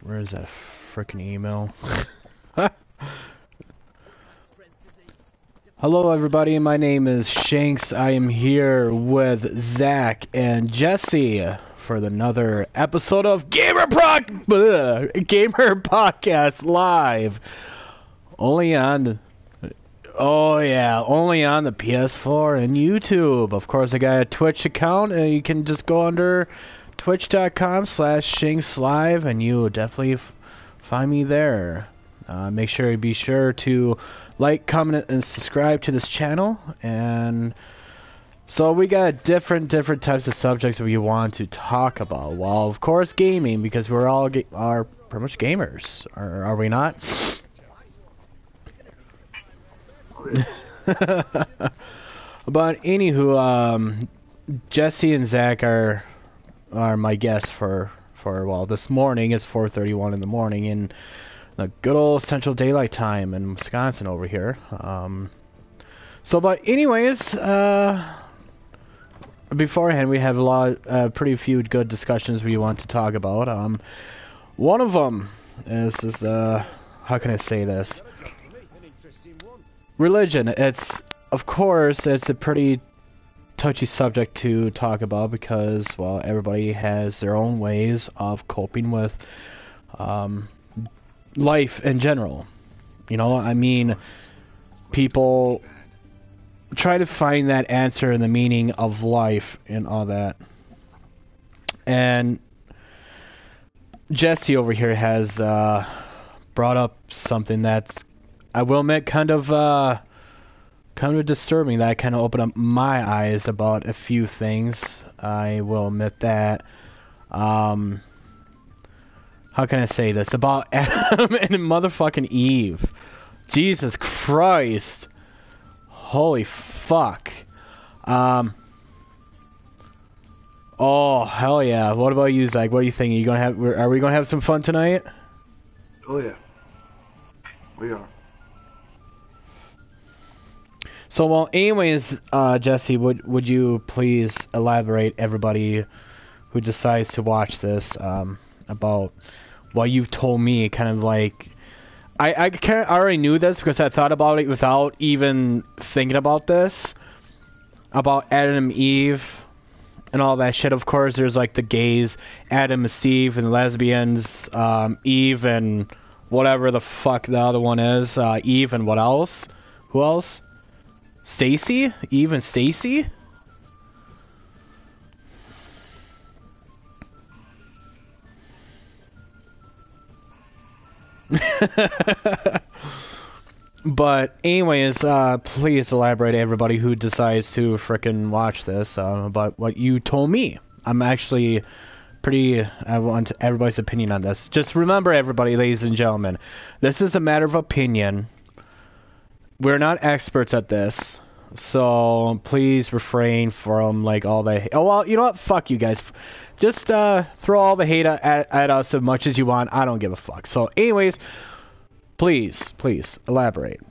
Where is that frickin' email? Hello everybody, my name is Shanks. I am here with Zach and Jesse for another episode of Gamer Podcast Live. Only on only on the PS4 and YouTube. Of course, I got a Twitch account, and you can just go under twitch.com/ShanksLive, and you will definitely find me there. Make sure you be sure to like, comment, and subscribe to this channel. And so we got different types of subjects we want to talk about. Well, of course, gaming, because we're all are pretty much gamers, are we not? But anywho, Jesse and Zach are my guests for well, this morning is 4:31 in the morning in the good old Central Daylight Time in Wisconsin over here. But anyways, beforehand we have pretty few good discussions we want to talk about. One of them is how can I say this? Religion. Of course, it's a pretty touchy subject to talk about because, well, everybody has their own ways of coping with life in general. You know, I mean, people try to find that answer in the meaning of life and all that. And Jesse over here has brought up something that's, I will admit, kind of disturbing, that kind of opened up my eyes about a few things. I will admit that. How can I say this? About Adam and motherfucking Eve. Jesus Christ. Holy fuck. Oh, hell yeah. What about you, Zach? What do you think? Are we gonna have some fun tonight? Oh yeah. We are. So, well, anyways, Jesse, would you please elaborate everybody who decides to watch this about what you've told me? Kind of like, I already knew this because I thought about it without even thinking about this, about Adam and Eve and all that shit. Of course, there's like the gays, Adam and Steve, and lesbians, Eve and whatever the fuck the other one is, Eve and what else? Who else? Stacy? Eve and Stacy? But anyways, please elaborate everybody who decides to frickin' watch this about what you told me. I'm actually I want everybody's opinion on this. Just remember, everybody, ladies and gentlemen, this is a matter of opinion. We're not experts at this, so please refrain from like all the. Oh well, you know what? Fuck you guys. Just throw all the hate at us as much as you want. I don't give a fuck. So, anyways, please elaborate.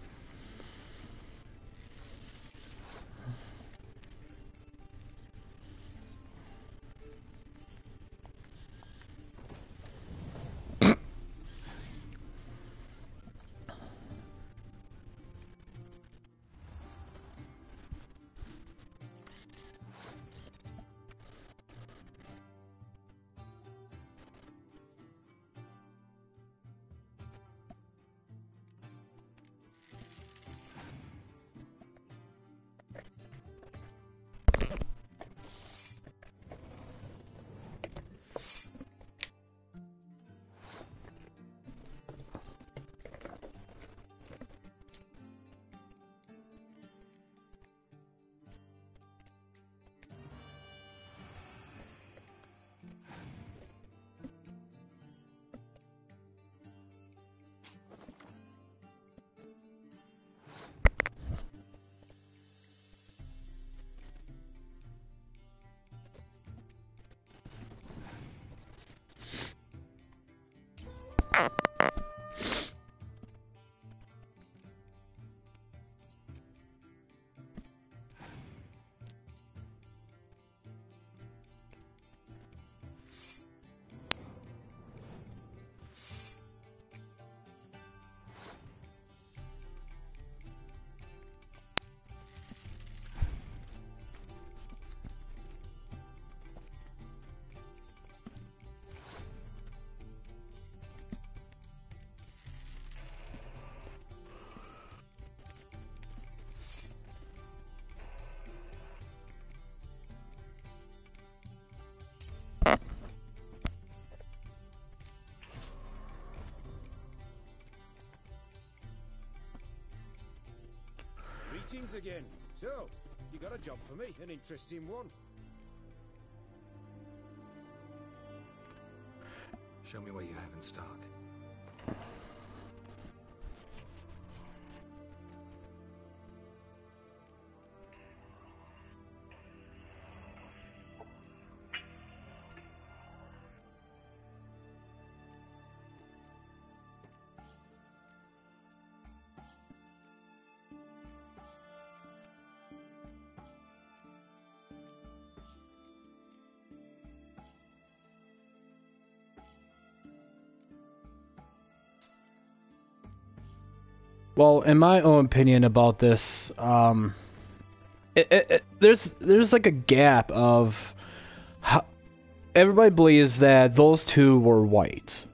Greetings again. So, you got a job for me, an interesting one. Show me what you have in stock. Well, in my own opinion about this, there's like a gap of how everybody believes that those two were white.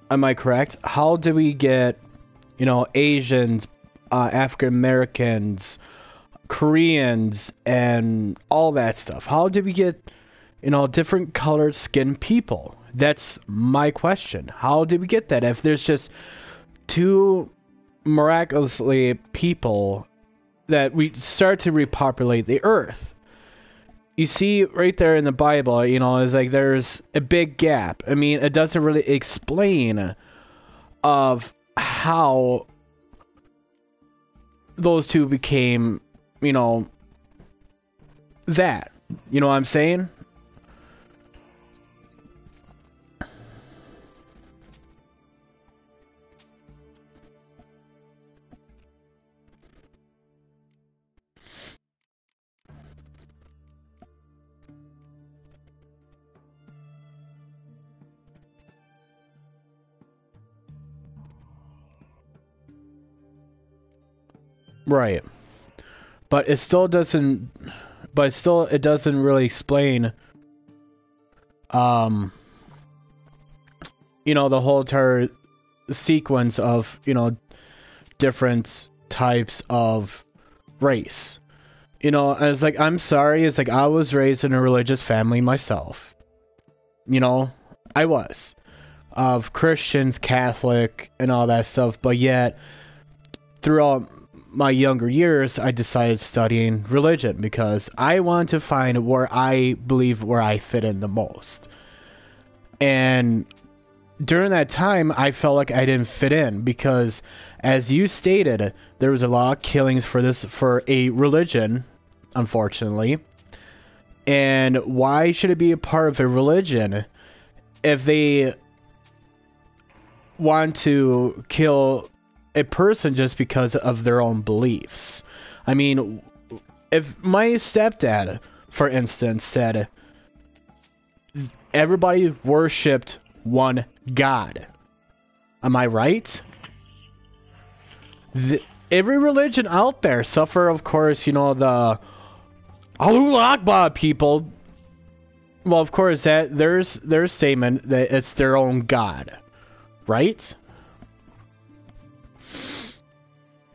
Am I correct? How do we get, Asians, African Americans, Koreans, and all that stuff? How did we get, different colored skinned people? That's my question. How did we get that if there's just two miraculously people that we start to repopulate the earth? You see right there in the Bible, it's like there's a big gap. I mean, it doesn't really explain of how those two became, that. You know what I'm saying? Right. But it still doesn't it doesn't really explain the whole entire sequence of, different types of race. It's like, I'm sorry, it's like I was raised in a religious family myself. I was. Of Christians, Catholic, and all that stuff, but yet throughout my younger years, I decided studying religion because I wanted to find where I fit in the most. And during that time, I felt like I didn't fit in because, as you stated, there was a lot of killings for a religion, unfortunately. And why should it be a part of a religion if they want to kill a person just because of their own beliefs? I mean, if my stepdad, for instance, said everybody worshipped one God, am I right? Every religion out there suffer, of course, the Allahu Akbar people. Well, of course, that there's statement that it's their own God, right?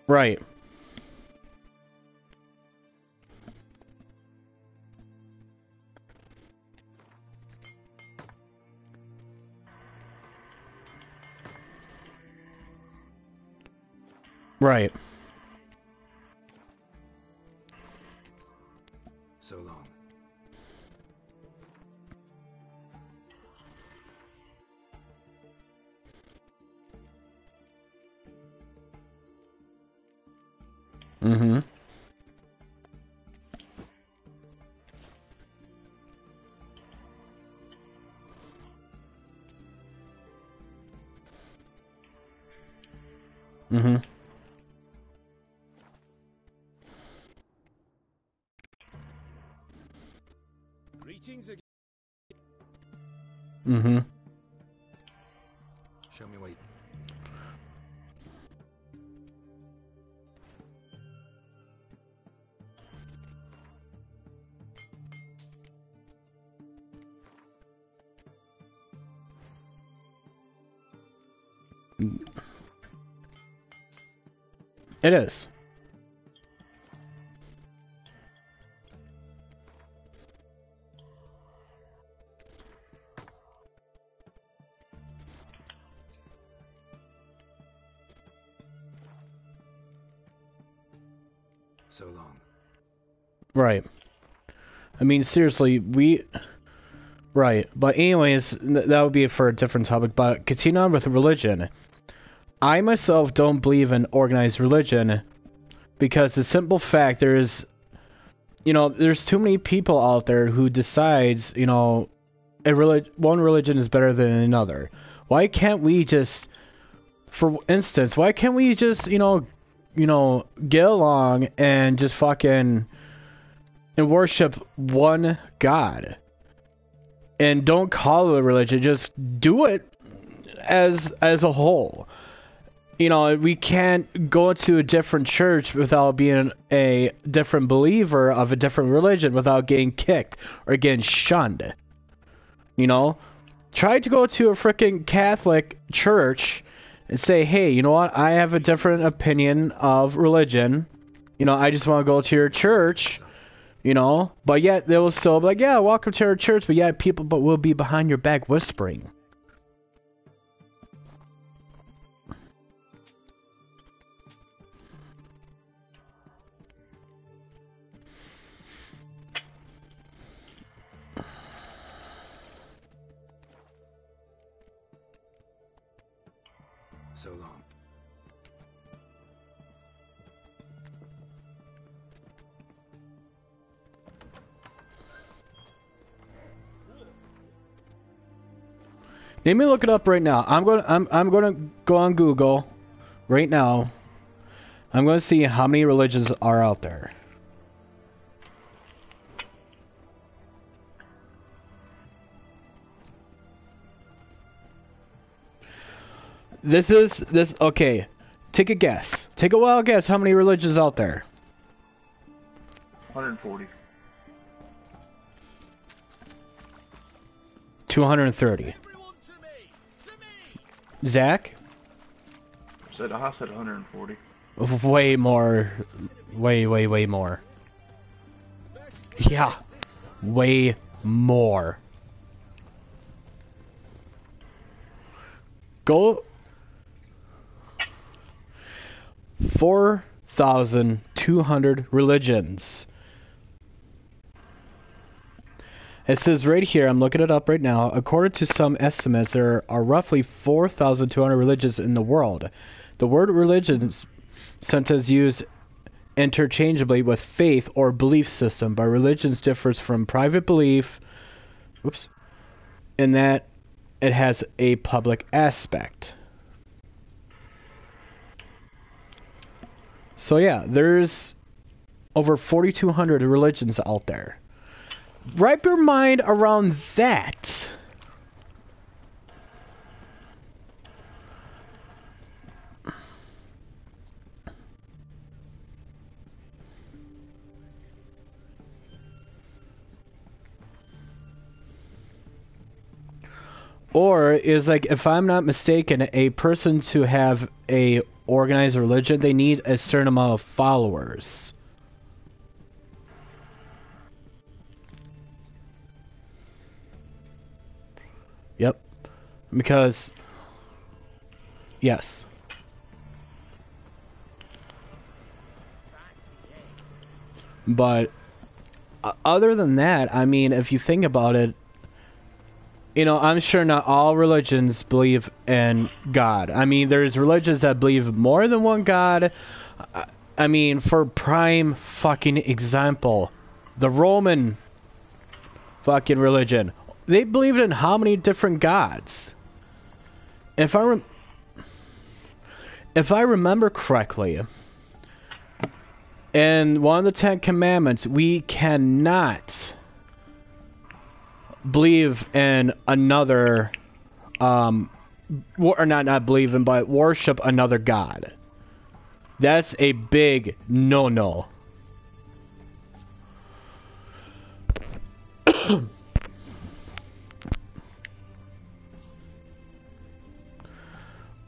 Right. Right. So long. Mm-hmm. Mm-hmm. Greetings again. Mm-hmm. Show me what you... It is. So long. Right. I mean, seriously, Right. But anyways, that would be for a different topic. But continue on with religion. I myself don't believe in organized religion because the simple fact there's too many people out there who decides, one religion is better than another. Why can't we just, for instance, get along and just fucking and worship one God? And don't call it a religion, just do it as a whole. We can't go to a different church without being a different believer of a different religion without getting kicked or getting shunned. Try to go to a freaking Catholic church and say, hey, you know what? I have a different opinion of religion. I just want to go to your church. But yet they will still be like, yeah, welcome to our church, but yet people will be behind your back whispering. So long. Let me look it up right now. I'm gonna go on Google right now. I'm gonna see how many religions are out there. Okay. Take a guess. Take a wild guess how many religions out there. 140. 230. Zach? I said 140. Way more. Way more. Yeah. Way more. Go 4,200 religions. It says right here, I'm looking it up right now, according to some estimates, there are roughly 4,200 religions in the world. The word religions sometimes used interchangeably with faith or belief system, but religions differs from private belief, in that it has a public aspect. So yeah, there's over 4,200 religions out there. Wrap your mind around that. Or is like, if I'm not mistaken, a person to have a organized religion, they need a certain amount of followers. Yep. Because, yes. But, other than that, I mean, if you think about it, I'm sure not all religions believe in God. I mean, there's religions that believe more than one God. I mean, for prime fucking example, the Roman fucking religion. They believed in how many different gods? If I remember correctly, in one of the Ten Commandments, we cannot believe in another, or not believe in, but worship another god. That's a big no-no.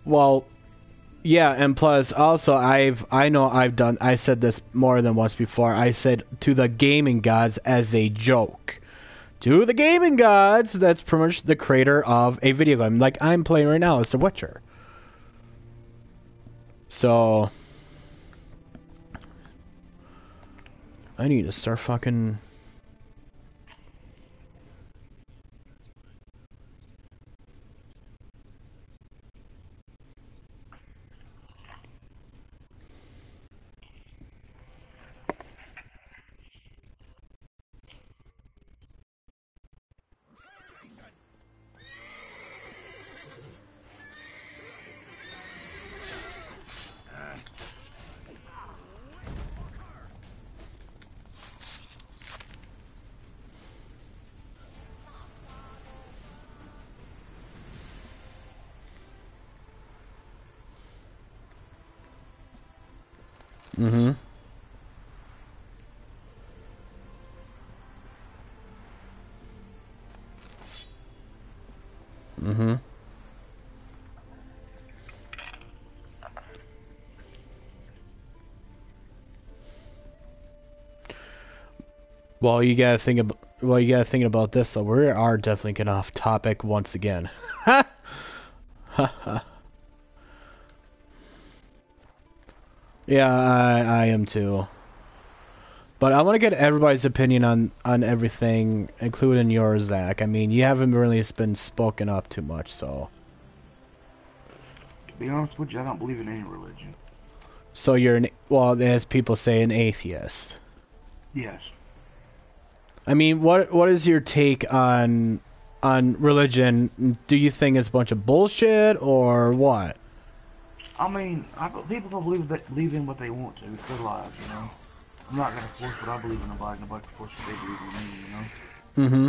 Well, yeah, and plus also I said this more than once before. I said to the gaming gods as a joke. To the gaming gods, that's pretty much the creator of a video game like I'm playing right now, it's The Witcher. So I need to start fucking... Mm-hmm. Mm-hmm. Well, you gotta think about this. So we are definitely getting off topic once again. Ha! Ha ha. Yeah, I am too. But I want to get everybody's opinion on everything, including yours, Zach. I mean, you haven't really been spoken up too much, so. To be honest with you, I don't believe in any religion. So you're well, as people say, an atheist. Yes. I mean, what is your take on religion? Do you think it's a bunch of bullshit or what? I mean, people don't believe in what they want to. It's their lives, you know. I'm not gonna force what I believe in nobody. Nobody can force what they believe in me, you know. Mm-hmm.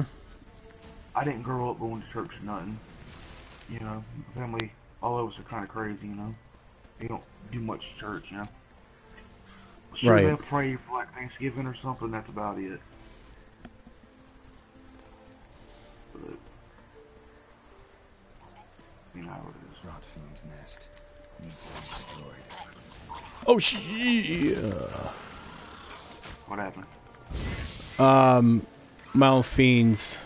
I didn't grow up going to church or nothing. You know, my family, all of us are kind of crazy, you know. They don't do much church, you know. Sure, Right. they'll pray for like Thanksgiving or something. That's about it. But, you know how it is. Rot fiend nest needs to be destroyed. Oh shit. What happened? Mount Fiends.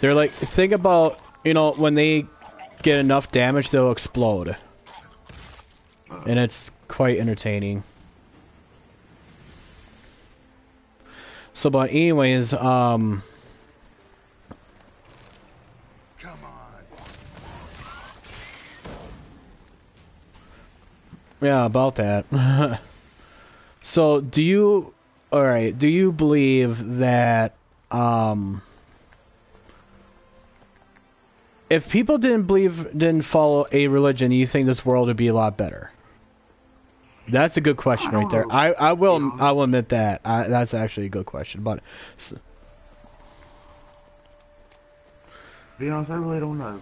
They're like, think about, you know, when they get enough damage, they'll explode. And it's quite entertaining. So, but anyways, Come on. yeah, about that. So, do you believe that, if people didn't follow a religion, you think this world would be a lot better? That's a good question right there. I will admit that. That's actually a good question, but... To be honest, I really don't know.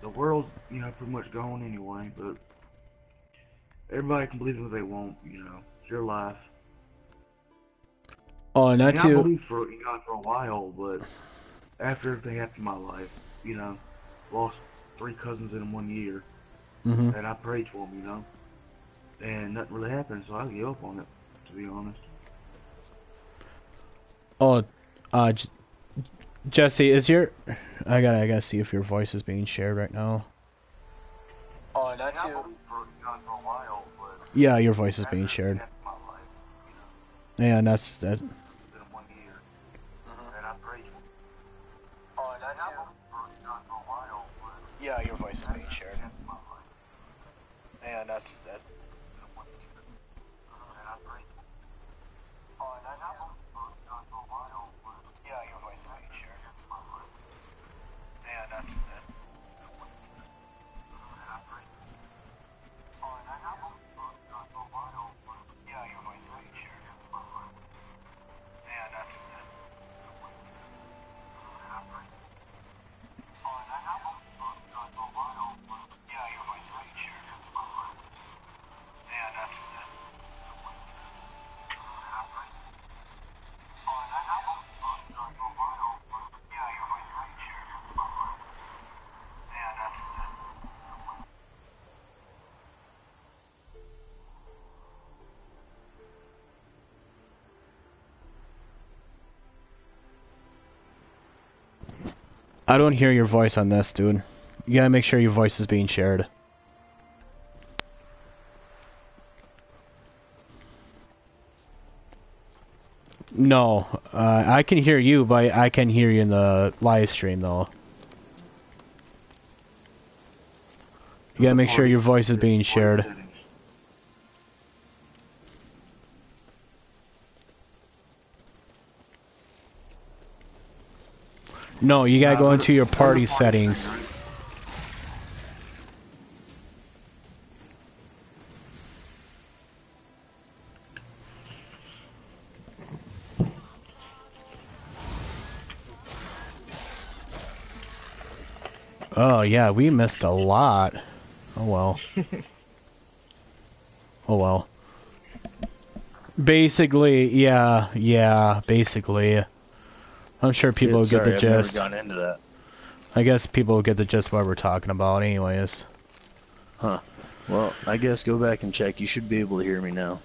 The world's, you know, pretty much gone anyway, but everybody can believe what they want, you know. It's your life. Oh, and I that mean, I too... believed for, you know, for a while, but after everything happened in my life, you know, lost 3 cousins in 1 year, Mm-hmm. and I prayed for them, you know, and nothing really happened, so I gave up on it, to be honest. Oh, Jesse, is your... I gotta see if your voice is being shared right now. Oh, and that I believed for, you know, for a while, but Yeah, your voice is being shared. after everything happened in my life, you know, Yeah, and that's... in 1 year, and I prayed for them. Oh, and that I believed for, you know, for a while, but Yeah, your voice is being shared. Yeah, and that's... Oh, and that's... Yeah, your voice is being shared. Yeah, and that's... Yeah, your voice is being shared. Yeah, that's... Yeah, your voice is being shared. Yeah, that's... Yeah, your voice is being shared. Yeah, that's... I don't hear your voice on this, dude. You gotta make sure your voice is being shared. No, I can hear you, but I can hear you in the live stream though. You gotta make sure your voice is being shared. No, you gotta go into your party settings. Oh yeah, we missed a lot. Oh well. Oh well. Basically, yeah, basically. I'm sure people will get the gist. I've never gone into that. I guess people will get the gist what we're talking about anyways. Huh. Well, I guess go back and check. You should be able to hear me now.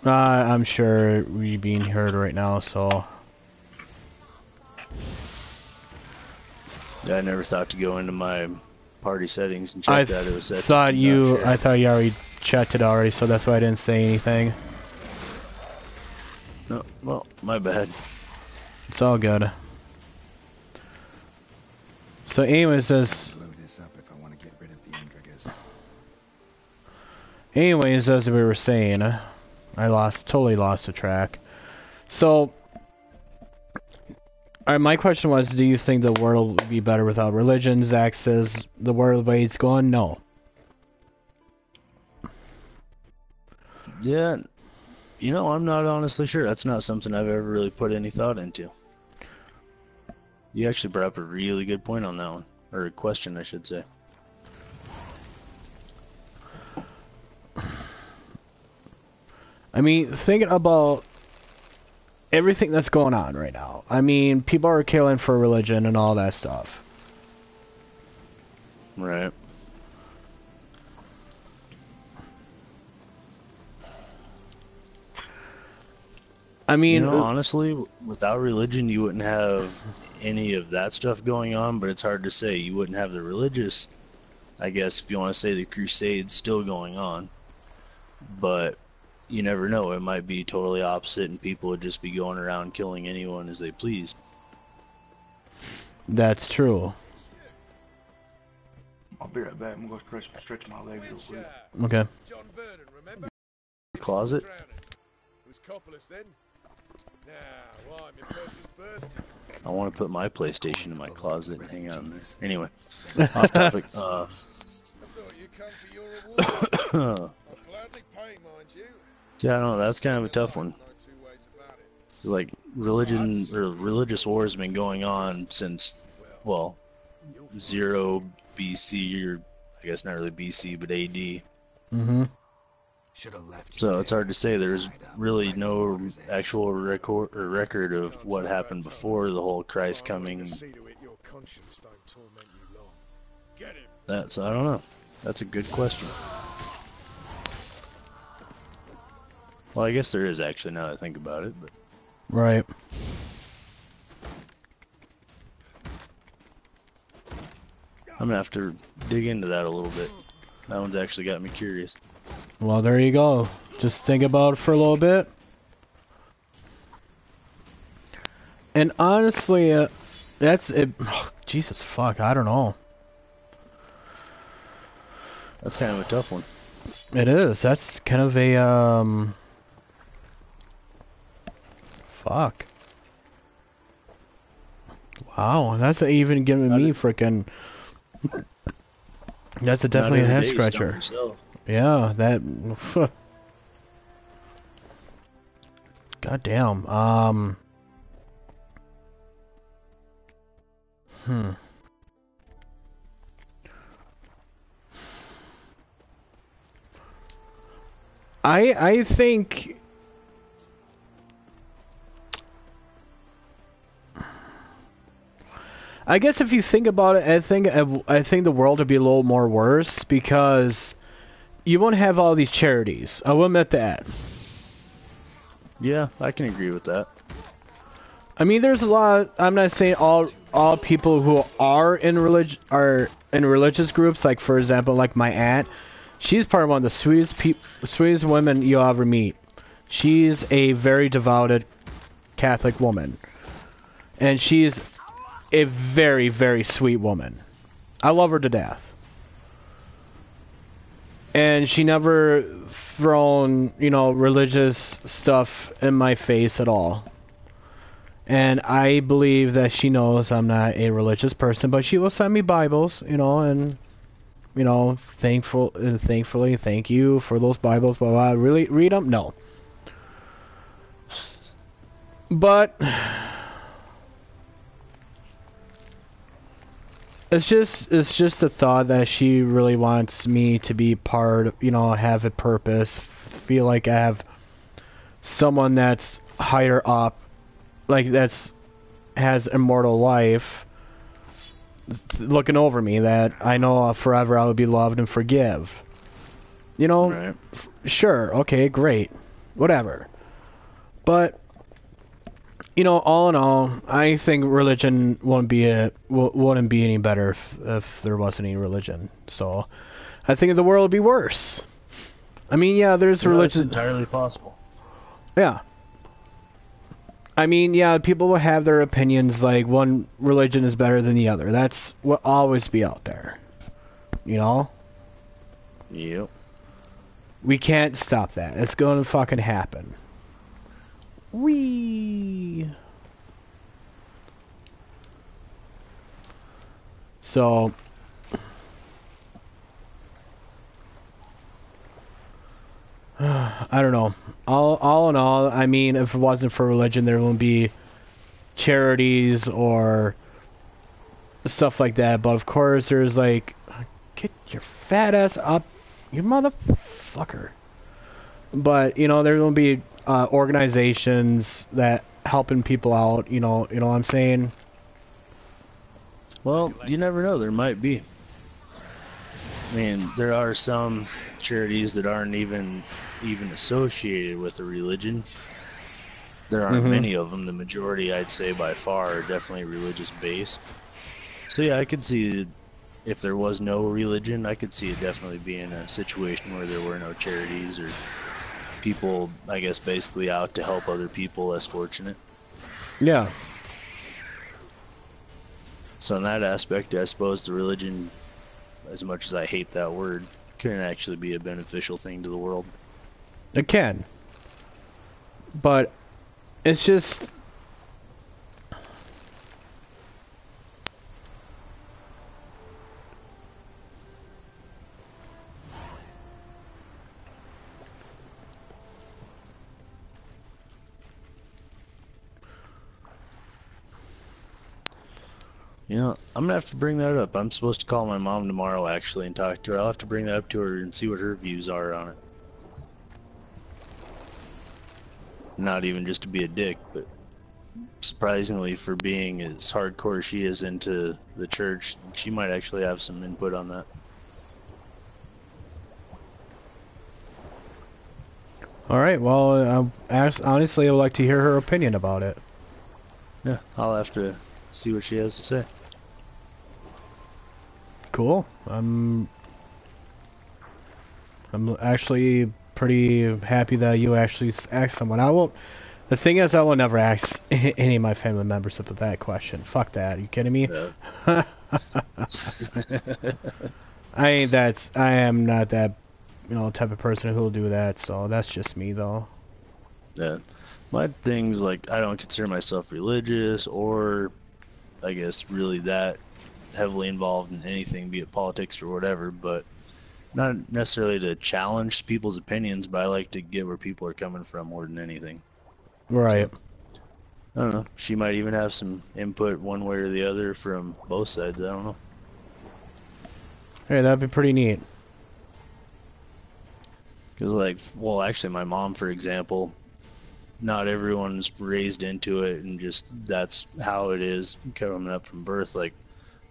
I'm sure we're being heard right now, so... I never thought to go into my party settings and check that it was set. I thought you already checked it already, so that's why I didn't say anything. No, well, my bad. It's all good. So anyways, as we were saying, I totally lost the track. So, my question was, do you think the world would be better without religion? Zach says the world the way it's going, no. Yeah, you know, I'm not honestly sure. That's not something I've ever really put any thought into. You actually brought up a really good point on that one. Or a question, I should say. I mean, thinking about everything that's going on right now. I mean, people are killing for religion and all that stuff. Right. I mean, you know, honestly, without religion, you wouldn't have any of that stuff going on, but it's hard to say. You wouldn't have the religious, I guess, if you want to say the crusades still going on. But you never know. It might be totally opposite, and people would just be going around killing anyone as they please. That's true. I'll be right back. I'm going to stretch my legs real quick. Okay. John Vernon, remember? Closet? It was Coppolis then. Now, why, my purse is bursting. I want to put my PlayStation in my closet and hang out in there. Anyway, off topic. I thought you'd come for your reward. I'll gladly pay, mind you. Yeah, I don't know. That's kind of a tough one. No two ways about it. Like, religion, or religious wars have been going on since, well, 0 BC, or I guess not really BC, but AD. Mm-hmm. So it's hard to say. There's really no actual record of what happened before the whole Christ coming. That's, I don't know. That's a good question. Well, I guess there is actually, now that I think about it. But right. I'm gonna have to dig into that a little bit. That one's actually got me curious. Well, there you go. Just think about it for a little bit. And honestly, that's it. Oh, Jesus fuck, I don't know. That's kind of a tough one. It is. That's kind of a fuck. Wow, that's even giving me freaking. That's definitely a head scratcher. Yeah, that. God damn. I think. I guess if you think about it, I think the world would be a little more worse because you won't have all these charities. I will admit that. Yeah, I can agree with that. I mean, there's a lot. I'm not saying all people who are in religious groups. Like for example, like my aunt, she's probably one of the sweetest women you'll ever meet. She's a very devoted Catholic woman. And she's a very, very sweet woman. I love her to death. And she never thrown, you know, religious stuff in my face at all. And I believe that she knows I'm not a religious person, but she will send me Bibles, you know, and, you know, thankfully, thank you for those Bibles, blah, blah. Really read them? No. But it's just the thought that she really wants me to be part, you know, have a purpose, feel like I have someone that's higher up, like has immortal life, looking over me, that I know forever I will be loved and forgive. You know, Right. Sure, okay, great, whatever. But you know, all in all, I think religion wouldn't be any better if there wasn't any religion. So, I think the world would be worse. I mean, yeah, there's religion. It's entirely possible. Yeah. I mean, yeah, people will have their opinions, like one religion is better than the other. That's will always be out there. You know? Yep. We can't stop that. It's going to fucking happen. Whee! So... I don't know. All in all, I mean, if it wasn't for religion, there wouldn't be charities or stuff like that. But of course, there's like, get your fat ass up, you motherfucker. But you know, there will be organizations that helping people out. You know what I'm saying? Well, you never know. There might be. I mean, there are some charities that aren't even associated with a religion. There aren't many of them. The majority, I'd say, by far, are definitely religious based. So yeah, I could see if there was no religion, I could see it definitely being a situation where there were no charities or people, I guess, basically out to help other people less fortunate. Yeah. So in that aspect, I suppose the religion, as much as I hate that word, can actually be a beneficial thing to the world. It can. But it's just... You know, I'm gonna have to bring that up. I'm supposed to call my mom tomorrow, actually, and talk to her. I'll have to bring that up to her and see what her views are on it. Not even just to be a dick, but surprisingly, for being as hardcore as she is into the church, she might actually have some input on that. Alright, well, honestly, I would like to hear her opinion about it. Yeah, I'll have to see what she has to say. Cool. I'm actually pretty happy that you actually asked someone. The thing is, I will never ask any of my family members about that question. Fuck that. Are you kidding me? Yeah. I am not that, type of person who will do that, so that's just me, though. Yeah. My thing's like, I don't consider myself religious or, I guess, really that heavily involved in anything, be it politics or whatever, but not necessarily to challenge people's opinions, but I like to get where people are coming from more than anything. Right. So, I don't know. She might even have some input one way or the other from both sides. I don't know. Hey, that'd be pretty neat. Because, like, well, actually, my mom, for example, not everyone's raised into it, and just that's how it is coming up from birth. Like,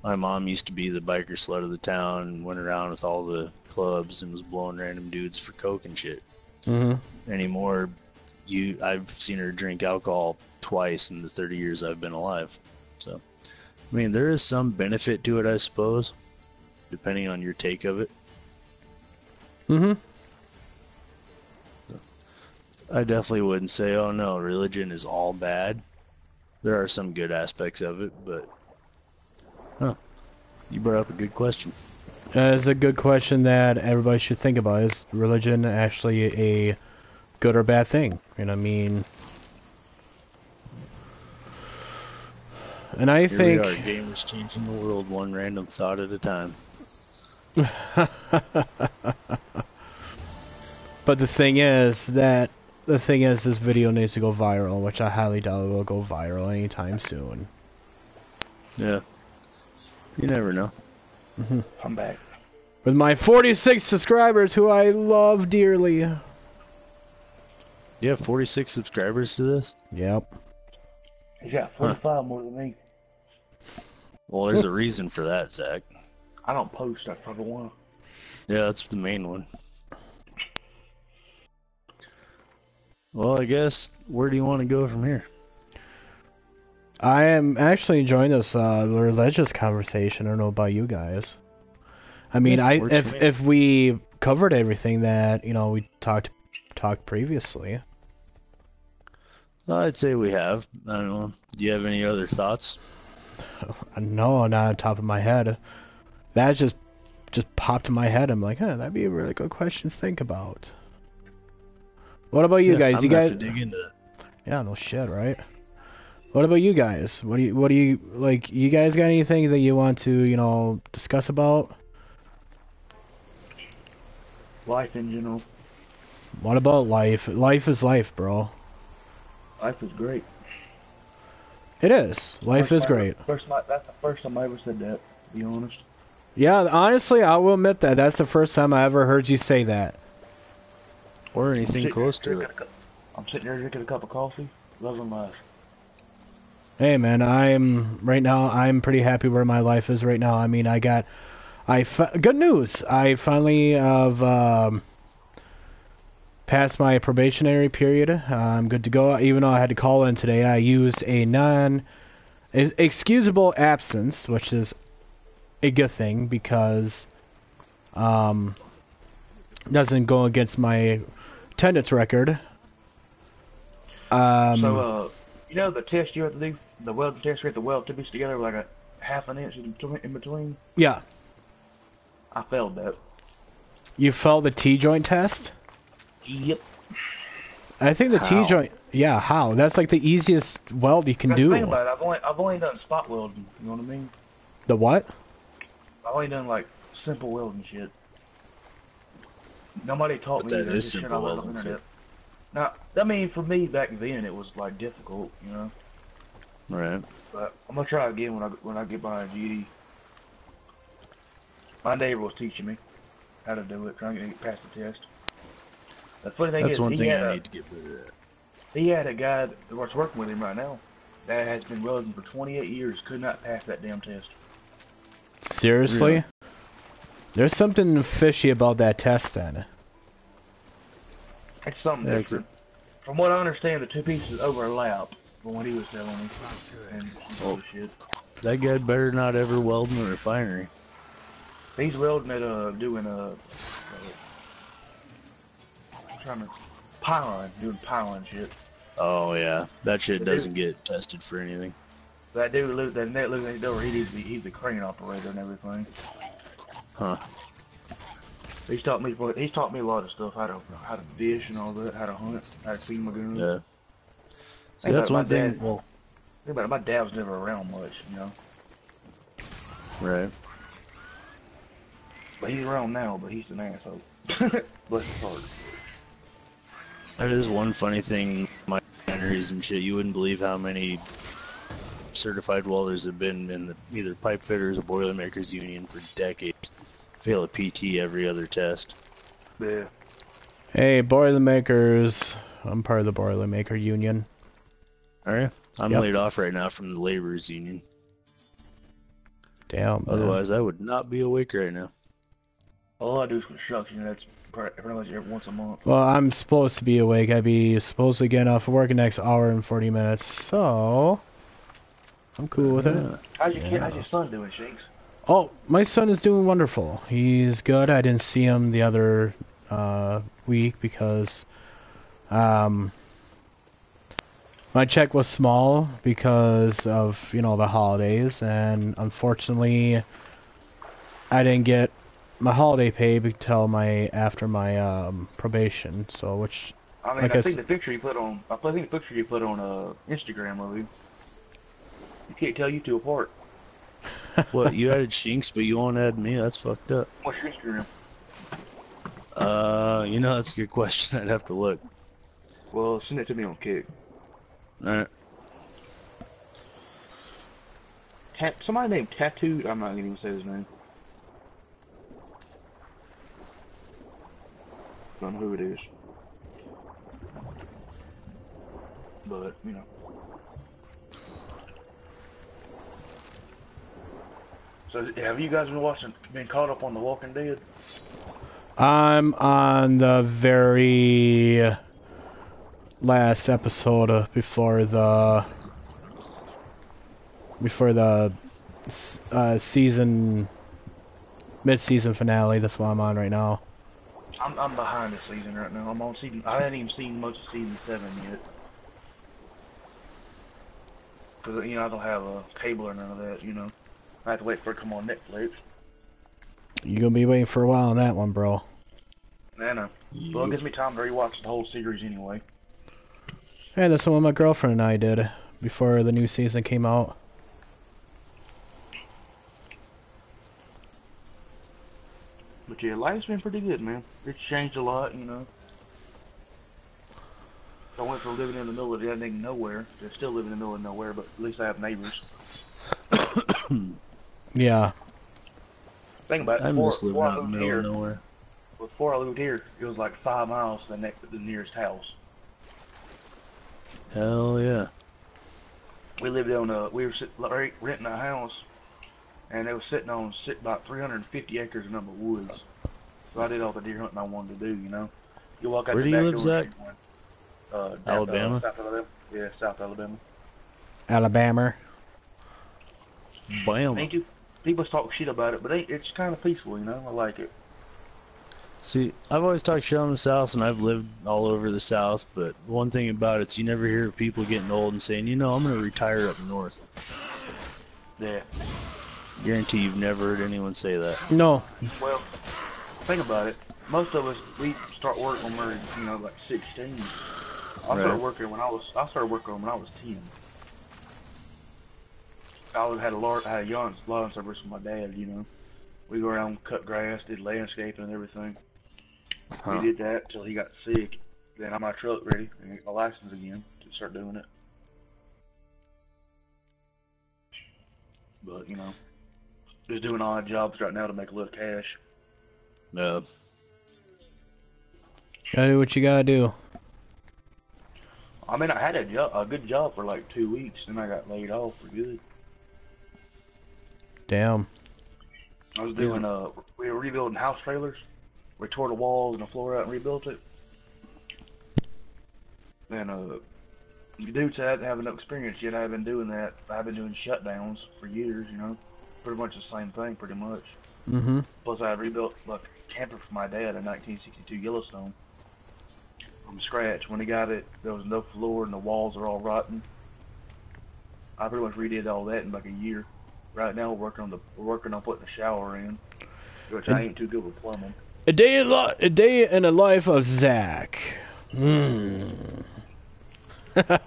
my mom used to be the biker slut of the town and went around with all the clubs and was blowing random dudes for coke and shit. Mm-hmm. Anymore, I've seen her drink alcohol twice in the 30 years I've been alive. So, I mean, there is some benefit to it, I suppose, depending on your take of it. Mm-hmm. I definitely wouldn't say, oh no, religion is all bad. There are some good aspects of it, but you brought up a good question. It's a good question that everybody should think about. Is religion actually a good or bad thing? You know what I mean? And I Here think... we are, gamers changing the world one random thought at a time. But the thing is, this video needs to go viral, which I highly doubt it will go viral anytime soon. Yeah. You never know. I'm back. With my 46 subscribers, who I love dearly. You have 46 subscribers to this? Yep. He's got 45 more than me. Well, there's a reason for that, Zach. I don't post. I probably want. Yeah, that's the main one. Well, I guess, where do you want to go from here? I am actually enjoying this religious conversation. I don't know about you guys. I mean, Yeah, works for me. if we covered everything that we talked previously. I'd say we have. I don't know. Do you have any other thoughts? No, not on top of my head. That just popped in my head. I'm like, that'd be a really good question to think about. What about you guys? I'm You gonna guys? have to dig into that. Yeah, no shit, right? What about you guys? What do you like? You guys got anything that you want to discuss about? Life in general. What about life? Life is life, bro. Life is great. It is. Life is great. That's the first time I ever said that, to be honest. Yeah, honestly, I will admit that. That's the first time I ever heard you say that. Or anything close to it. I'm sitting there drinking a cup of coffee, loving life. Hey, man, I'm pretty happy where my life is right now. I mean, good news. I finally have passed my probationary period. I'm good to go. Even though I had to call in today, I used a non-excusable absence, which is a good thing because doesn't go against my attendance record. So, the test you have to do, the welding test, you have to weld two pieces together with like a half an inch in between. Yeah. I failed that. You failed the T-joint test? Yep. I think the How? T-joint... Yeah, how? That's like the easiest weld you can do. Think about it. I've only done spot welding. You know what I mean? The what? I've only done like simple welding shit. Nobody taught But me that that is shit simple I learned on welding, the so- internet. Now, I mean, for me back then, it was like difficult, Right. But I'm gonna try again when I get my GED. My neighbor was teaching me how to do it, trying to get past the test. The funny thing That's is, one thing I need to get better at. he had a guy that was working with him right now that has been welding for 28 years, could not pass that damn test. Seriously? Really? There's something fishy about that test then. It's something Yeah, different. From what I understand, the two pieces overlap from what he was telling me. And bullshit. That guy better not ever weld in a refinery. He's welding at doing piling shit. Oh yeah, that shit doesn't get tested for anything. That dude that lives next door, he's the crane operator and everything. Huh. He's taught me a lot of stuff, how to fish and all that, how to hunt, how to feed my guns. Yeah. See, Think that's about one thing. dad. Well, Think about it, my dad was never around much, right. But he's around now, but he's an asshole. Bless his heart. That is one funny thing. My documentaries and shit. You wouldn't believe how many certified welders have been in the either pipe fitters or Boilermakers Union for decades. Fail a PT every other test. Yeah. Hey, Boilermakers. I'm part of the Boilermaker Union. Alright. I'm Yep. laid off right now from the Laborers Union. Damn, man. Otherwise, I would not be awake right now. All I do is construction, and that's pretty much every once a month. Well, I'm supposed to be awake. I'd be supposed to get off of work in the next hour and 40 minutes, so I'm cool with it. How's your son doing, Shanks? Oh, my son is doing wonderful. He's good. I didn't see him the other week because Um, my check was small because of, you know, the holidays, and unfortunately, I didn't get my holiday pay until after my probation. So, which, I mean, like I think the picture you put on, Instagram of you. You can't tell you two apart. What, you added Shinx, but you won't add me? That's fucked up. What's your Instagram? You know, that's a good question. I'd have to look. Well, send it to me on Kick. Alright. Somebody named Tattoo. I'm not gonna even say his name. Don't know who it is. But, you know. So, have you guys been caught up on The Walking Dead? I'm on the very last episode before the season mid-season finale. That's what I'm on right now. I'm behind the season right now. I'm on season. I haven't even seen much of season 7 yet. Cause you know I don't have a cable or none of that. You know, I have to wait for it to come on Netflix. You're gonna be waiting for a while on that one, bro. I know. Well, it gives me time to rewatch the whole series anyway. Hey, that's what my girlfriend and I did before the new season came out. But yeah, life's been pretty good, man. It's changed a lot, you know. I went from living in the middle of the dang nowhere to still living in the middle of nowhere, but at least I have neighbors. Yeah. Think about it. I miss living out in the middle of nowhere. Before I moved here, it was like 5 miles to the nearest house. Hell yeah. We lived on we were renting a house, and it was sitting on about 350 acres of number woods. So I did all the deer hunting I wanted to do, you know. You walk out Where the do you back live, door, Zach? Alabama? Alabama? South Alabama. Yeah, South Alabama. Alabama. Bam. People talk shit about it, but it's kind of peaceful, you know. I like it. See, I've always talked shit on the South, and I've lived all over the South, but one thing about it is you never hear people getting old and saying, you know, I'm going to retire up north. Yeah. Guarantee you've never heard anyone say that. No. Well, think about it. Most of us, we start work when we're, you know, like 16. I started working when I was 10. I had a lawn service with my dad, you know. We go around, cut grass, did landscaping and everything. We did that till he got sick. Then I had my truck ready and get my license again to start doing it. But, you know, just doing odd jobs right now to make a little cash. No. Gotta do what you gotta do. I mean, I had a good job for like 2 weeks, then I got laid off for good. Damn. I was doing, we were rebuilding house trailers. We tore the walls and the floor out and rebuilt it. And, the dudes hadn't have enough experience yet. I've been doing that. I've been doing shutdowns for years, you know. Pretty much the same thing, pretty much. Mm-hmm. Plus, I rebuilt like a camper for my dad in 1962 Yellowstone. From scratch. When he got it, there was no floor and the walls are all rotten. I pretty much redid all that in like a year. Right now, we're working on putting a shower in, which I ain't too good with plumbing. A day in the life of Zach. Mm. So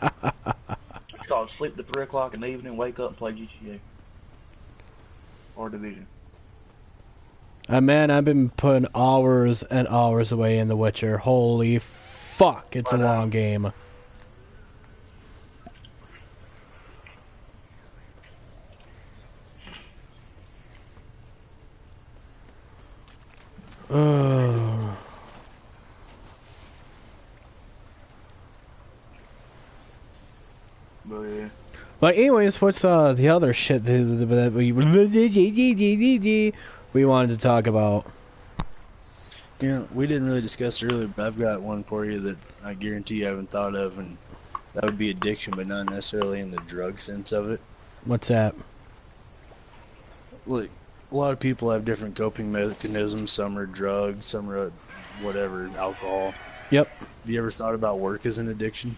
I'll sleep to 3 o'clock in the evening, wake up and play GTA. Or Division. Man, I've been putting hours and hours away in The Witcher. Holy fuck, it's a long game. But yeah. But anyways, what's the other shit that we wanted to talk about? You know, we didn't really discuss it earlier, but I've got one for you that I guarantee you haven't thought of, and that would be addiction, but not necessarily in the drug sense of it. What's that? Like, a lot of people have different coping mechanisms. Some are drugs, some are whatever, alcohol. Yep. Have you ever thought about work as an addiction?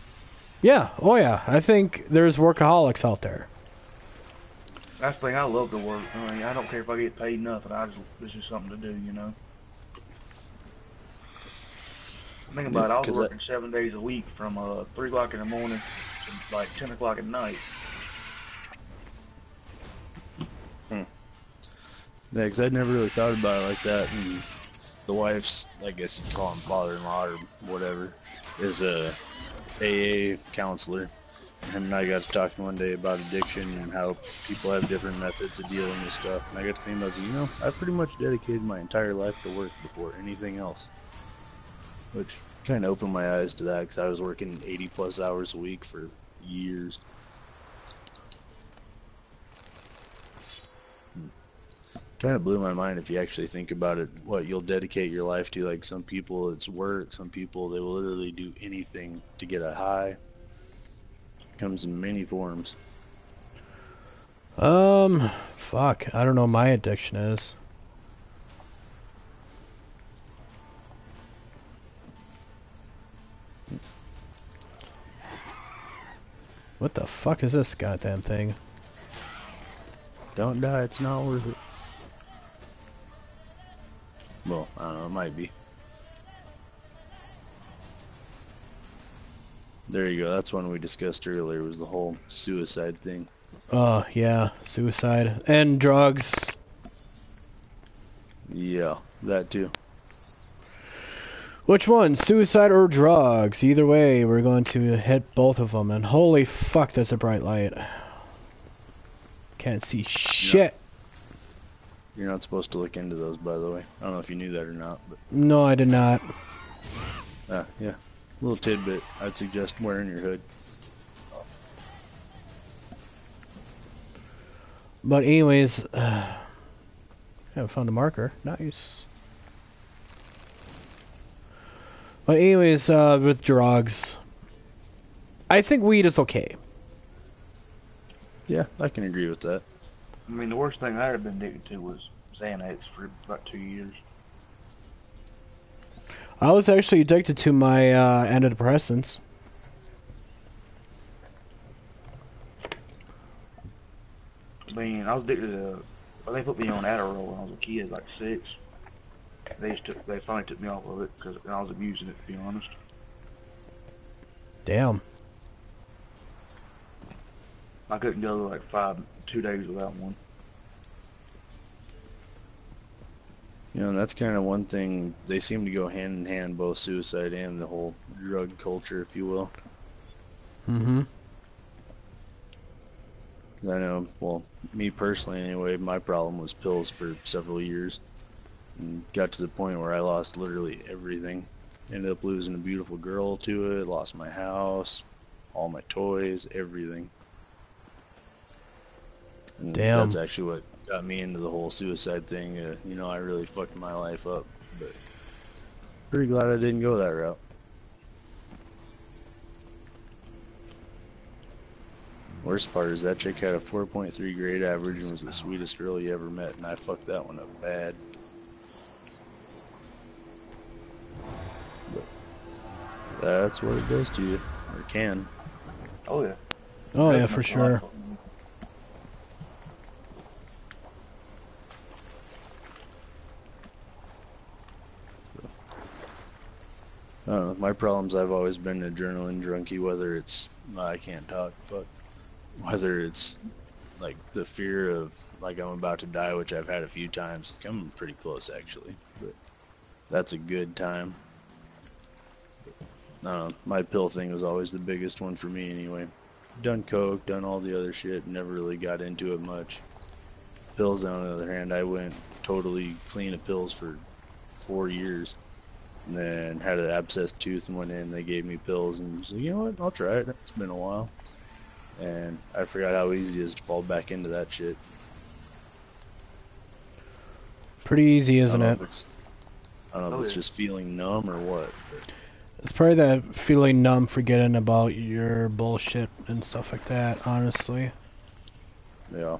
Yeah. Oh yeah. I think there's workaholics out there. That's the thing. I love to work. I mean, I don't care if I get paid nothing. It's just something to do, you know. Think about it. I was 'Cause working 7 days a week from 3 o'clock in the morning to like 10 o'clock at night. Yeah, 'cause I'd never really thought about it like that. And the wife's, I guess you'd call him father-in-law or whatever, is a AA counselor. And him and I got to talking one day about addiction and how people have different methods of dealing with stuff. And I got to thinking about, you know, I've pretty much dedicated my entire life to work before anything else. Which kind of opened my eyes to that, because I was working 80 plus hours a week for years. Kind of blew my mind if you actually think about it, what you'll dedicate your life to. Like, some people it's work, some people they will literally do anything to get a high. Comes in many forms. Fuck. I don't know what my addiction is. What the fuck is this goddamn thing? Don't die, it's not worth it. Well, I don't know, it might be. There you go, that's one we discussed earlier, was the whole suicide thing. Oh, yeah, suicide. And drugs. Yeah, that too. Which one? Suicide or drugs? Either way, we're going to hit both of them. And holy fuck, that's a bright light. Can't see shit. You're not supposed to look into those, by the way. I don't know if you knew that or not, but... No, I did not. Yeah. Little tidbit. I'd suggest wearing your hood. But anyways, I found a marker. Nice. But anyways, with drugs, I think weed is okay. Yeah, I can agree with that. I mean, the worst thing I had been addicted to was Xanax for about 2 years. I was actually addicted to my antidepressants. I mean, I was addicted to. Well, they put me on Adderall when I was a kid, like 6. They finally took me off of it because I was abusing it, to be honest. Damn. I couldn't go like 2 days without one. You know, and that's kind of one thing. They seem to go hand in hand, both suicide and the whole drug culture, if you will. Mm-hmm. I know, well, me personally anyway, my problem was pills for several years. And got to the point where I lost literally everything. Ended up losing a beautiful girl to it, lost my house, all my toys, everything. And Damn. that's actually what got me into the whole suicide thing. You know, I really fucked my life up, but pretty glad I didn't go that route. Worst part is that chick had a 4.3 grade average and was the sweetest girl you ever met, and I fucked that one up bad. But that's what it does to you, or can. Oh yeah. Oh yeah, for sure. I don't know, my problems, I've always been an adrenaline junkie, whether it's, I can't talk, but whether it's like the fear of like I'm about to die, which I've had a few times, come pretty close actually, but that's a good time. I don't know, my pill thing was always the biggest one for me anyway. Done coke, done all the other shit, never really got into it much. Pills, on the other hand, I went totally clean of pills for 4 years. And then had an abscessed tooth and went in, they gave me pills and was like, you know what, I'll try it, it's been a while. And I forgot how easy it is to fall back into that shit. Pretty easy, isn't it? I don't know if it's just feeling numb or what. But It's probably that feeling numb, forgetting about your bullshit and stuff like that, honestly. yeah.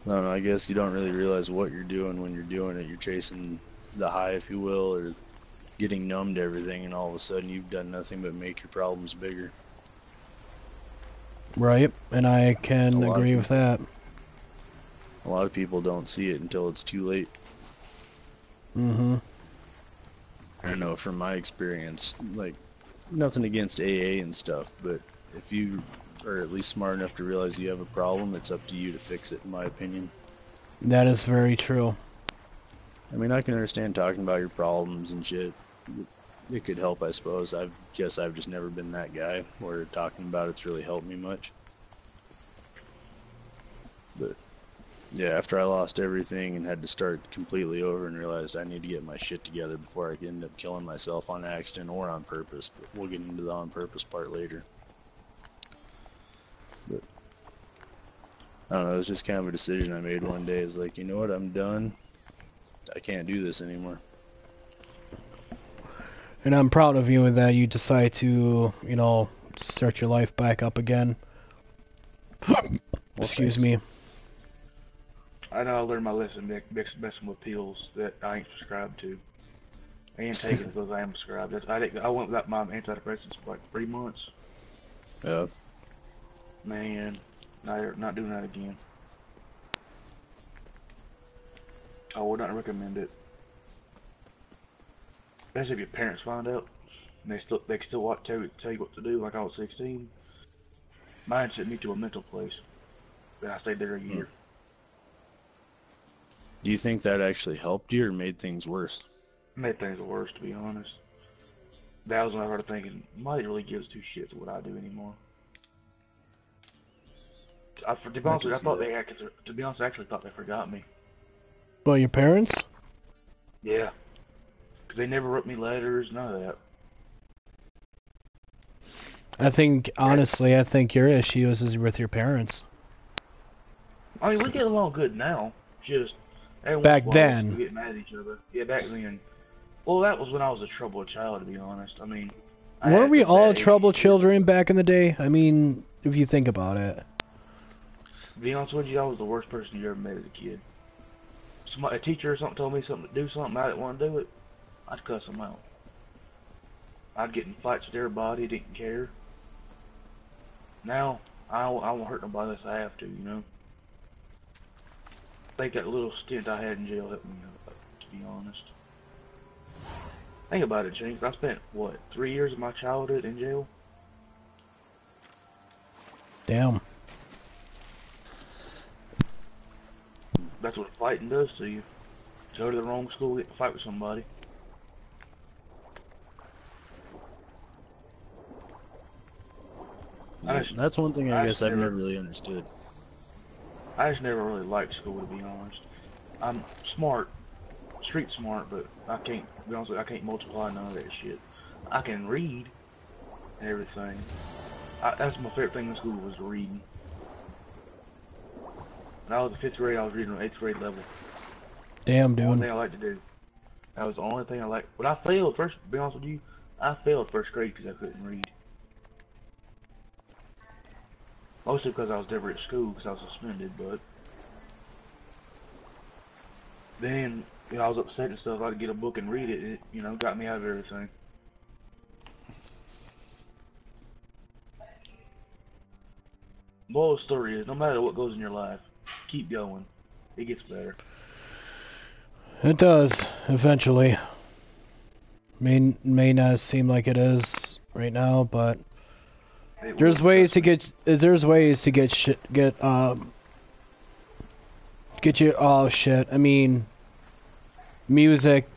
I don't know, I guess you don't really realize what you're doing when you're doing it. You're chasing the high, if you will, or getting numb to everything, and all of a sudden you've done nothing but make your problems bigger. Right, and I can A lot agree of with that. A lot of people don't see it until it's too late. Mm-hmm. I know from my experience, like, nothing against AA and stuff, but if you are at least smart enough to realize you have a problem, it's up to you to fix it, in my opinion. That is very true. I mean, I can understand talking about your problems and shit. It could help, I suppose. I guess I've just never been that guy where talking about it's really helped me much. But yeah, after I lost everything and had to start completely over and realized I need to get my shit together before I could end up killing myself on accident or on purpose. But we'll get into the on purpose part later. But I don't know, it was just kind of a decision I made one day. It's like, you know what, I'm done. I can't do this anymore. And I'm proud of you that you decide to, you know, start your life back up again. Excuse thanks. me. I know I learned my lesson messing with pills that I ain't prescribed to. I ain't taking because I am prescribed. I went without my antidepressants for like 3 months. Yeah. Man, not doing that again. I would not recommend it. Especially if your parents find out, and they still want to tell you what to do. Like I was 16, mine sent me to a mental place, and I stayed there a year. Do you think that actually helped you or made things worse? It made things worse, to be honest. That was when I started thinking, nobody really gives two shits what I do anymore. To be honest, I thought to be honest, I actually thought they forgot me. Well, your parents? Yeah. Because they never wrote me letters, none of that. I think, honestly, I think your issue is with your parents. I mean, we get along good now. Just every Back once in a while, then. we get mad at each other. Yeah, back then. Well, that was when I was a troubled child, to be honest. I mean, Weren't we all troubled children back in the day? I mean, if you think about it. To be honest with you, I was the worst person you ever met as a kid. A teacher or something told me something to do something, I didn't want to do it, I'd cuss them out. I'd get in fights with everybody, didn't care. Now, I won't hurt nobody unless I have to, you know? I think that little stint I had in jail helped me out, to be honest. Think about it, Jinx. I spent, what, 3 years of my childhood in jail? Damn. That's what fighting does to you. Go to the wrong school, get to fight with somebody. That's one thing I guess I've never really understood. I just never really liked school, to be honest. I'm smart, street smart, but I can't, to be honest with you, I can't multiply none of that shit. I can read and everything. That's my favorite thing in school was reading. When I was in 5th grade, I was reading on 8th grade level. Damn, dude. One thing I liked to do. That was the only thing I liked. But I failed first, to be honest with you, I failed 1st grade because I couldn't read. Mostly because I was never at school because I was suspended, but then, you know, I was upset and stuff. I'd get a book and read it, and it, you know, got me out of everything. Moral of the story is, no matter what goes in your life, keep going. It gets better. It does, eventually. May not seem like it is right now, but there's ways to get you shit. I mean, music,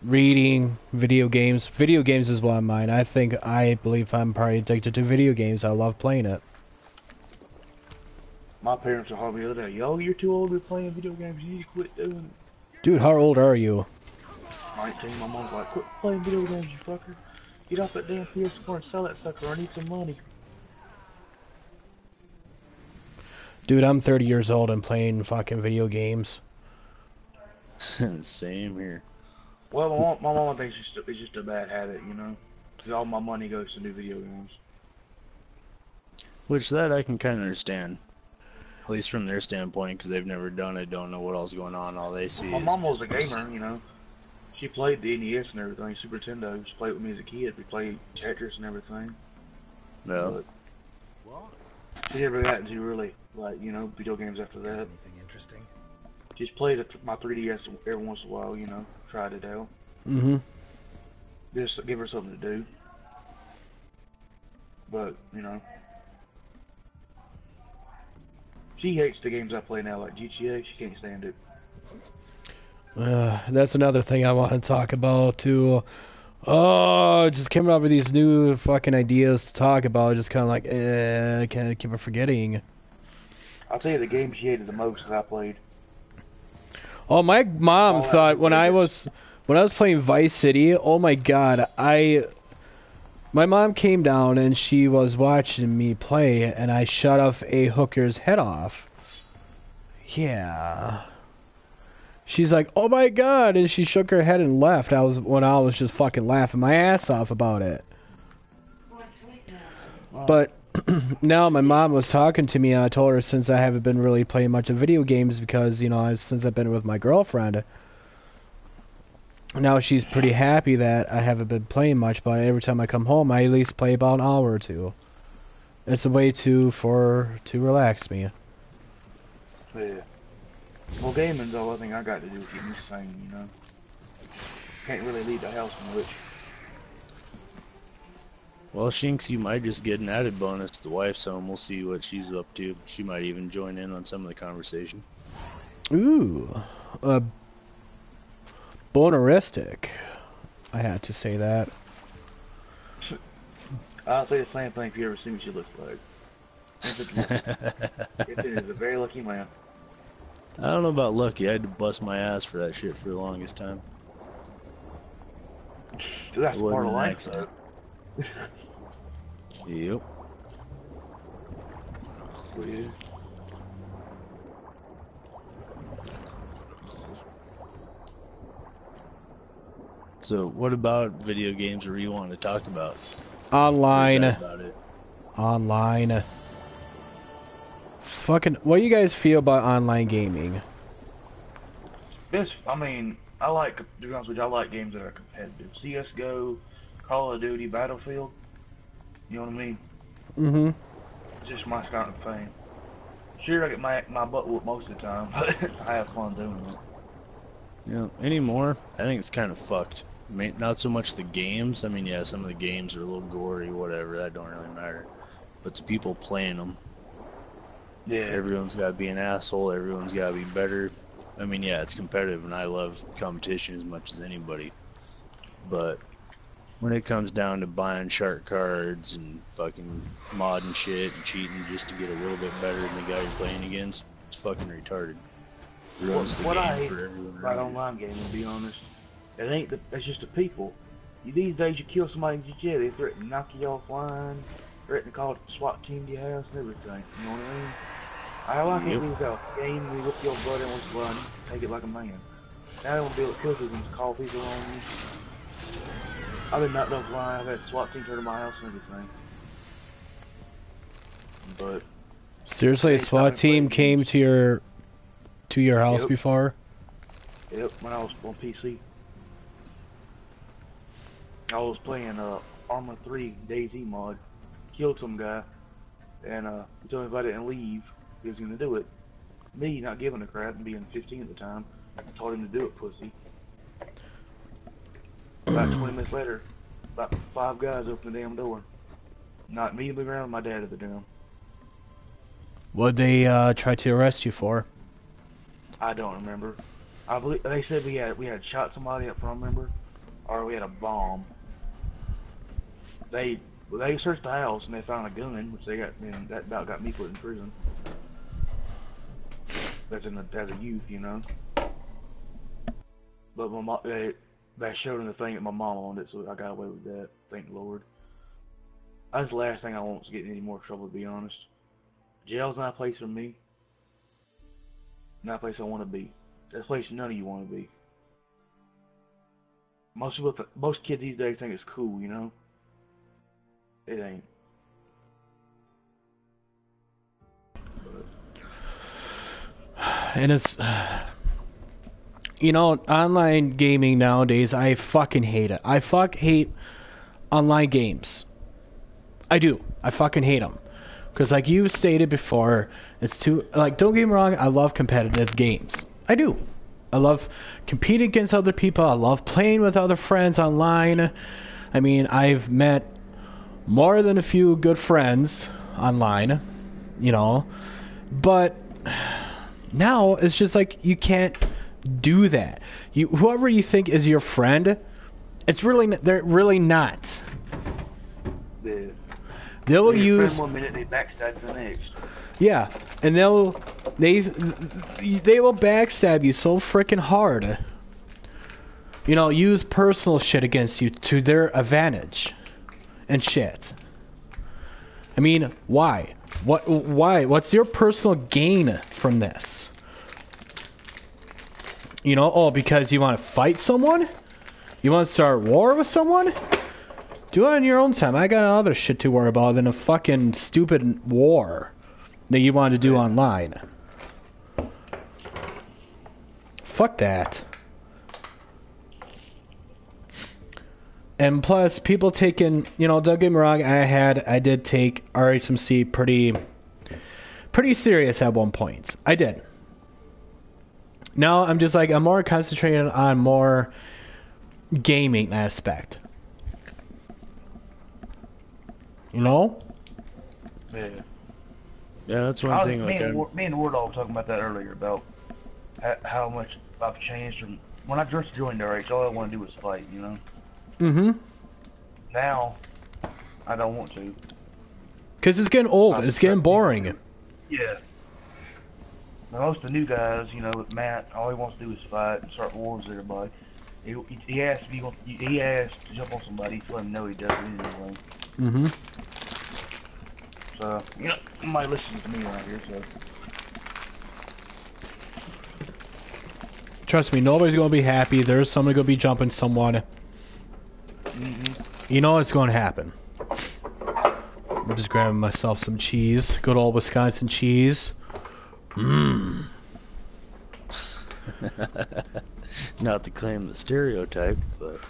reading, video games. Video games is one of mine. I believe I'm probably addicted to video games. I love playing it. My parents were hard the other day. Yo, you're too old to be playing video games. You need to quit doing it. Dude, how old are you? 19. My mom's like, quit playing video games, you fucker. Get off that damn PS4 and sell that sucker. I need some money. Dude, I'm 30 years old and playing fucking video Same here. Well, my mom thinks it's just a bad habit, you know? Because all my money goes to new video games. Which that I can kind of understand. At least from their standpoint, because they've never done it, don't know what all's going on. All they see My is mom was a gamer, you know? She played the NES and everything, Super Nintendo. She played with me as a kid. We played Tetris and everything. No. But she never got into really, like, you know, video games after that. Anything interesting? Just played my 3DS every once in a while, you know, tried it out. Mm-hmm. Just give her something to do. But, you know. She hates the games I play now, like GTA. She can't stand it. That's another thing I want to talk about too. Oh, just came up with these new fucking ideas to talk about. Just kind of like, I can't keep forgetting. I'll tell you the game she hated the most that I played. Oh, my mom Fallout thought when I New was playing Vice City. Oh my God, my mom came down and she was watching me play, and I shot off a hooker's head off. Yeah. She's like, "Oh my God," and she shook her head and left. I was just fucking laughing my ass off about it. But now my mom was talking to me, and I told her since I haven't been really playing much of video games because, you know, since I've been with my girlfriend, now she's pretty happy that I haven't been playing much, but every time I come home, I at least play about an hour or two. It's a way to relax me. Yeah. Well, gaming's all I think I got to do to keep me sane, you know. Can't really leave the house much. Well, Shinx, you might just get an added bonus to the wife's home. We'll see what she's up to. She might even join in on some of the conversation. Ooh, boneristic. I had to say that. I'll say the same thing if you ever see what she looks like. It is a very lucky man. I don't know about lucky. I had to bust my ass for that shit for the longest time. That's It part wasn't of an life, accident. though. Yep. Weird. So, what about video games or you want to talk about? Online. Or is that about it? Online. Fucking, what do you guys feel about online gaming? I mean, to be honest with you, I like games that are competitive. CSGO, Call of Duty, Battlefield. You know what I mean? Mm-hmm. It's just my kind of thing. Sure, I get my butt whooped most of the time, but I have fun doing it. Yeah, anymore, I think it's kind of fucked. I mean, not so much the games. I mean, yeah, some of the games are a little gory, whatever. That don't really matter. But the people playing them. Yeah. Everyone's got to be an asshole. Everyone's got to be better. I mean, yeah, it's competitive, and I love competition as much as anybody. But when it comes down to buying shark cards and fucking modding shit and cheating just to get a little bit better than the guy you're playing against, it's fucking retarded. Ruins the What I game hate for everyone. about around. online gaming, to be honest, it's just the people. These days, you kill somebody in GTA, they threaten to knock you offline, threaten to call the SWAT team to your house and everything. You know what I mean? I like it with a game, we whip your butt and we run, take it like a man. Now I want to be able to kill people and call people on you. I've been knocked offline, I've had SWAT team turn to my house and everything. But Seriously, a SWAT team came to your house Yep. before? Yep, when I was on PC. I was playing Arma 3 DayZ mod, killed some guy, and he told me if I didn't leave, he was gonna do it. Me not giving a crap and being 15 at the time, I told him to do it, pussy. About 20 minutes later, about 5 guys opened the damn door. Not me to be around, my dad at the damn. What'd they try to arrest you for? I don't remember. I believe they said we had shot somebody up front, remember, or we had a bomb. They searched the house and they found a gun, which they got, and that about got me put in prison. As a youth, you know. But my mom, they showed them the thing that my mom owned it, so I got away with that. Thank the Lord. That's the last thing I want is get in any more trouble, to be honest. Jail's not a place for me. Not a place I want to be. That's a place none of you want to be. Most kids these days think it's cool, you know. It ain't. And it's You know, online gaming nowadays, I fucking hate it. I hate online games. I do. I fucking hate them. Because like you stated before, it's too... Like, don't get me wrong, I love competitive games. I do. I love competing against other people. I love playing with other friends online. I mean, I've met more than a few good friends online, you know. But now, it's just like, you can't do that. Whoever you think is your friend, they're really not. Yeah. They'll They use... friend 1 minute, they backstab the next. Yeah, and they will backstab you so freaking hard. You know, use personal shit against you to their advantage and shit. I mean, why? Why? What's your personal gain from this? You know, oh, because you want to fight someone? You want to start war with someone? Do it on your own time. I got other shit to worry about than a fucking stupid war that you want to do online. Fuck that. And plus, people taking, you know, don't get me wrong, I did take RHMC pretty serious at one point. I did. Now I'm just like, I'm more concentrated on more gaming aspect. You know? Yeah. Yeah, that's one thing. Me Like, and the War Dog were talking about that earlier about how much I've changed from when I just joined RH. All I want to do was fight, you know. Mm-hmm. Now, I don't want to. Cause it's getting old. It's getting boring. Yeah. Now, most of the new guys, you know, with Matt, all he wants to do is fight and start wars with everybody. He asks to jump on somebody, to let him know he does it anyway. Mm-hmm. So, you know, nobody listens to me around here, so. Trust me, nobody's gonna be happy. There's someone gonna be jumping someone. You know it's gonna happen. I'm just grabbing myself some cheese. Good old Wisconsin cheese. Mmm. not to claim the stereotype, but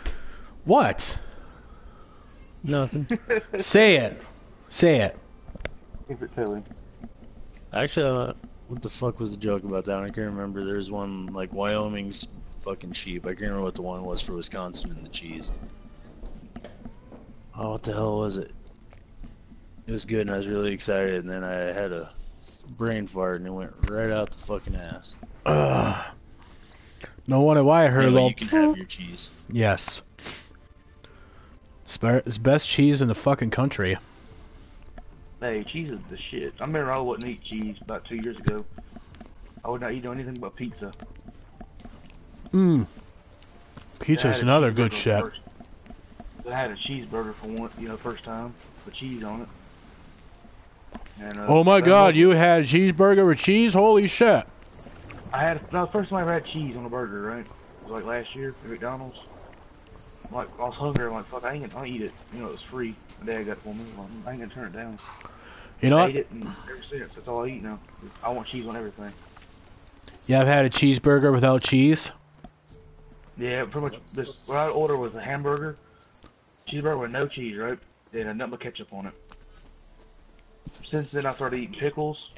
What? nothing. Say it. Say it. Keep it to him. Actually, what the fuck was the joke about that? I can't remember. There's one, like, Wyoming's fucking sheep. I can't remember what the one was for Wisconsin and the cheese. Oh, what the hell was it? It was good and I was really excited, and then I had a brain fart and it went right out the fucking ass. No wonder why I heard Anyway, all... you can have your cheese. Yes. It's best cheese in the fucking country. Hey, cheese is the shit. I remember I wouldn't eat cheese about 2 years ago. I would not eat anything but pizza. Mmm. Pizza's another good shit. I had a cheeseburger for one, you know, first time with cheese on it. And, Oh my god, you had a cheeseburger with cheese? Holy shit. I had the first time I ever had cheese on a burger, right? It was like last year at McDonald's. Like, I was hungry. I'm like, fuck, I'll eat it. You know, it was free. My dad got it for me. I ain't gonna turn it down. You know I what? ate it, and ever since, that's all I eat now. I want cheese on everything. Yeah, I've had a cheeseburger without cheese. Yeah, pretty much. What I ordered was a hamburger, cheeseburger with no cheese, right? And nothing but ketchup on it. Since then, I started eating pickles.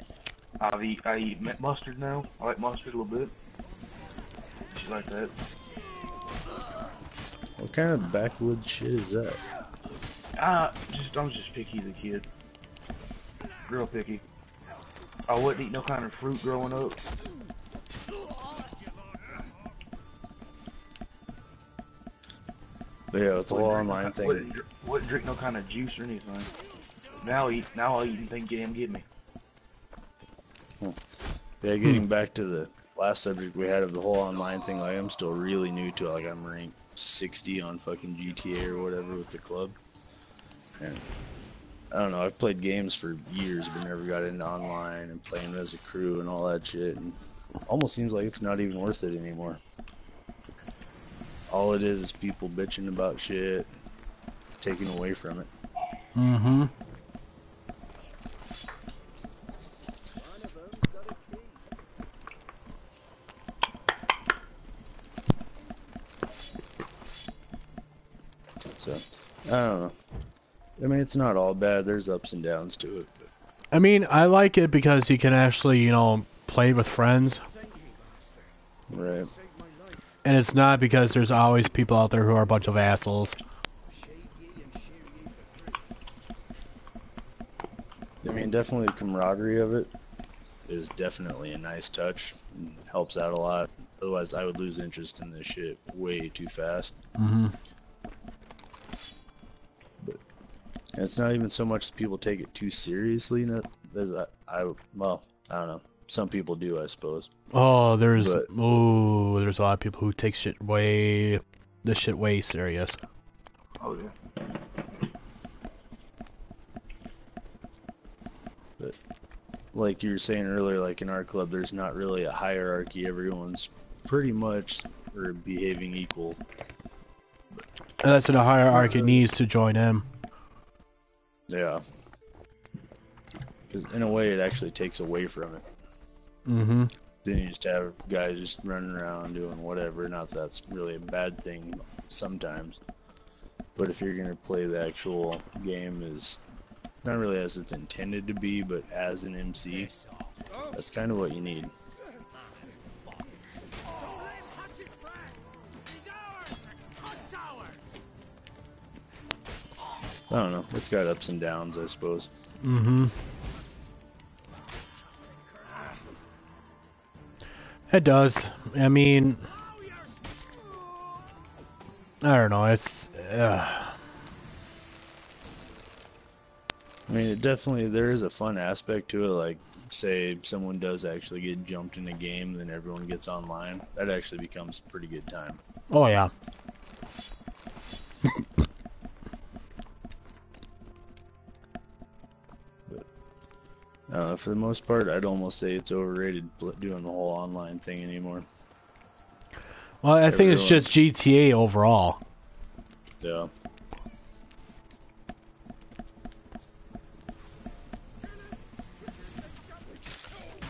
I eat mustard now. I like mustard a little bit. Shit like that. What kind of backwoods shit is that? I was just picky as a kid. Real picky. I wouldn't eat no kind of fruit growing up. But yeah, it's a whole online thing. Wouldn't drink no kind of juice or anything. Now I'll eat anything damn give me. Yeah, getting back to the last subject we had of the whole online thing, like, I'm still really new to it. Like, I'm ranked 60 on fucking GTA or whatever with the club. And I don't know, I've played games for years but never got into online and playing as a crew and all that shit, and almost seems like it's not even worth it anymore. All it is people bitching about shit, taking away from it. Mm-hmm. So, I don't know. I mean, it's not all bad. There's ups and downs to it. But... I mean, I like it because you can actually, you know, play with friends. Right. And it's not because there's always people out there who are a bunch of assholes. I mean, definitely the camaraderie of it is definitely a nice touch. And helps out a lot. Otherwise, I would lose interest in this shit way too fast. Mm-hmm. But it's not even so much that people take it too seriously. There's well, I don't know. Some people do, I suppose. Oh, there's But- a lot of people who take this shit way serious. Oh yeah. But like you were saying earlier, like in our club, there's not really a hierarchy. Everyone's pretty much behaving equal. And that's in a hierarchy needs to join in. Yeah. Because in a way, it actually takes away from it. Mm-hmm. Then you just have guys just running around doing whatever. Not that that's really a bad thing sometimes. But if you're going to play the actual game as, not really as it's intended to be, but as an MC, that's kind of what you need. I don't know. It's got ups and downs, I suppose. Mm-hmm. It does. I mean, I don't know. It's. I mean, it definitely, there is a fun aspect to it. Like, say someone does actually get jumped in a game, then everyone gets online. That actually becomes a pretty good time. Oh yeah. For the most part, I'd almost say it's overrated doing the whole online thing anymore. Well, I think it's just GTA overall. Yeah.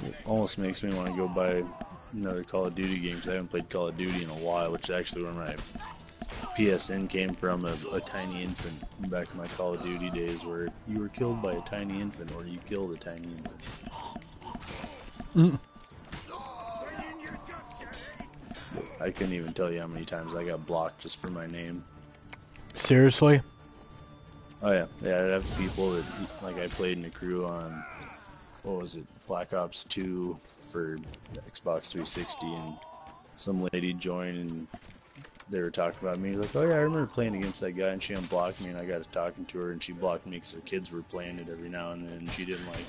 It almost makes me want to go buy another Call of Duty game, 'cause I haven't played Call of Duty in a while, which is actually where my PSN came from, a tiny infant back in my Call of Duty days, where you were killed by a tiny infant or you killed a tiny infant. Mm. I couldn't even tell you how many times I got blocked just for my name. Seriously? Oh yeah, yeah. I'd have people that, like, I played in a crew on, what was it, Black Ops 2 for Xbox 360, and some lady joined and they were talking about me, like, oh yeah, I remember playing against that guy, and she unblocked me, and I got to talking to her, and she blocked me because her kids were playing it every now and then, and she didn't like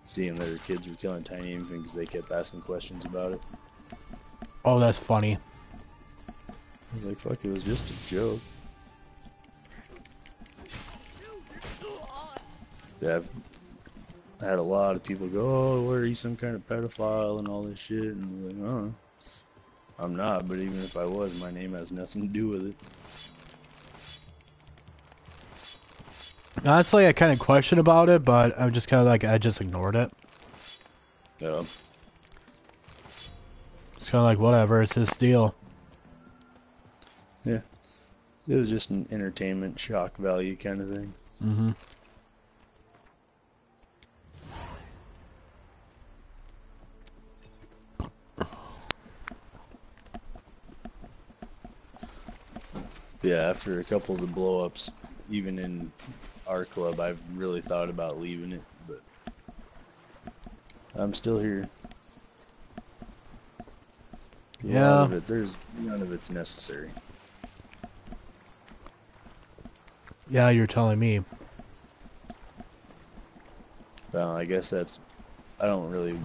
seeing that her kids were killing tiny infants because they kept asking questions about it. Oh, that's funny. I was like, fuck, it was just a joke. Yeah, I had a lot of people go, oh, what, are you some kind of pedophile and all this shit, and I'm like, oh, I'm not, but even if I was, my name has nothing to do with it. Honestly, I kind of question about it, but I'm just kind of like, I just ignored it. Yeah. It's kind of like, whatever, it's his deal. Yeah. It was just an entertainment shock value kind of thing. Mm-hmm. Yeah, after a couple of the blow-ups, even in our club, I've really thought about leaving it, but I'm still here. A Yeah. lot of it, none of it's necessary. Yeah, you're telling me. Well, I guess I don't really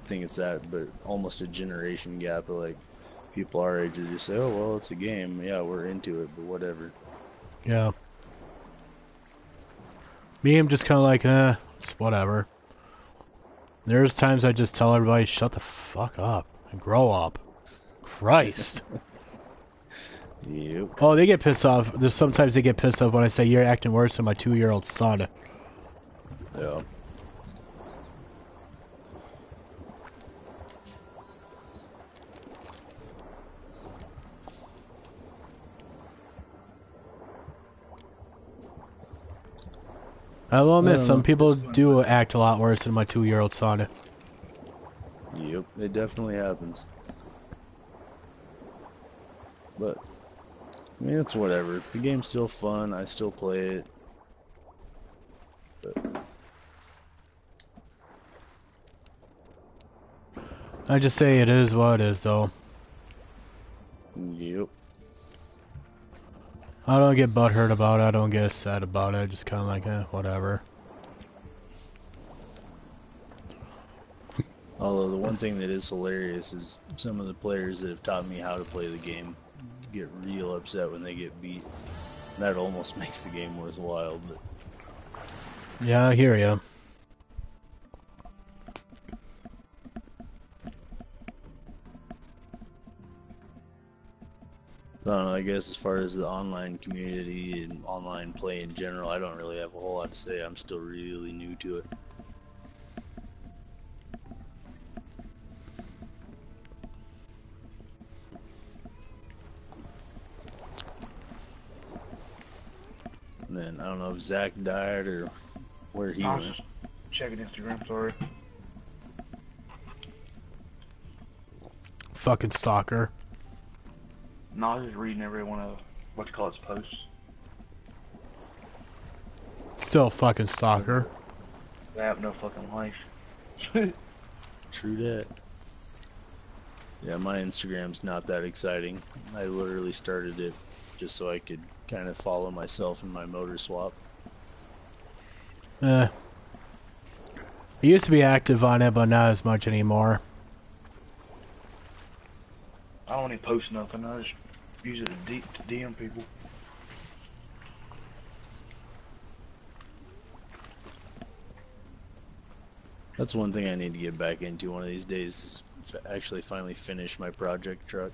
think it's that, but almost a generation gap of, like, people our age that just say, oh, well, it's a game. Yeah, we're into it, but whatever. Yeah. Me, I'm just kind of like, it's whatever. There's times I just tell everybody, shut the fuck up and grow up. Christ. Yep. Oh, they get pissed off. There's sometimes they get pissed off when I say you're acting worse than my 2-year-old son. Yeah. I will admit, don't some know. people It's fun. do act a lot worse than my 2-year-old son. Yep, it definitely happens. But I mean, it's whatever. The game's still fun. I still play it. But I just say it is what it is, though. yep. I don't get butthurt about it. I don't get sad about it. I just kind of like, whatever. Although the one thing that is hilarious is some of the players that have taught me how to play the game get real upset when they get beat. That almost makes the game worthwhile, but Yeah, I hear ya. I don't know, I guess as far as the online community and online play in general, I don't really have a whole lot to say. I'm still really new to it. And then I don't know if Zach died or where he I was went. just checking Instagram, sorry. Fucking stalker. No, I was just reading every one of its posts. Still a fucking stalker. I have no fucking life. True that. Yeah, my Instagram's not that exciting. I literally started it just so I could kind of follow myself in my motor swap. I used to be active on it, but not as much anymore. I don't even post nothing. I just use it to DM people. That's one thing I need to get back into one of these days, is actually finally finish my project truck.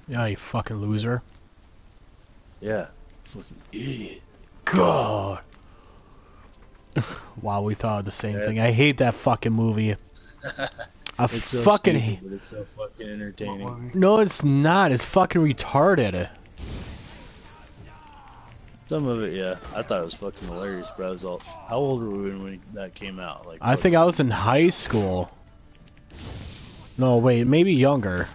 Yeah, you fucking loser. Yeah, fucking idiot. God. Wow, we thought of the same Yeah. thing. I hate that fucking movie. I It's so fucking stupid, but it's so fucking entertaining. No, it's not. It's fucking retarded. Some of it, yeah. I thought it was fucking hilarious, but I was all... How old were we when that came out? Like, I think I was in high school. No, wait, maybe younger.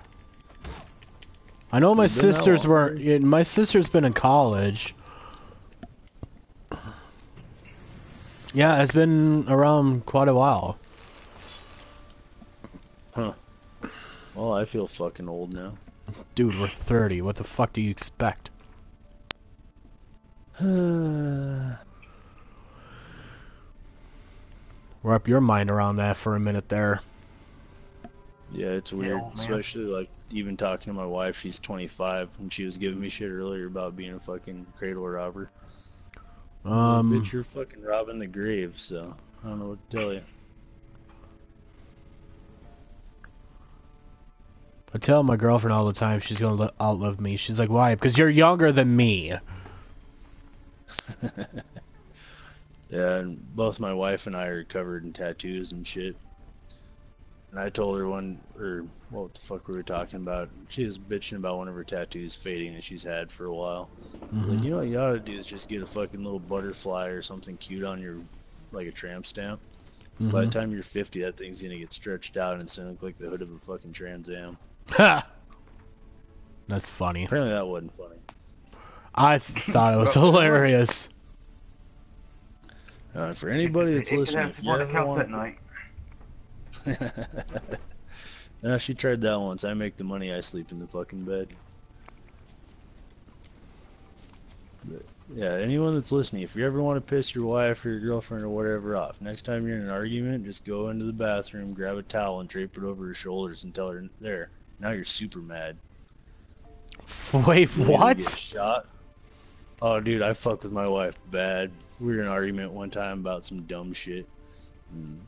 I know my It's been that sisters long, were. dude. Yeah, my sister's been in college. Yeah, it's been around quite a while. Huh. Well, I feel fucking old now. Dude, we're 30. What the fuck do you expect? Wrap your mind around that for a minute there. Yeah, it's weird. old man. Especially, like, even talking to my wife, she's 25, and she was giving me shit earlier about being a fucking cradle robber. Bitch, you're fucking robbing the grave, so I don't know what to tell you. I tell my girlfriend all the time she's gonna outlive me. She's like, why? Because you're younger than me. Yeah, and both my wife and I are covered in tattoos and shit. And I told her what the fuck we were talking about. She was bitching about one of her tattoos fading that she's had for a while. Like, you know what you ought to do is just get a fucking little butterfly or something cute on your, like a tramp stamp. So by the time you're 50, that thing's gonna get stretched out and it's gonna look like the hood of a fucking Trans Am. Ha! That's funny. Apparently that wasn't funny. I thought it was hilarious. For anybody that's It could listening, have if you someone to ever count want that night. No, she tried that once. I make the money, I sleep in the fucking bed. But, yeah, anyone that's listening, if you ever want to piss your wife or your girlfriend or whatever off, next time you're in an argument, just go into the bathroom, grab a towel, and drape it over her shoulders and tell her, there, now you're super mad. Wait, You'll either what? get shot. Oh, dude, I fucked with my wife bad. We were in an argument one time about some dumb shit. And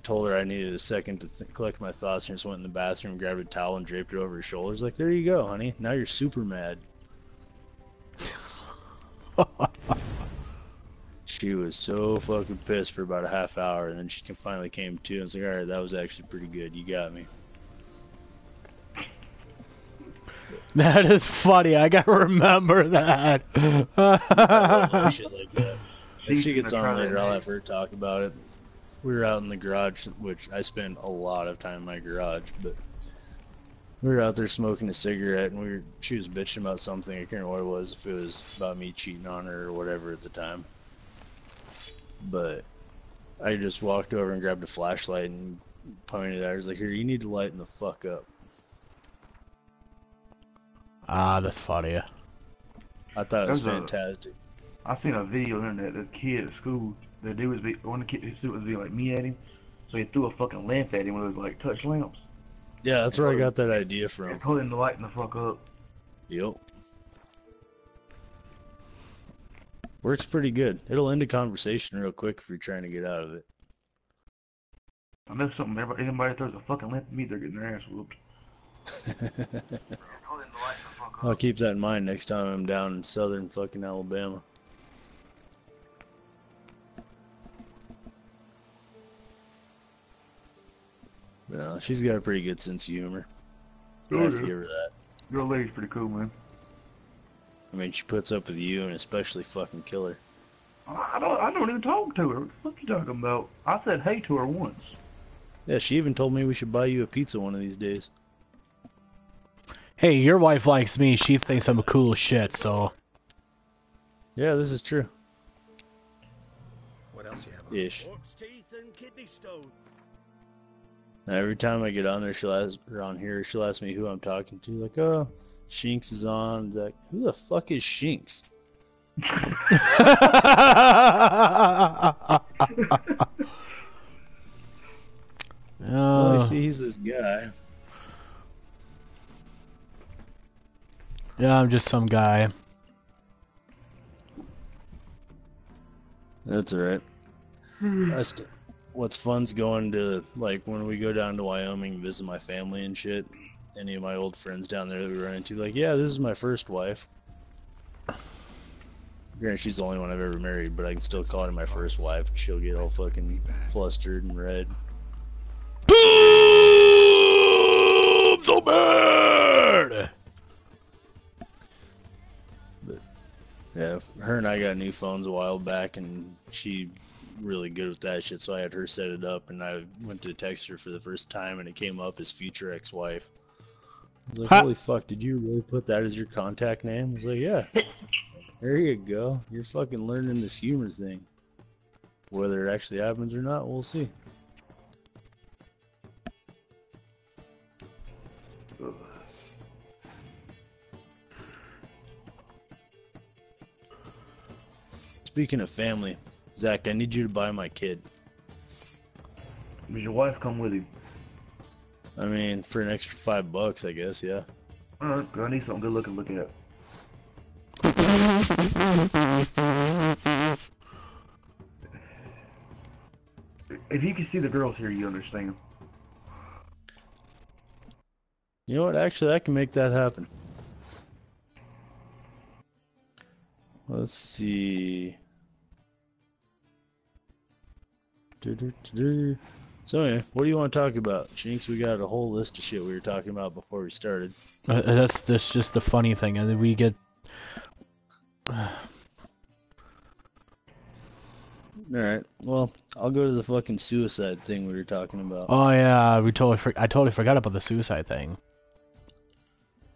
told her I needed a second to collect my thoughts, and just went in the bathroom, grabbed a towel, and draped it over her shoulders. Like, there you go, honey. Now you're super mad. She was so fucking pissed for about a half hour, and then she finally came to, and was like, alright, that was actually pretty good. You got me. That is funny. I gotta remember that. I love shit like that. If She's she gets gonna on try later, that I'll next. have her talk about it. We were out in the garage, which I spend a lot of time in my garage, but we were out there smoking a cigarette, and she was bitching about something. I can't remember what it was, if it was about me cheating on her or whatever at the time. But I just walked over and grabbed a flashlight and pointed at her. I was like, here, you need to lighten the fuck up. Ah, that's funny. I thought it was There's a- fantastic. I seen a video on the internet. This kid at school, the dude was one of the kids, his student was being like me at him, so he threw a fucking lamp at him with like touch lamps. Yeah, that's where I got that idea And from. told him to lighten the fuck up. Yep. Works pretty good. It'll end a conversation real quick if you're trying to get out of it. I know something. Anybody throws a fucking lamp at me, they're getting their ass whooped. Told him to lighten the fuck I'll up. keep that in mind next time I'm down in southern fucking Alabama. But no, she's got a pretty good sense of humor. I have to give her that. Your old lady's pretty cool, man. I mean, she puts up with you and especially fucking Killer. I don't even talk to her. What the fuck you talking about? I said hey to her once. Yeah, she even told me we should buy you a pizza one of these days. Hey, your wife likes me. She thinks I'm a cool shit, so... Yeah, this is true. What else you have? Ish. Orc's teeth and kidney stone. Now, every time I get on there, she'll ask me who I'm talking to. Like, oh, Shinx is on. Like, who the fuck is Shinx? Well, I see he's this guy. Yeah, I'm just some guy. That's alright. What's fun's going to, like, when we go down to Wyoming and visit my family and shit, any of my old friends down there that we run into, like, yeah, this is my first wife. Granted, she's the only one I've ever married, but I can still call her my first wife. She'll get all fucking flustered and red. Boom! So bad! Yeah, her and I got new phones a while back, and she really good with that shit, so I had her set it up, and I went to text her for the first time, and it came up as future ex-wife. I was like, Ha! holy fuck, did you really put that as your contact name? I was like, yeah. There you go. You're fucking learning this humor thing. Whether it actually happens or not, we'll see. Speaking of family, Zach, I need you to buy my kid. Does your wife come with you? I mean, for an extra $5, I guess, yeah. Alright, I need something good looking to look at. If you can see the girls here, you understand. You know what? Actually, I can make that happen. Let's see. So anyway, what do you want to talk about? Shinx, we got a whole list of shit we were talking about before we started. That's just the funny thing. I mean, we get... Alright, well, I'll go to the fucking suicide thing we were talking about. Oh yeah, I totally forgot about the suicide thing.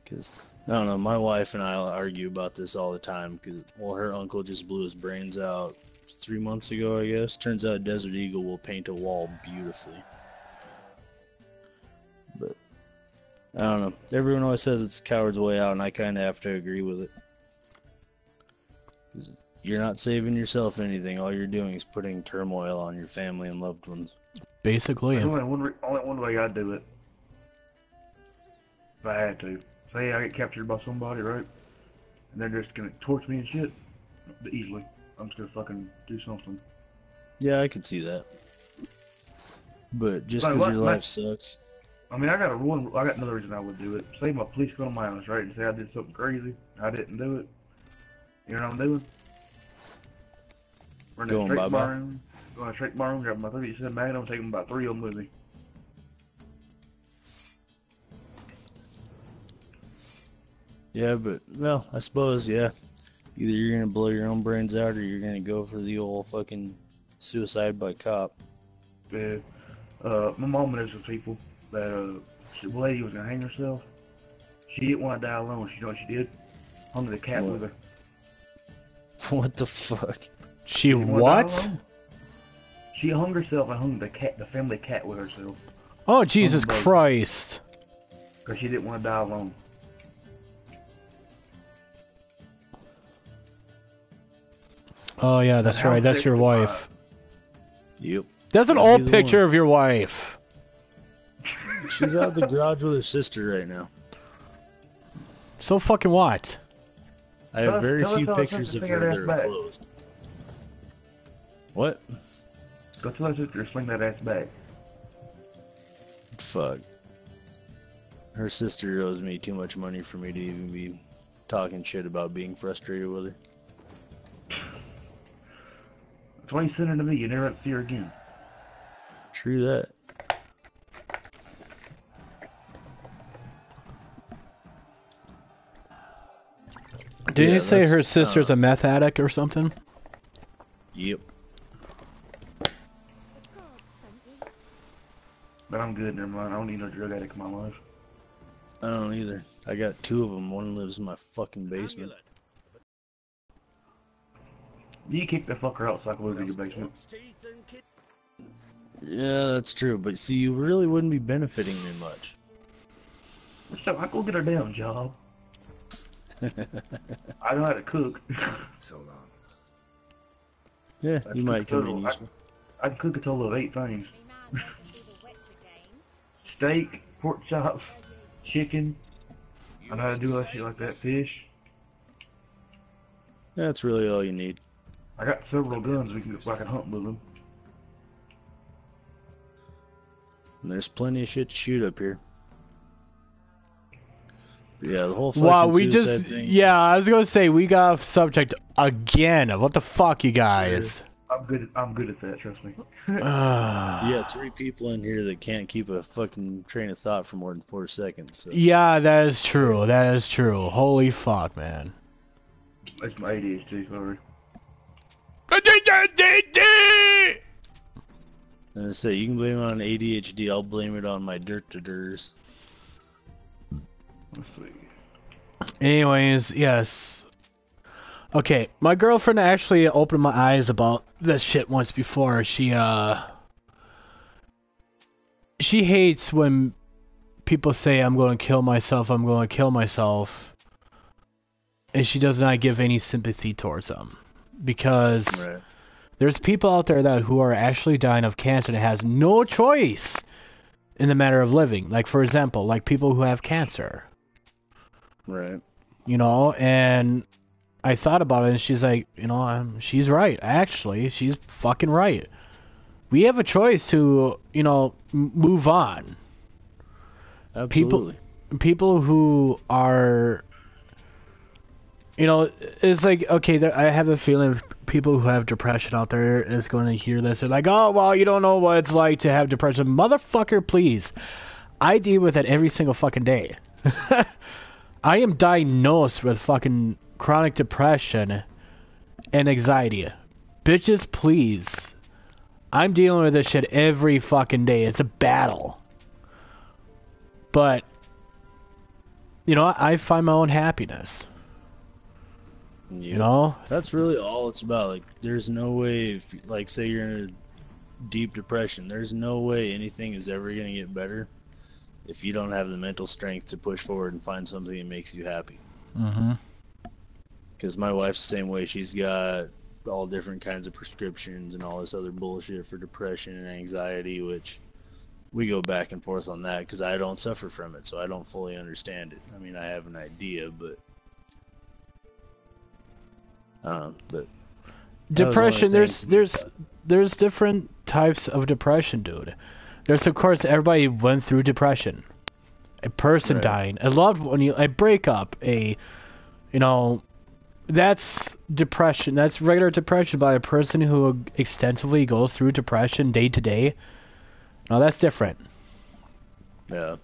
Because, I don't know, my wife and I argue about this all the time. Because, well, her uncle just blew his brains out 3 months ago, I guess. Turns out Desert Eagle will paint a wall beautifully. But, I don't know. Everyone always says it's a coward's way out, and I kind of have to agree with it. 'Cause you're not saving yourself anything. All you're doing is putting turmoil on your family and loved ones. Basically. There's only one way I'd do it. If I had to. Say I get captured by somebody, right? And they're just gonna torch me and shit. Easily. I'm just gonna fucking do something. Yeah, I could see that. But just Like, because what- your what- life sucks. I mean, I got another reason I would do it. Say my police come to my house, right, and say I did something crazy. I didn't do it. You know what I'm doing? Running Going straight to bye-bye. my room. Going straight to my room, grab my 37 Magnum, taking about 3 of them with me. Yeah, but, well, I suppose, yeah. Either you're gonna blow your own brains out or you're gonna go for the old fucking suicide by cop. Yeah. My mom knows some people that the lady was gonna hang herself. She didn't want to die alone. You know what she did? Hung the cat with her. What the fuck? She Didn't wanna die what? alone. She hung herself and hung the family cat with herself. Oh, Jesus Unbelievable. Christ. Because she didn't want to die alone. Oh, yeah, that's How right. That's your sexually wife. alive. Yep. That's an That'd old be the picture one. of your wife. She's out the garage with her sister right now. So fucking what? I have very Tell few her pictures sister of to her sling that that are ass back. closed. What? Go tell her sister to sling that ass back. Fuck. Her sister owes me too much money for me to even be talking shit about being frustrated with her. That's why you send her to me. You never have to see her again. True that. Didn't Yeah, you say that's, her sister's a meth addict or something? Yep. But I'm good, never mind. I don't need no drug addict in my life. I don't either. I got two of them. One lives in my fucking basement. You kick the fucker out so I can move to your basement. Yeah, that's true. But see, you really wouldn't be benefiting me much. So I go get her damn job. I know how to cook. So long. Yeah, That's you might come in total. useful. I can cook a total of 8 things. Steak, pork chops, chicken. I know how to do all shit like that. Fish. That's really all you need. I got several guns I can hunt with them. And there's plenty of shit to shoot up here. But yeah, the whole fucking Wow, we suicide just... thing. Yeah, I was gonna say, we got off subject again. What the fuck, you guys? I'm good at that, trust me. Yeah, 3 people in here that can't keep a fucking train of thought for more than 4 seconds. So. Yeah, that is true. That is true. Holy fuck, man. That's my ADHD, sorry. And I say, you can blame it on ADHD, I'll blame it on my dirt-to-durs. Let's see. Anyways, yes. Okay, my girlfriend actually opened my eyes about this shit once before. She hates when people say I'm going to kill myself, I'm going to kill myself. And she does not give any sympathy towards them. Because Right. there's people out there who are actually dying of cancer and has no choice in the matter of living. Like, for example, like people who have cancer. Right. You know, and I thought about it, and she's like, you know, she's right. Actually, she's fucking right. We have a choice to, you know, move on. Absolutely. People who are, you know, it's like, okay, I have a feeling people who have depression out there is going to hear this. They're like, oh, well, you don't know what it's like to have depression. Motherfucker, please. I deal with it every single fucking day. I am diagnosed with fucking chronic depression and anxiety. Bitches, please. I'm dealing with this shit every fucking day. It's a battle. But, you know, I find my own happiness. Yeah. You know? That's really all it's about. Like, there's no way, if, like, say you're in a deep depression, there's no way anything is ever going to get better if you don't have the mental strength to push forward and find something that makes you happy. Mm-hmm. Because my wife's the same way. She's got all different kinds of prescriptions and all this other bullshit for depression and anxiety, which we go back and forth on that because I don't suffer from it, so I don't fully understand it. I mean, I have an idea, but Depression, that was one of the things there's different types of depression, dude. There's, of course, everybody went through depression. A person Right. dying, a loved one, a breakup, you know, that's depression. That's regular depression by a person who extensively goes through depression day to day. No, that's different. Yeah.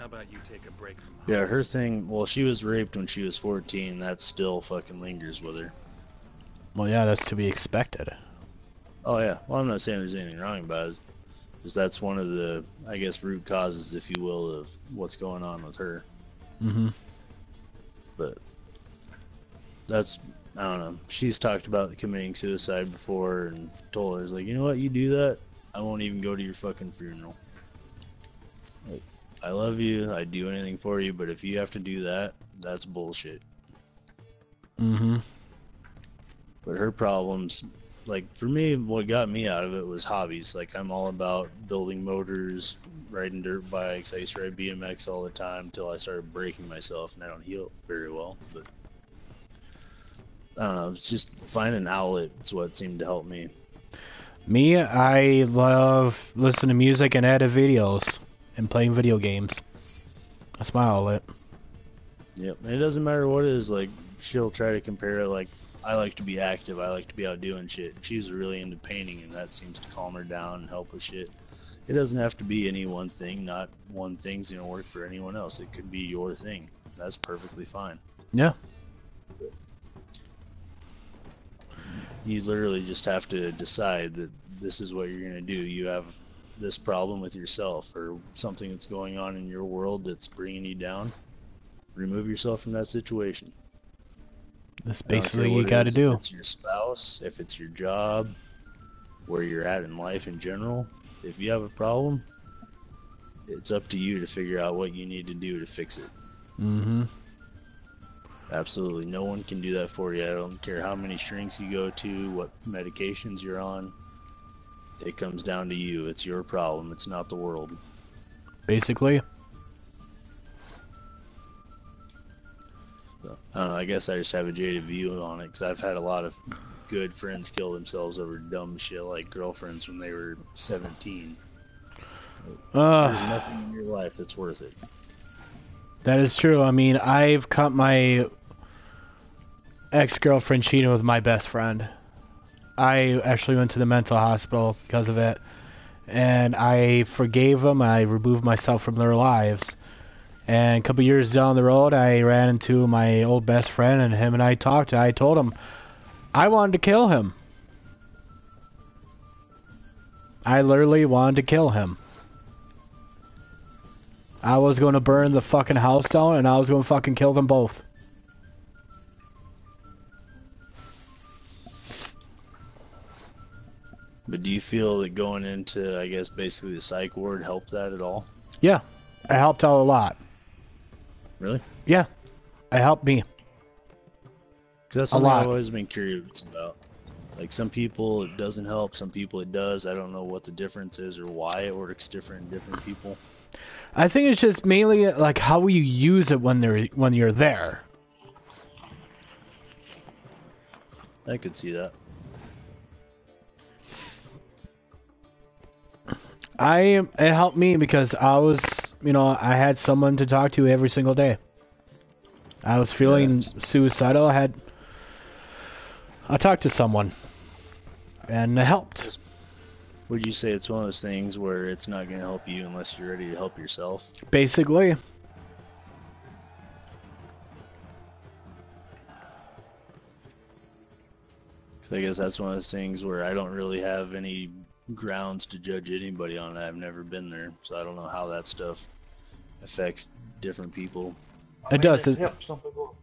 How about you take a break from Yeah, her thing, well, she was raped when she was 14. That still fucking lingers with her. Well, yeah, that's to be expected. Oh, yeah. Well, I'm not saying there's anything wrong about it. Just that's one of the, I guess, root causes, if you will, of what's going on with her. Mm-hmm. But that's, I don't know. She's talked about committing suicide before and told us, like, you know what, you do that, I won't even go to your fucking funeral. Like, I love you, I'd do anything for you, but if you have to do that, that's bullshit. Mm-hmm. But her problems, like, for me, what got me out of it was hobbies. Like, I'm all about building motors, riding dirt bikes. I used to ride BMX all the time until I started breaking myself, and I don't heal very well. But I don't know, it's just finding an outlet. It's what seemed to help me. Me, I love listening to music and edit videos and playing video games. That's my outlet. Yep, and it doesn't matter what it is. Like, she'll try to compare it. Like, I like to be active. I like to be out doing shit. She's really into painting, and that seems to calm her down and help with shit. It doesn't have to be any one thing. Not one thing's gonna work for anyone else. It could be your thing. That's perfectly fine. Yeah. You literally just have to decide that this is what you're gonna do. You have this problem with yourself or something that's going on in your world that's bringing you down. Remove yourself from that situation. That's I don't care basically what you it got to is, do. If it's your spouse, if it's your job, where you're at in life in general, if you have a problem, it's up to you to figure out what you need to do to fix it. Mm-hmm. Absolutely. No one can do that for you. I don't care how many shrinks you go to, what medications you're on. It comes down to you. It's your problem. It's not the world. Basically. So, I don't know. I guess I just have a jaded view on it because I've had a lot of good friends kill themselves over dumb shit like girlfriends when they were 17. There's nothing in your life that's worth it. That is true. I mean, I've caught my ex-girlfriend cheating with my best friend. I actually went to the mental hospital because of it. And I forgave them. I removed myself from their lives. And a couple years down the road, I ran into my old best friend, and him and I talked. I told him I wanted to kill him. I literally wanted to kill him. I was going to burn the fucking house down, and I was going to fucking kill them both. But do you feel that going into, I guess, basically the psych ward helped that at all? Yeah, it helped out a lot. Really? Yeah, it helped me. Because that's something I've always been curious about. Like, some people it doesn't help, some people it does. I don't know what the difference is or why it works different in different people. I think it's just mainly like how you use it when you're there. I could see that. It helped me because I was, I had someone to talk to every single day. I was feeling suicidal. I talked to someone, and it helped. Would you say it's one of those things where it's not going to help you unless you're ready to help yourself? Basically. So I guess that's one of those things where I don't really have any grounds to judge anybody on it. I've never been there, so I don't know how that stuff affects different people. It does. It helps some people,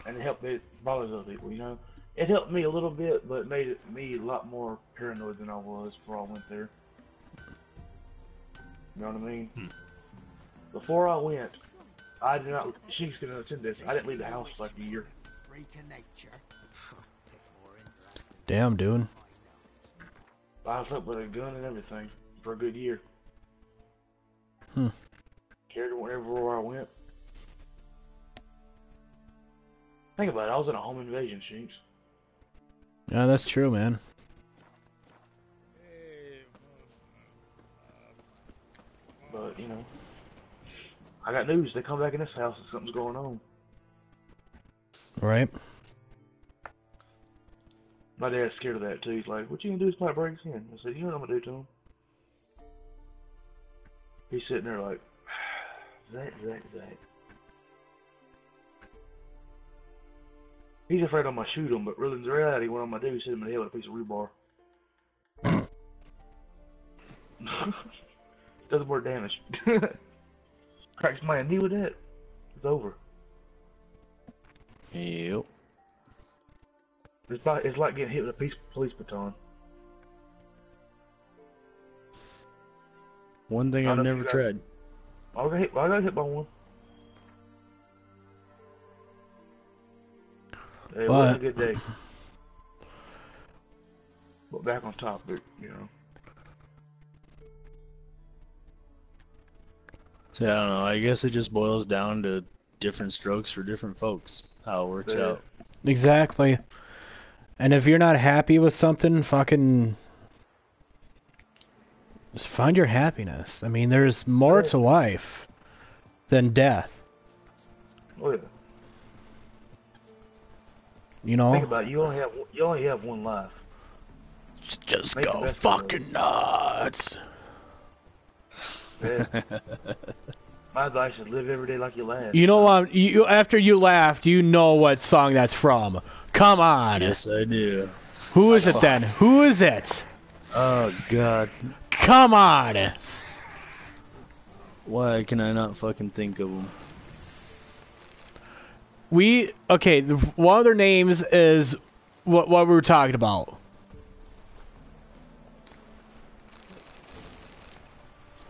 and it bothers other people, It helped me a little bit, but it made me a lot more paranoid than I was before I went there. You know what I mean? Before I went, I did not. She's gonna attend this. I didn't leave the house for like a year. Damn, dude. I slept with a gun and everything for a good year. Carried it wherever I went. Think about it. I was in a home invasion, Shinks. Yeah, that's true, man. But, I got news. They come back in this house and something's going on. Right. My dad's scared of that, too. He's like, what you gonna do if somebody breaks in? I said, you know what I'm gonna do to him? He's sitting there like, Zach. He's afraid I'm gonna shoot him, but really in reality, what I'm gonna do is hit him in the head with a piece of rebar. Does more damage. Cracks my knee with that. It's over. Yep. It's like getting hit with a police baton. One thing I I've know never you guys- tried. I got hit by one. It wasn't a good day. But back on top, but you know. So I don't know. I guess it just boils down to different strokes for different folks. How it works Yeah. out. Exactly. And if you're not happy with something, fucking just find your happiness. I mean, there's more to life than death. Oh yeah. You know? Think about it. You only have one life. Just Make the go best of it. fucking nuts. Yeah. My advice is live every day like you laugh. You know what? You after you laughed, you know what song that's from. Come on. Yes, I do. Who is it then? Who is it? Oh God. Come on. Why can I not fucking think of them? Okay, one of their names is what we were talking about.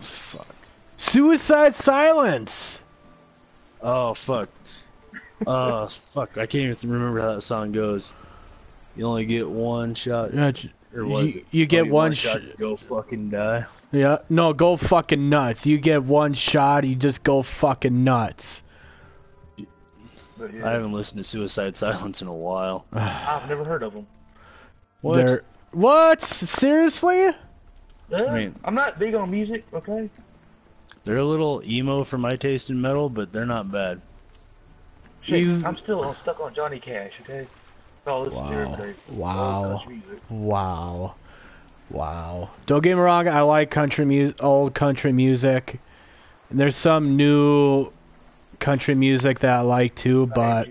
Fuck. Suicide Silence. Oh fuck. Fuck. I can't even remember how that song goes. You only get one shot. Or was it? You get Only one shot to go fucking die. Yeah, no, go fucking nuts. You get one shot, you just go fucking nuts. But yeah, I haven't listened to Suicide Silence in a while. I've never heard of them. What? What? Seriously? Yeah, I mean- I'm not big on music, okay? They're a little emo for my taste in metal, but they're not bad. Shit, I'm still stuck on Johnny Cash, okay? Oh, this is every day. Wow. All country music. Wow. Don't get me wrong, I like old country music. And there's some new country music that I like too, but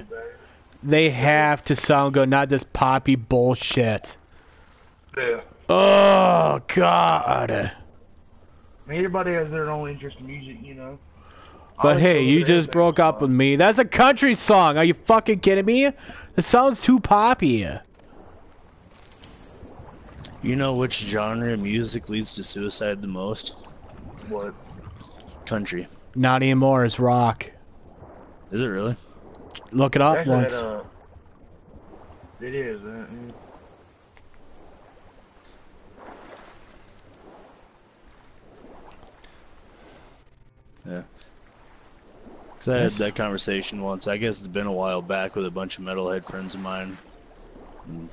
they have to sound good, not this poppy bullshit. Yeah. Oh, God. I mean, everybody has their own interest in music, you know. But hey, you just broke up with me. That's a country song. Are you fucking kidding me? That sounds too poppy. You know which genre of music leads to suicide the most? What? Country. Not anymore. It's rock. Is it really? Look it up Actually, once. it is. Yeah. Cause I had that conversation once. I guess it's been a while back with a bunch of metalhead friends of mine. And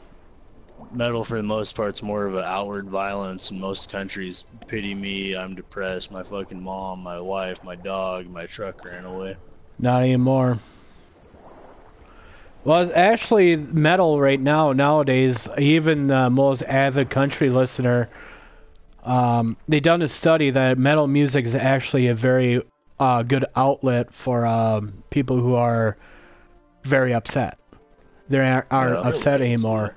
metal, for the most part, is more of an outward violence. In most countries, pity me, I'm depressed, my fucking mom, my wife, my dog, my truck ran away. Not anymore. Well, it's actually metal right now. Nowadays, even the most avid country listener, they done a study that metal music is actually a very good outlet for people who are very upset. They aren't upset anymore.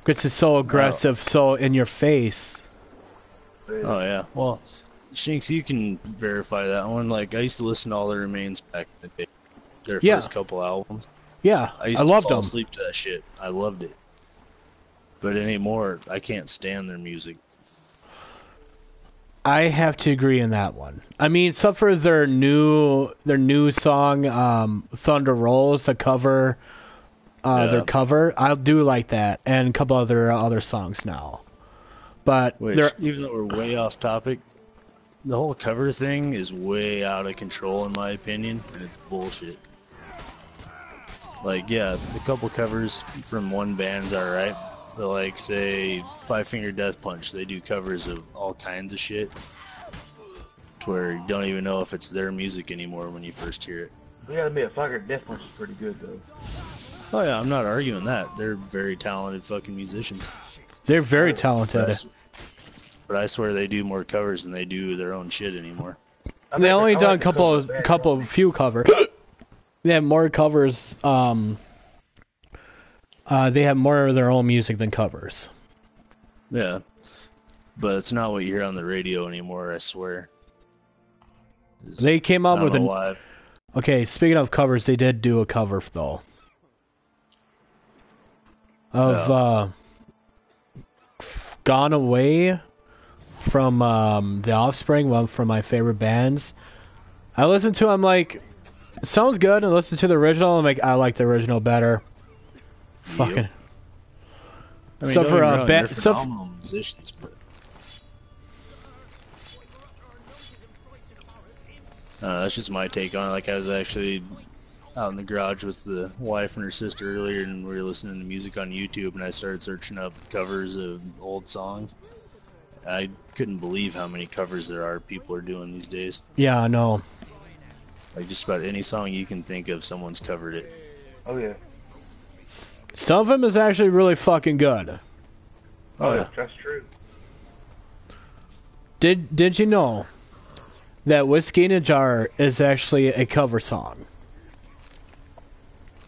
Because it's so aggressive, so in your face. Oh yeah. Well, Shinx, you can verify that one. Like, I used to listen to All That Remains back in the day. Their first couple albums. Yeah, I used I to loved fall them. asleep to that shit. I loved it. But anymore, I can't stand their music. I have to agree in that one. I mean, except for their new song, Thunder Rolls, the cover, their cover. I do like that, and a couple other songs now. But Which, even though we're way off topic, the whole cover thing is way out of control in my opinion, and it's bullshit. Like, yeah, a couple covers from one band's alright. But like, say, Five Finger Death Punch, they do covers of all kinds of shit. To where you don't even know if it's their music anymore when you first hear it. We gotta admit, Five Finger Death Punch is pretty good, though. Oh yeah, I'm not arguing that. They're very talented fucking musicians. they're very talented. But I swear they do more covers than they do their own shit anymore. They only I done like the few covers. They have more covers. They have more of their own music than covers. Yeah. But it's not what you hear on the radio anymore, I swear. They came I up don't with know an. why. Okay, speaking of covers, they did do a cover though. Of Gone Away from The Offspring, one from my favorite bands. I listened to it, I'm like, sounds good, and listen to the original, I'm like, I like the original better. Fucking. I mean, So don't for get me a wrong, band, they're phenomenal musicians, but that's just my take on it. Like, I was actually out in the garage with the wife and her sister earlier, and we were listening to music on YouTube, and I started searching up covers of old songs. I couldn't believe how many covers there are people are doing these days. Yeah, I know. Like, just about any song you can think of, someone's covered it. Oh yeah. Some of them is actually really fucking good. Oh, yeah. That's true. Did you know that Whiskey in a Jar is actually a cover song?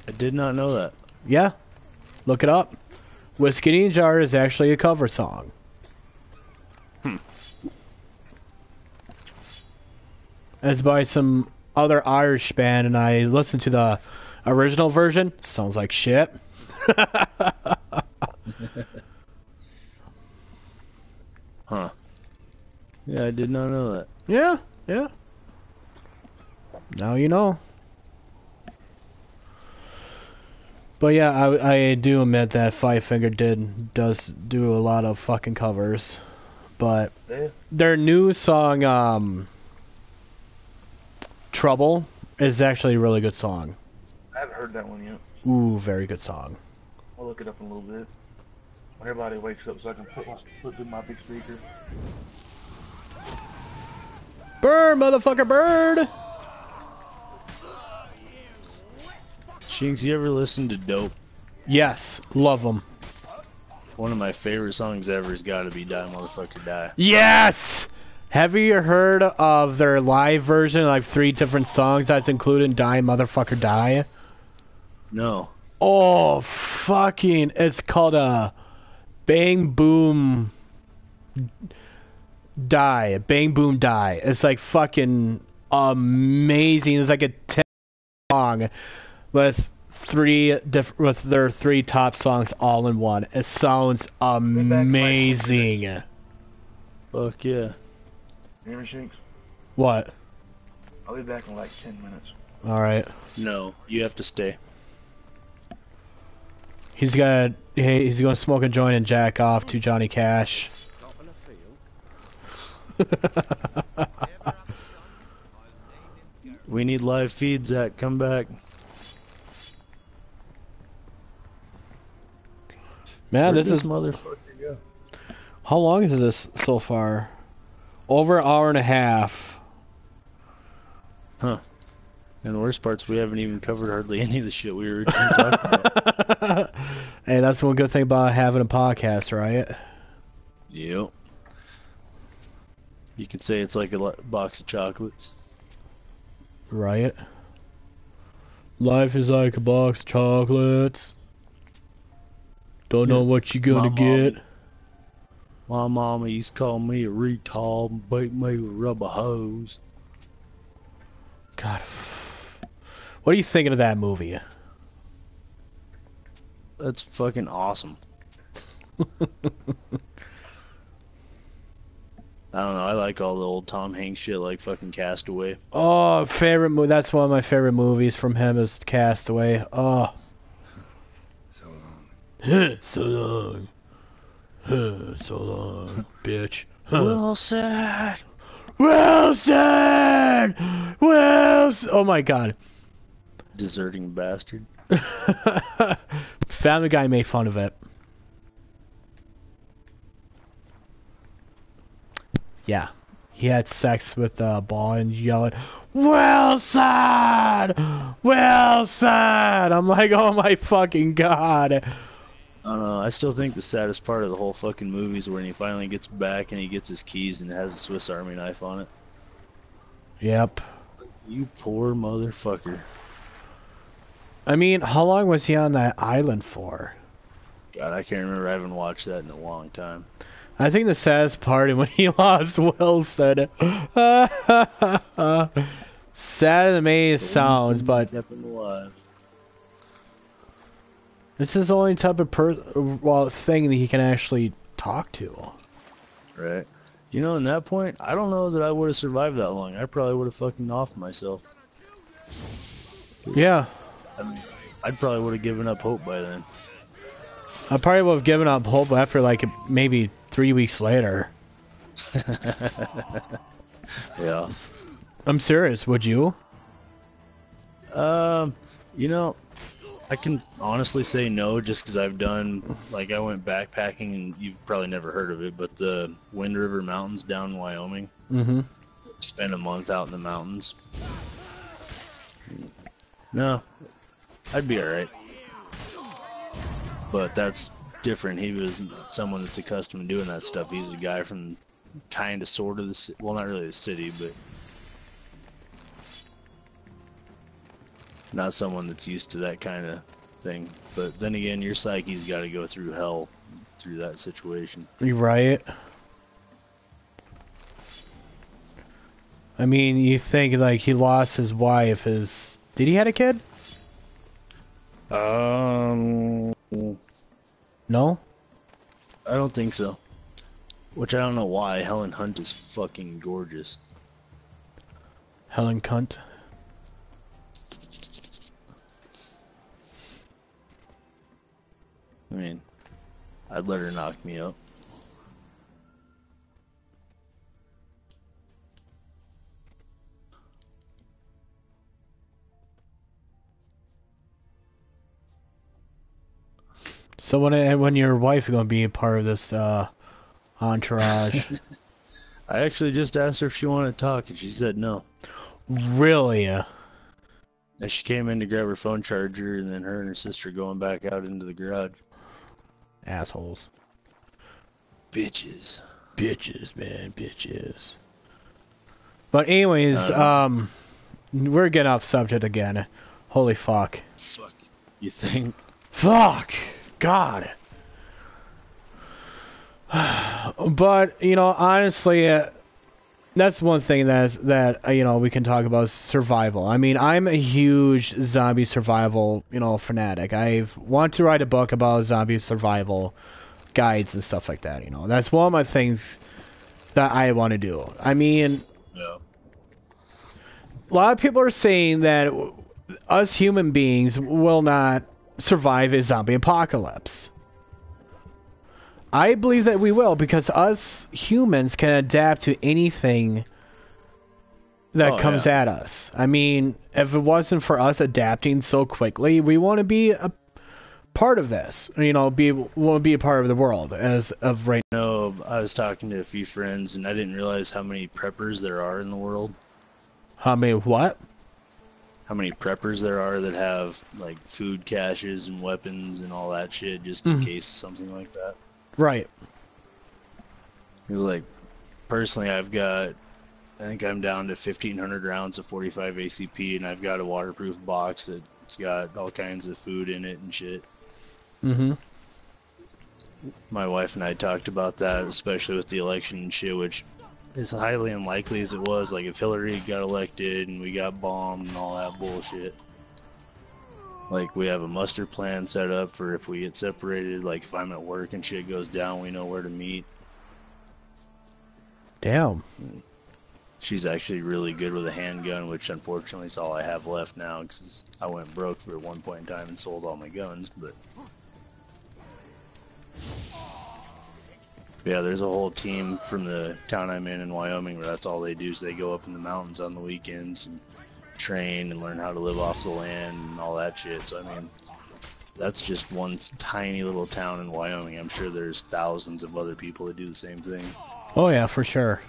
I did not know that. Yeah, look it up. Whiskey in a Jar is actually a cover song. It's by some other Irish band, and I listened to the original version. Sounds like shit. Huh. Yeah, I did not know that. Yeah. Now you know. But yeah, I do admit that Five Finger does do a lot of fucking covers. But Yeah. their new song, Trouble, is actually a really good song. I haven't heard that one yet. Ooh, very good song. I'll look it up in a little bit. When everybody wakes up so I can put in my big speaker. Bird, motherfucker, bird! Shinx, you ever listen to Dope? Yes, love them. One of my favorite songs ever has got to be Die Motherfucker Die. Yes! Have you heard of their live version, like 3 different songs that's included in Die Motherfucker Die? No. Oh, fucking, it's called Bang Boom Die. Bang Boom Die. It's like fucking amazing. It's like a 10 song with their 3 top songs all in one. It sounds amazing. Fuck yeah. You hear me, Shinx? What? I'll be back in like 10 minutes. Alright. No, you have to stay. He's gonna smoke a joint and jack off to Johnny Cash. We need live feeds, Zach. Come back. Man, Where'd this is... motherfucker go? How long is this so far? Over an hour and a half. Huh. And the worst part's we haven't even covered hardly any of the shit we were talking about. Hey, that's one good thing about having a podcast, right? Yep. You could say it's like a box of chocolates. Right. Life is like a box of chocolates. Don't know what you're gonna get. My mama used to call me a retard and beat me with rubber hose. God. What are you thinking of that movie? That's fucking awesome. I don't know, I like all the old Tom Hanks shit like fucking Castaway. Oh, favorite movie. That's one of my favorite movies from him is Castaway. Oh. So long. So long. So long, bitch. Wilson! Wilson! Wilson! Oh my god. Deserting bastard. Family Guy made fun of it. Yeah. He had sex with the ball and yelling, Wilson! Wilson! I'm like, oh my fucking god. I don't know, I still think the saddest part of the whole fucking movie is when he finally gets back and he gets his keys and it has a Swiss Army knife on it. Yep. You poor motherfucker. I mean, how long was he on that island for? God, I can't remember. I haven't watched that in a long time. I think the saddest part is when he lost Wilson. Sad and amazed sounds, but Kept him alive. this is the only type of thing that he can actually talk to. Right. You know, in that point, I don't know that I would have survived that long. I probably would have fucking offed myself. Yeah. I mean, I'd probably would have given up hope by then. I probably would have given up hope after like maybe 3 weeks later. Yeah. I'm serious, would you? You know, I can honestly say no just because I've done, like, I went backpacking, and you've probably never heard of it, but the Wind River Mountains down in Wyoming. Mm-hmm. Spent a month out in the mountains. No, I'd be alright. But that's different. He was someone that's accustomed to doing that stuff. He's a guy from kind of, sort of, well, not really the city, but not someone that's used to that kind of thing. But then again, your psyche's got to go through hell through that situation. You right? I mean, you think like he lost his wife. Did he had a kid? No. I don't think so. Which I don't know why. Helen Hunt is fucking gorgeous. Helen Cunt. I mean, I'd let her knock me up. So when your wife gonna be a part of this entourage? I actually just asked her if she wanted to talk, and she said no. Really? And she came in to grab her phone charger, and then her and her sister going back out into the garage. Assholes. Bitches. Bitches, man, bitches. But anyways, we're getting off subject again. Holy fuck. Fuck. You think? Fuck! God. But, you know, honestly, that's one thing that you know, we can talk about is survival. I mean, I'm a huge zombie survival, you know, fanatic. I want to write a book about zombie survival guides and stuff like that, you know. That's one of my things that I want to do. I mean, Yeah. a lot of people are saying that us human beings will not survive a zombie apocalypse. I believe that we will, because us humans can adapt to anything that comes at us. I mean, if it wasn't for us adapting so quickly, we want to be a part of this. You know, want to be a part of the world as of right now. No, I was talking to a few friends, and I didn't realize how many preppers there are in the world. How many what? How many preppers there are that have, like, food caches and weapons and all that shit just in case of something like that. Right. Like, personally, I think I'm down to 1,500 rounds of 45 ACP, and I've got a waterproof box that's got all kinds of food in it and shit. Mm-hmm. My wife and I talked about that, especially with the election and shit, which is highly unlikely as it was. Like, if Hillary got elected and we got bombed and all that bullshit. Like, we have a muster plan set up for if we get separated. Like, if I'm at work and shit goes down, we know where to meet. Damn. She's actually really good with a handgun, which unfortunately is all I have left now, because I went broke for one point in time and sold all my guns, but... Yeah, there's a whole team from the town I'm in Wyoming where that's all they do, is they go up in the mountains on the weekends and train and learn how to live off the land and all that shit. So, I mean, that's just one tiny little town in Wyoming. I'm sure there's thousands of other people that do the same thing. Oh yeah, for sure.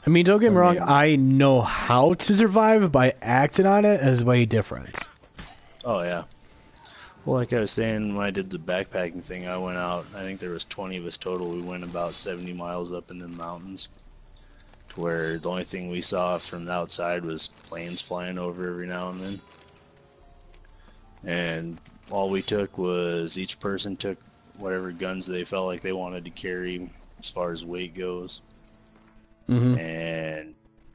I mean, don't get me wrong, I know how to survive, but acting on it is way different. Oh, yeah. Well, like I was saying, when I did the backpacking thing, I went out, I think there was 20 of us total. We went about 70 miles up in the mountains. where the only thing we saw from the outside was planes flying over every now and then. And all we took was each person took whatever guns they felt like they wanted to carry as far as weight goes. And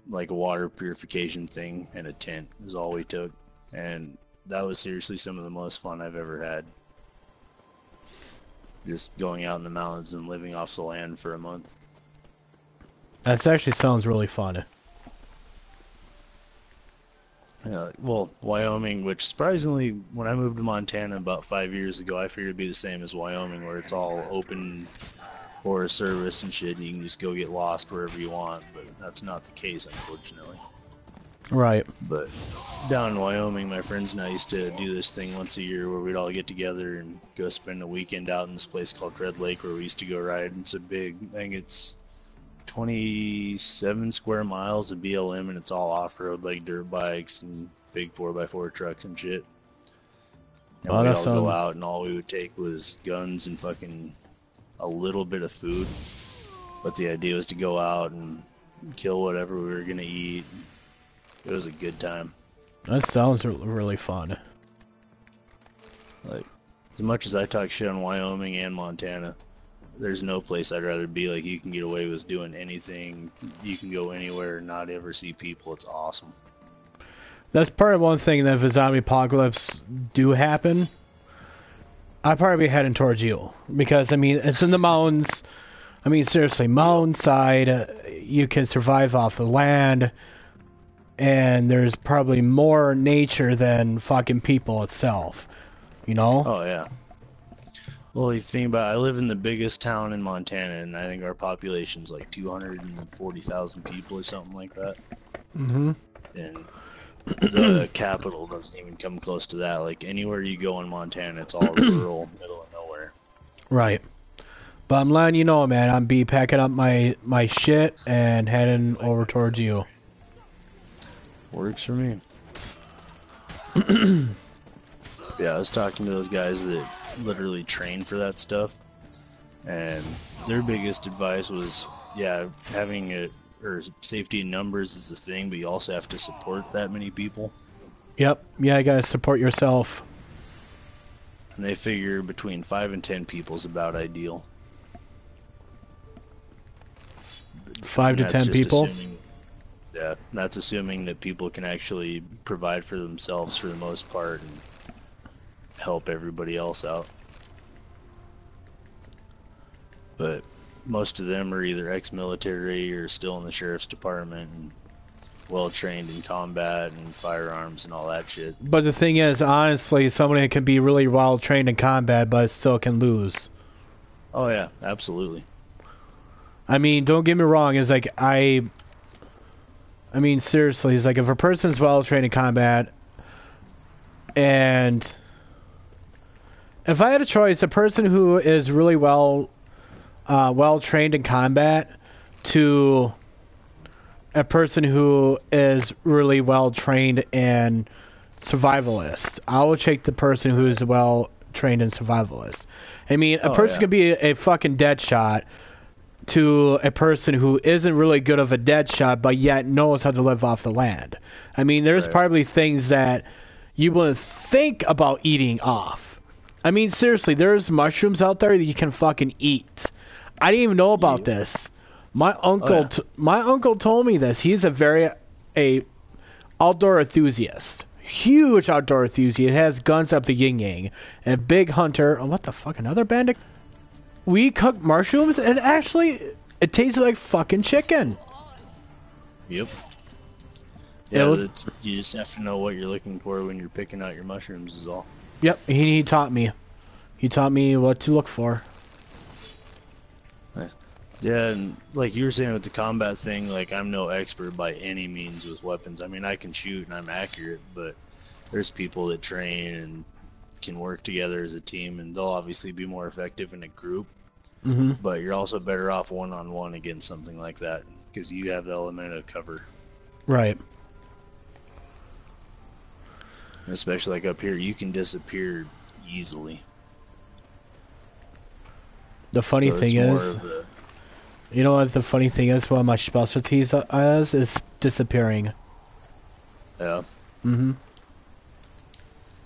like a water purification thing and a tent is all we took. And that was seriously some of the most fun I've ever had. Just going out in the mountains and living off the land for a month. That actually sounds really fun. Well, Wyoming, which surprisingly, when I moved to Montana about 5 years ago, I figured it'd be the same as Wyoming, where it's all open Forest Service and shit, and you can just go get lost wherever you want, but that's not the case, unfortunately. Right. But down in Wyoming, my friends and I used to do this thing once a year where we'd all get together and go spend a weekend out in this place called Red Lake, where we used to go ride. It's a big, I think it's 27 square miles of BLM, and it's all off-road, like dirt bikes and big 4x4 trucks and shit. And we'd all go out, and all we would take was guns and fucking a little bit of food. But the idea was to go out and kill whatever we were gonna eat. It was a good time. That sounds really fun. Like, as much as I talk shit on Wyoming and Montana, there's no place I'd rather be. Like, you can get away with doing anything. You can go anywhere, not ever see people. It's awesome. That's part of one thing that if a zombie apocalypse do happen, I'd probably be heading towards you. Because, I mean, it's in the mountains. I mean, seriously, mountainside, you can survive off the land. And there's probably more nature than fucking people itself. You know? Oh, yeah. Well, you think about it, I live in the biggest town in Montana, and I think our population's like 240,000 people or something like that. Mm-hmm. And the capital doesn't even come close to that. Like, anywhere you go in Montana, it's all rural, middle of nowhere. Right. But I'm letting you know, man, I'm be packing up my shit and heading over towards you. Works for me. Yeah, I was talking to those guys that literally train for that stuff, and their biggest advice was, yeah, having it, or safety in numbers is the thing, but you also have to support that many people. Yep. Yeah, you gotta support yourself. And they figure between 5 and 10 people is about ideal. 5 to 10 people? Yeah, that's assuming that people can actually provide for themselves for the most part and help everybody else out. But most of them are either ex-military or still in the sheriff's department and well-trained in combat and firearms and all that shit. But the thing is, honestly, somebody can be really well-trained in combat but still can lose. Oh yeah, absolutely. I mean, don't get me wrong, it's like, I mean, seriously, it's like if a person's well-trained in combat, and if I had a choice, a person who is really well-trained in combat to a person who is really well-trained in survivalist, I would take the person who is well-trained in survivalist. I mean, a person could be a fucking dead shot to a person who isn't really good of a dead shot, but yet knows how to live off the land. I mean, there's probably things that you wouldn't think about eating off. I mean, seriously, there's mushrooms out there that you can fucking eat. I didn't even know about this. My uncle, my uncle told me this. He's a outdoor enthusiast, huge outdoor enthusiast. Has guns up the yin yang, and a big hunter. Oh, what the fuck? Another bandit? We cooked mushrooms, and actually, it tasted like fucking chicken. Yep. Yeah, you just have to know what you're looking for when you're picking out your mushrooms is all. Yep, he taught me. He taught me what to look for. Nice. Yeah, and like you were saying with the combat thing, like I'm no expert by any means with weapons. I mean, I can shoot and I'm accurate, but there's people that train and can work together as a team, and they'll obviously be more effective in a group. Mm-hmm. But you're also better off one-on-one against something like that because you have the element of cover. Right. And especially like up here, you can disappear easily. The funny thing is, You know what the funny thing is? One of my specialties is disappearing. Yeah. Mm-hmm.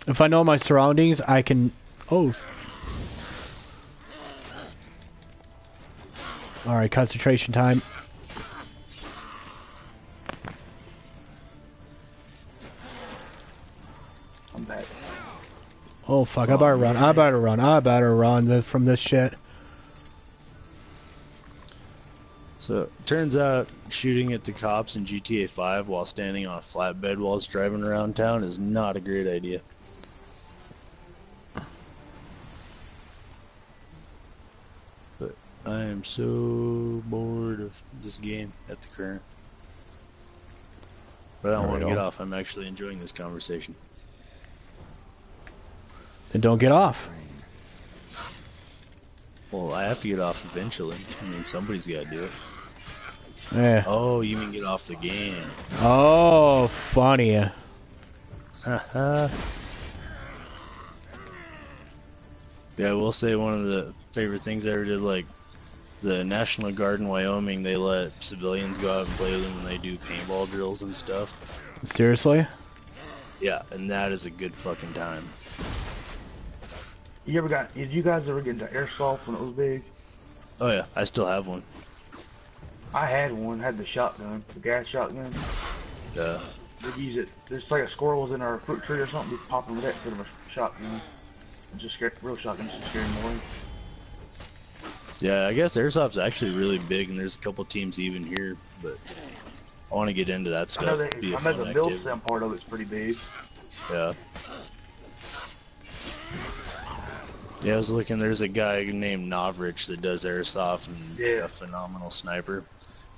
If I know my surroundings, I can... Oh. Alright, concentration time. I'm back. Oh fuck, I better run. I better run from this shit. So, turns out shooting at the cops in GTA 5 while standing on a flatbed while it's driving around town is not a great idea. But I am so bored of this game at the current. But I don't want to get off. I'm actually enjoying this conversation. Then don't get off. Well, I have to get off eventually. I mean, somebody's got to do it. Yeah. Oh, you mean get off the game? Oh, funny. Haha. Yeah, I will say one of the favorite things I ever did, like the National Guard in Wyoming, they let civilians go out and play with them when they do paintball drills and stuff. Seriously? Yeah, and that is a good fucking time. Did you guys ever get into airsoft when it was big? Oh yeah, I still have one. I had one, had the shotgun, the gas shotgun. Yeah. We'd use it, there's like a squirrel was in our fruit tree or something, we'd pop him with that instead of a shotgun. And just scared, real shotgun just scared him away. Yeah, I guess airsoft's actually really big, and there's a couple teams even here, but I want to get into that stuff. I know the build sim part of it's pretty big. Yeah. Yeah, I was looking, there's a guy named Novrich that does airsoft and a phenomenal sniper.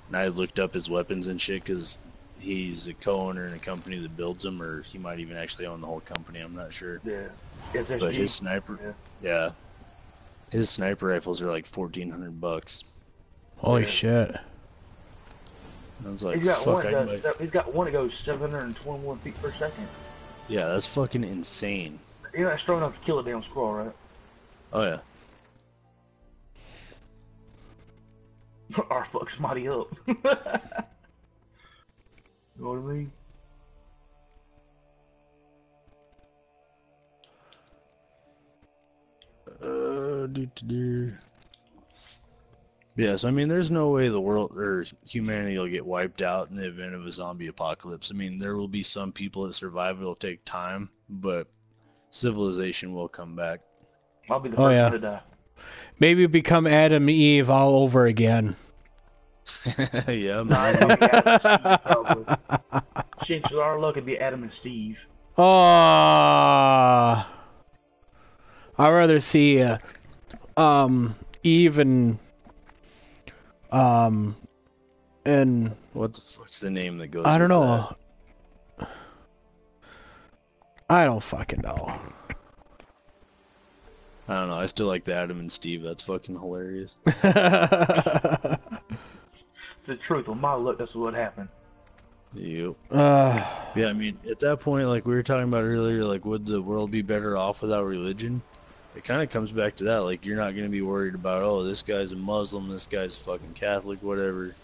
And I looked up his weapons and shit because he's a co-owner in a company that builds them, or he might even actually own the whole company, I'm not sure. Yeah. But his sniper, yeah. His sniper rifles are like $1,400. Holy shit. I was like, he's got fuck, he's got one that goes 721 feet per second. Yeah, that's fucking insane. You know, that's strong enough to kill a damn squirrel, right? Oh yeah. Or fuck somebody up. You know what I mean? Yes, I mean, there's no way the world or humanity will get wiped out in the event of a zombie apocalypse. I mean, there will be some people that survive. It'll take time, but civilization will come back. I'll be the first one to die. Maybe become Adam and Eve all over again. Yeah, man. Chances are our luck would be Adam and Steve. Oh, I'd rather see Eve and what the fuck's the name that goes? I don't with know. That? I don't fucking know. I don't know. I still like the Adam and Steve. That's fucking hilarious. It's the truth. On my luck, that's what happened. Yep. Yeah, I mean, at that point, like we were talking about earlier, like would the world be better off without religion? It kind of comes back to that. Like you're not going to be worried about, oh, this guy's a Muslim, this guy's a fucking Catholic, whatever.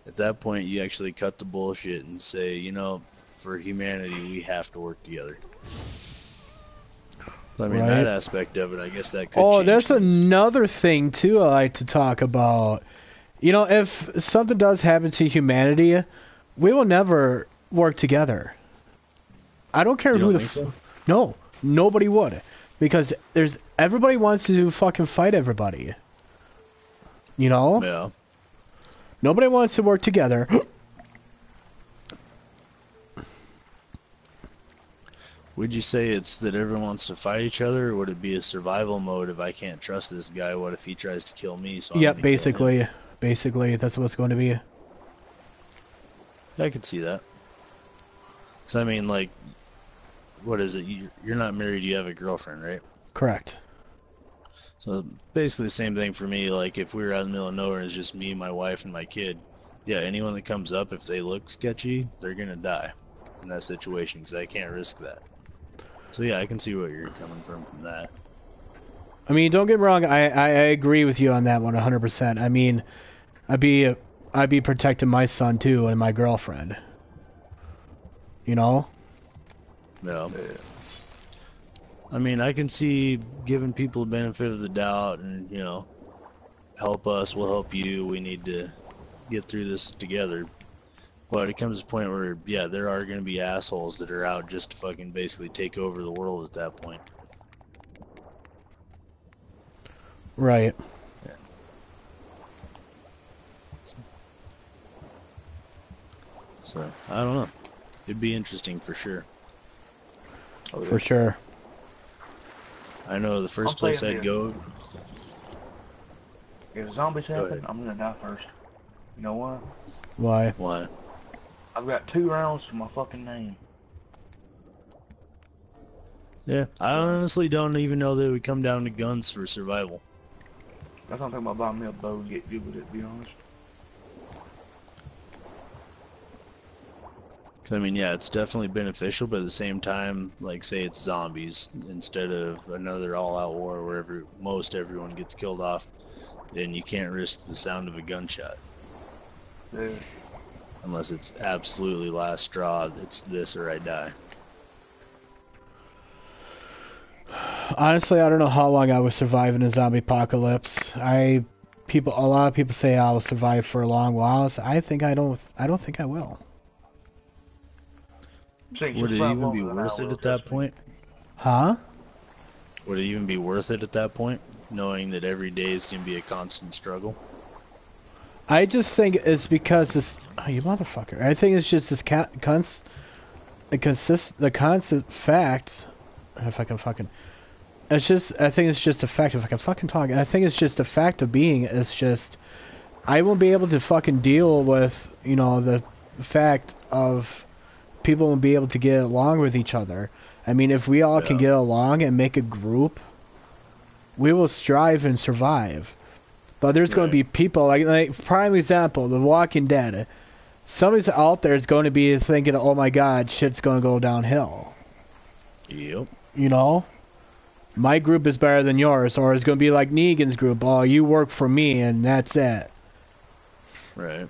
At that point, you actually cut the bullshit and say, you know, for humanity, we have to work together. I mean, that aspect of it, I guess that could change there's things. another thing, too, I like to talk about. You know, if something does happen to humanity, we will never work together. I don't care who the... So? No, nobody would. Because everybody wants to fucking fight everybody. You know? Yeah. Nobody wants to work together. Would you say it's that everyone wants to fight each other, or would it be a survival mode? If I can't trust this guy, what if he tries to kill me? So Yep, basically that's what's going to be. I could see that. Because I mean, like, what is it? You're not married, you have a girlfriend, right? Correct. So basically the same thing for me. Like if we were out in the middle of nowhere and it's just me, my wife, and my kid, yeah, anyone that comes up, if they look sketchy, they're gonna die in that situation because I can't risk that. So yeah, I can see where you're coming from that. I mean, don't get me wrong, I agree with you on that one 100%. I mean, I'd be protecting my son too and my girlfriend. You know? No. I mean, I can see giving people the benefit of the doubt and, you know, help us, we'll help you, we need to get through this together. But it comes to a point where, yeah, there are going to be assholes that are out just to fucking basically take over the world at that point. Right. Yeah. So, I don't know. It'd be interesting for sure. For sure. I know the first place I'd go... If zombies Go happen, ahead. I'm gonna die first. You know what? Why? Why? I've got 2 rounds to my fucking name. Yeah, I honestly don't even know that it would come down to guns for survival. That's what I'm talking about, buying me a bow and get good with it, to be honest. Cause I mean, yeah, it's definitely beneficial, but at the same time, like, say it's zombies instead of another all-out war where most everyone gets killed off, then you can't risk the sound of a gunshot. Yeah. Unless it's absolutely last straw, it's this or I die. Honestly, I don't know how long I will survive in a zombie apocalypse. A lot of people say I will survive for a long while. So I don't think I will. Would it even be worth it at that point? Huh? Would it even be worth it at that point, knowing that every day is going to be a constant struggle? I just think it's because this. Oh, you motherfucker! I think it's just this the constant fact. If I can fucking. It's just. I think it's just a fact. If I can fucking talk, I think it's just a fact of being. It's just. I won't be able to fucking deal with, you know, the fact of people won't be able to get along with each other. I mean, if we all can get along and make a group, we will strive and survive. But there's going to be people, like prime example, The Walking Dead. Somebody's out there is going to be thinking, oh my god, shit's going to go downhill. Yep. You know? My group is better than yours, or it's going to be like Negan's group. Oh, you work for me, and that's it. Right.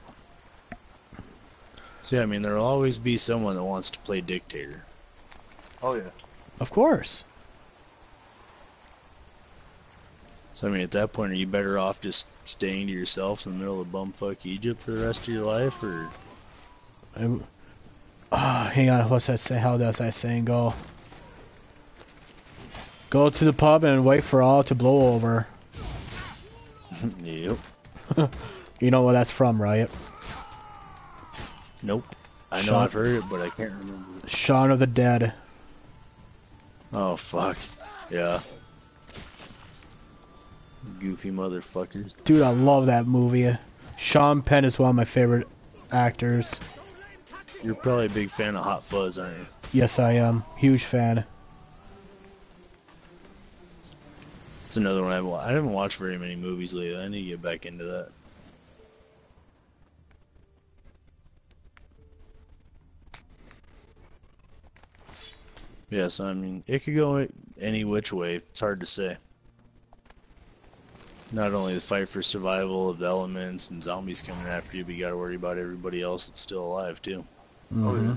So, yeah, I mean, there'll always be someone that wants to play dictator. Oh, yeah. Of course. So, I mean, at that point, are you better off just staying to yourself in the middle of bumfuck Egypt for the rest of your life, or... hang on, what's that say? How does that saying go? Go to the pub and wait for all to blow over. Yep. You know where that's from, right? Nope. I know I've heard it, but I can't remember. Shaun of the Dead. Oh, fuck. Yeah. Goofy motherfuckers. Dude, I love that movie. Sean Penn is one of my favorite actors. You're probably a big fan of Hot Fuzz, aren't you? Yes, I am. Huge fan. It's another one I haven't watched very many movies lately. I need to get back into that. Yes, I mean, it could go any which way. It's hard to say. Not only the fight for survival of the elements and zombies coming after you, but you gotta worry about everybody else that's still alive, too. Mm-hmm. Oh, yeah.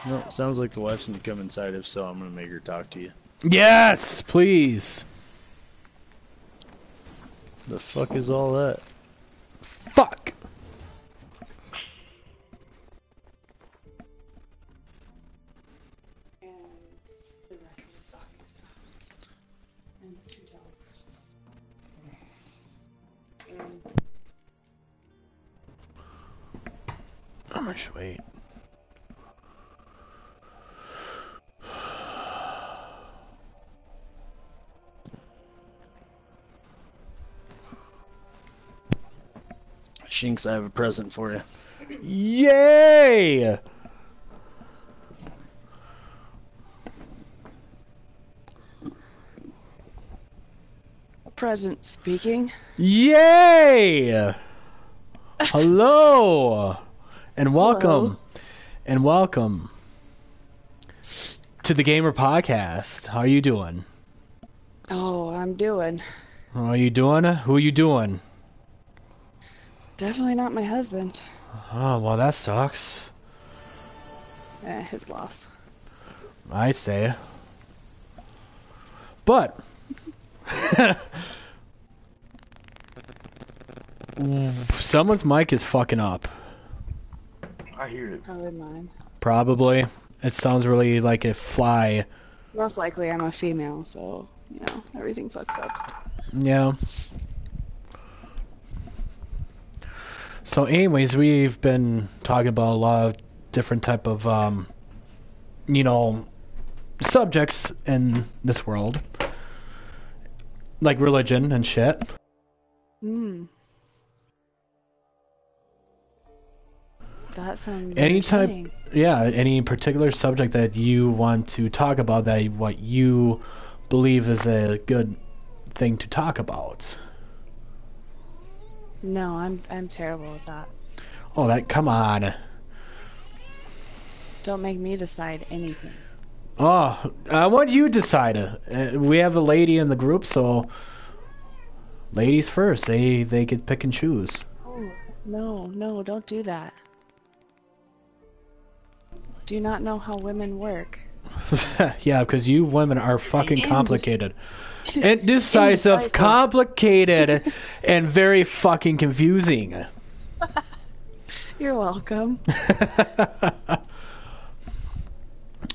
No, sounds like the wife's gonna come inside. If so, I'm gonna make her talk to you. Yes, please. The fuck is all that? Fuck. How much weight? Shinx, I have a present for you. Yay! Present speaking. Yay! Hello! And welcome. Hello. And welcome. to the Gamer Podcast. How are you doing? Oh, I'm doing. How are you doing? Who are you doing? Definitely not my husband. Oh, well, that sucks. His loss. I'd say. But... someone's mic is fucking up. I hear it. Probably mine. Probably. It sounds really like a fly. Most likely I'm a female, so, you know, everything fucks up. Yeah. So anyways, we've been talking about a lot of different type of, you know, subjects in this world. Like religion and shit. Hmm. That sounds Any type, entertaining. yeah, any particular subject that you want to talk about that what you believe is a good thing to talk about. No, I'm terrible at that. Oh, that, come on. Don't make me decide anything. Oh, I want you to decide. We have a lady in the group, so ladies first. They get pick and choose. Oh, no, don't do that. Do you not know how women work? Yeah, because you women are fucking complicated. Indecisive, Indecisive. complicated, and very fucking confusing. You're welcome.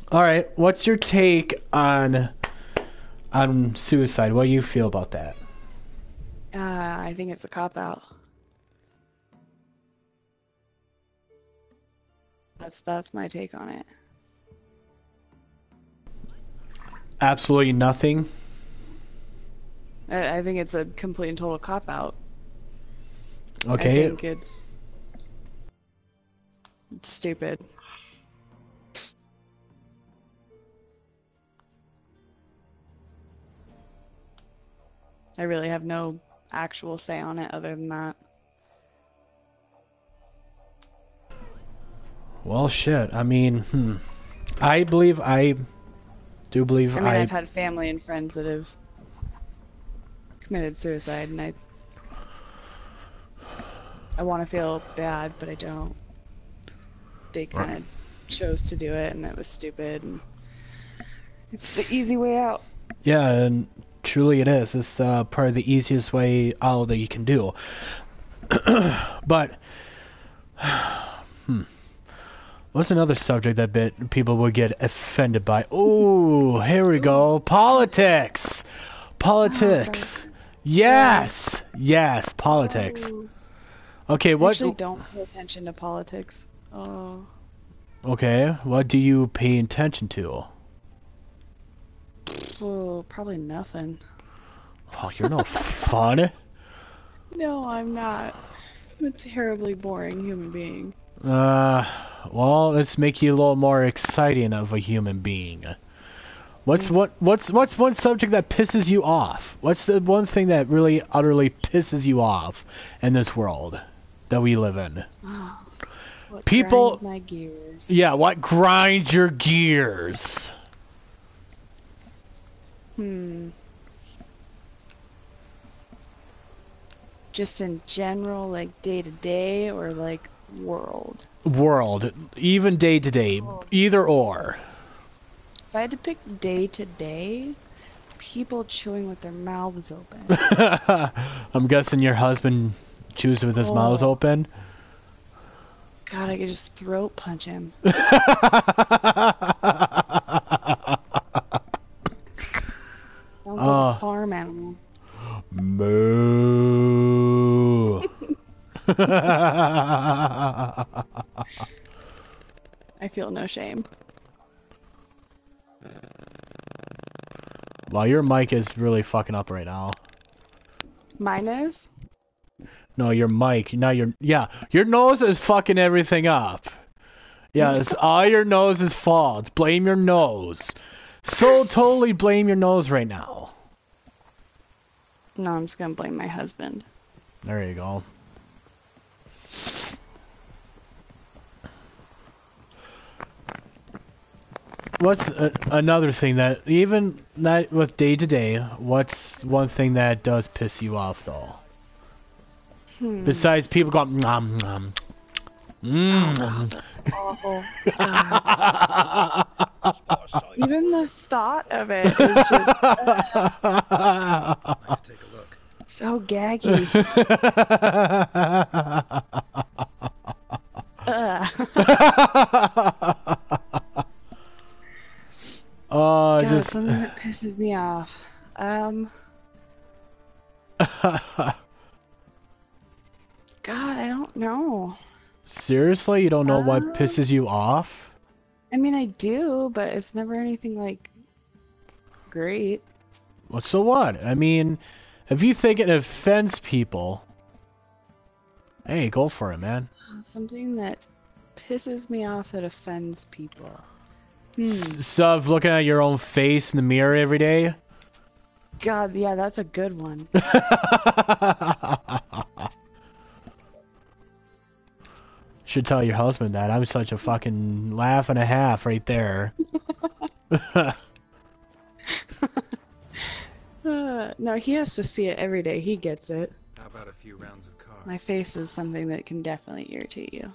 All right, what's your take on suicide? What do you feel about that? I think it's a cop-out. That's my take on it. Absolutely nothing. I think it's a complete and total cop-out. Okay. I think it's stupid. I really have no actual say on it other than that. Well, shit. I mean, I do believe I mean, I've had family and friends that have committed suicide, and I want to feel bad, but I don't. They kind of chose to do it, and it was stupid, and it's the easy way out. Yeah, and truly it is. It's probably the easiest way out that you can do. But, what's another subject that people would get offended by? Oh, here we go. Politics. Politics. Yes. Yes, politics. Okay, what? I actually don't pay attention to politics. Oh. Okay, what do you pay attention to? Oh, probably nothing. Oh, you're no fun. No, I'm not. I'm a terribly boring human being. Well, let's make you a little more exciting of a human being. What's one subject that pisses you off? What's the one thing that really utterly pisses you off in this world that we live in? What People, grinds my gears. yeah, what grinds your gears? Just in general, like day to day, or like world? World, even day to day, either or. If I had to pick day to day, people chewing with their mouths open. I'm guessing your husband chews with his mouth open. God, I could just throat punch him. Sounds like a farm animal. Moo. I feel no shame. Well, your mic is really fucking up right now. Mine is? No, your mic. Now your nose is fucking everything up. Yeah, it's all your nose's fault. Blame your nose. So totally blame your nose right now. No, I'm just gonna blame my husband. There you go. What's another thing that, even not with day to day, what's one thing that does piss you off though? Besides people going nom nom. Oh, that's awful. Even the thought of it is just Take a look. so gaggy. Oh, God, just something that pisses me off. God, I don't know. seriously, you don't know what pisses you off? I mean, I do, but it's never anything like great. Well, so what? I mean, if you think it offends people, hey, go for it, man. Something that pisses me off that offends people. Stuff looking at your own face in the mirror every day. God, yeah, that's a good one. Should tell your husband that. I'm such a fucking laugh and a half right there. No, he has to see it every day. He gets it. How about a few rounds of cards? My face is something that can definitely irritate you.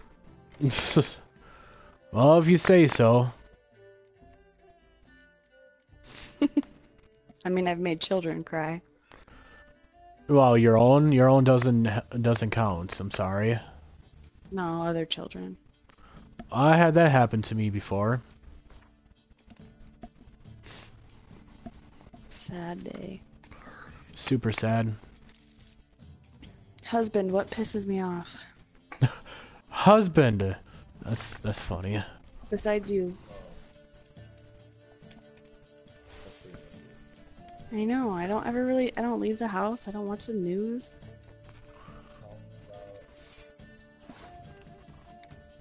Well, if you say so. I mean, I've made children cry. Well, your own doesn't count. I'm sorry. No, other children. I had that happen to me before. Sad day. Super sad. Husband, what pisses me off? Husband. That's funny. Besides you. I know, I don't leave the house, I don't watch the news.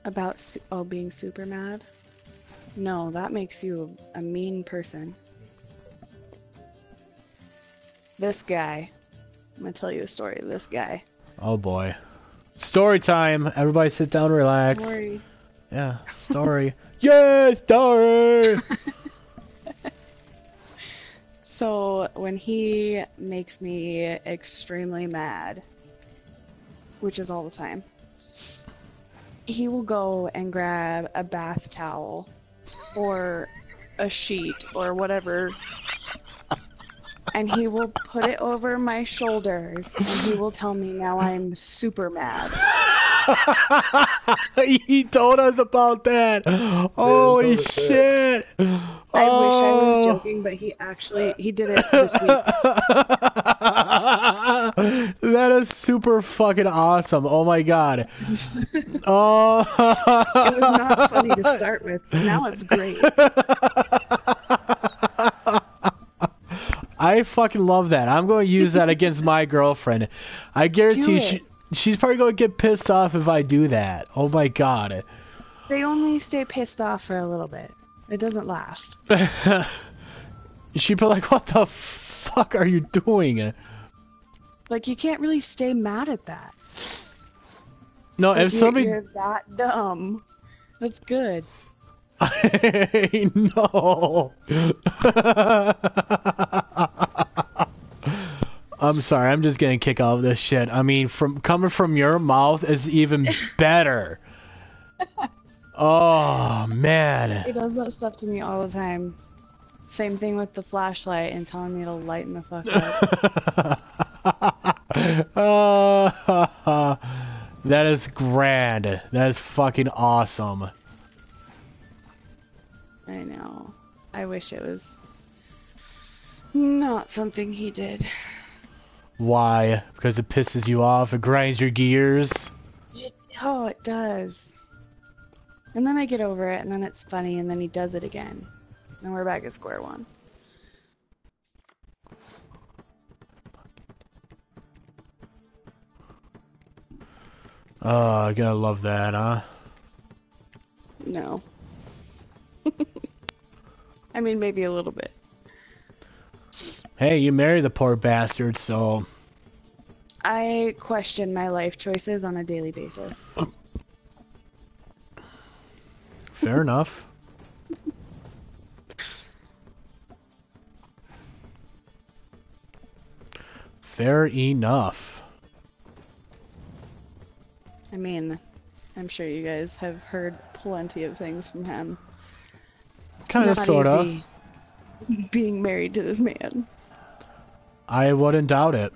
About being super mad? No, that makes you a mean person. This guy. I'm gonna tell you a story. This guy. Oh boy. Story time. Everybody sit down, relax. Story. Yeah, story. Yeah, story. So when he makes me extremely mad, which is all the time, he will go and grab a bath towel or a sheet or whatever, and he will put it over my shoulders and he will tell me now I'm super mad. He told us about that. Holy shit. I wish I was joking, but he did it this week. That is super fucking awesome. Oh my god. Oh. It was not funny to start with, but now it's great. I fucking love that. I'm going to use that against my girlfriend. I guarantee she's probably going to get pissed off if I do that. Oh my god. They only stay pissed off for a little bit. It doesn't last. She'd be like, what the fuck are you doing? Like, you can't really stay mad at that. No, It's if like somebody... you're that dumb. That's good. No. I'm sorry, I'm just gonna kick off this shit. I mean, coming from your mouth is even better. Oh man. He does that stuff to me all the time. Same thing with the flashlight and telling me to lighten the fuck up. That is grand. That is fucking awesome. I know. I wish it was not something he did. Why? Because it pisses you off? It grinds your gears? Oh, it does. And then I get over it, and then it's funny, and then he does it again. And we're back at square one. Oh, I gotta love that, huh? No. I mean, maybe a little bit. Hey, you married the poor bastard, so... I question my life choices on a daily basis. Fair enough. Fair enough. I mean, I'm sure you guys have heard plenty of things from him. It's Kind of, not sort of. easy being married to this man. I wouldn't doubt it.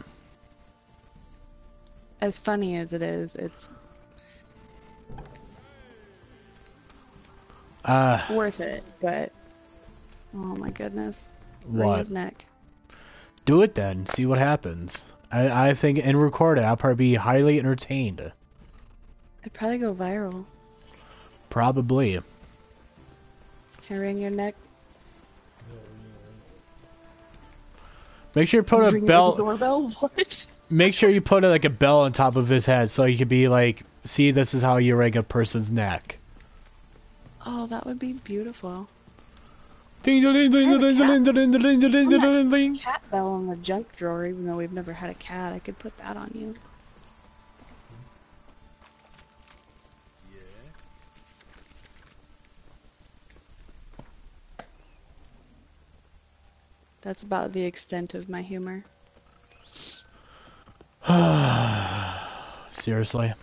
As funny as it is, it's worth it, but oh my goodness. Wring What? his neck. Do it then. See what happens. I think, and record it. I'll probably be highly entertained. It'd probably go viral. Probably. Hair wring your neck. Make sure you put a Ring bell. the doorbell. What? Make sure you put like a bell on top of his head so he could be like, see, this is how you ring a person's neck. Oh, that would be beautiful. Ding ding ding ding ding ding ding ding ding ding ding ding. Cat bell in the junk drawer, even though we've never had a cat. I could put that on you. That's about the extent of my humor. Seriously.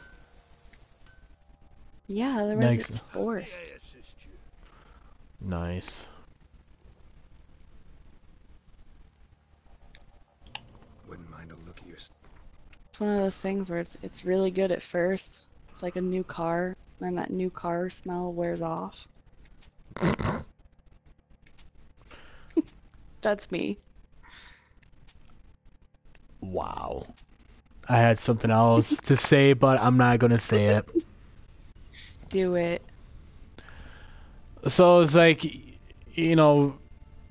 Yeah, otherwise Next. it's forced. Nice. Wouldn't mind a look at your. It's one of those things where it's really good at first. It's like a new car, and that new car smell wears off. That's me. Wow. I had something else to say, but I'm not gonna say it. Do it. So it's like, you know,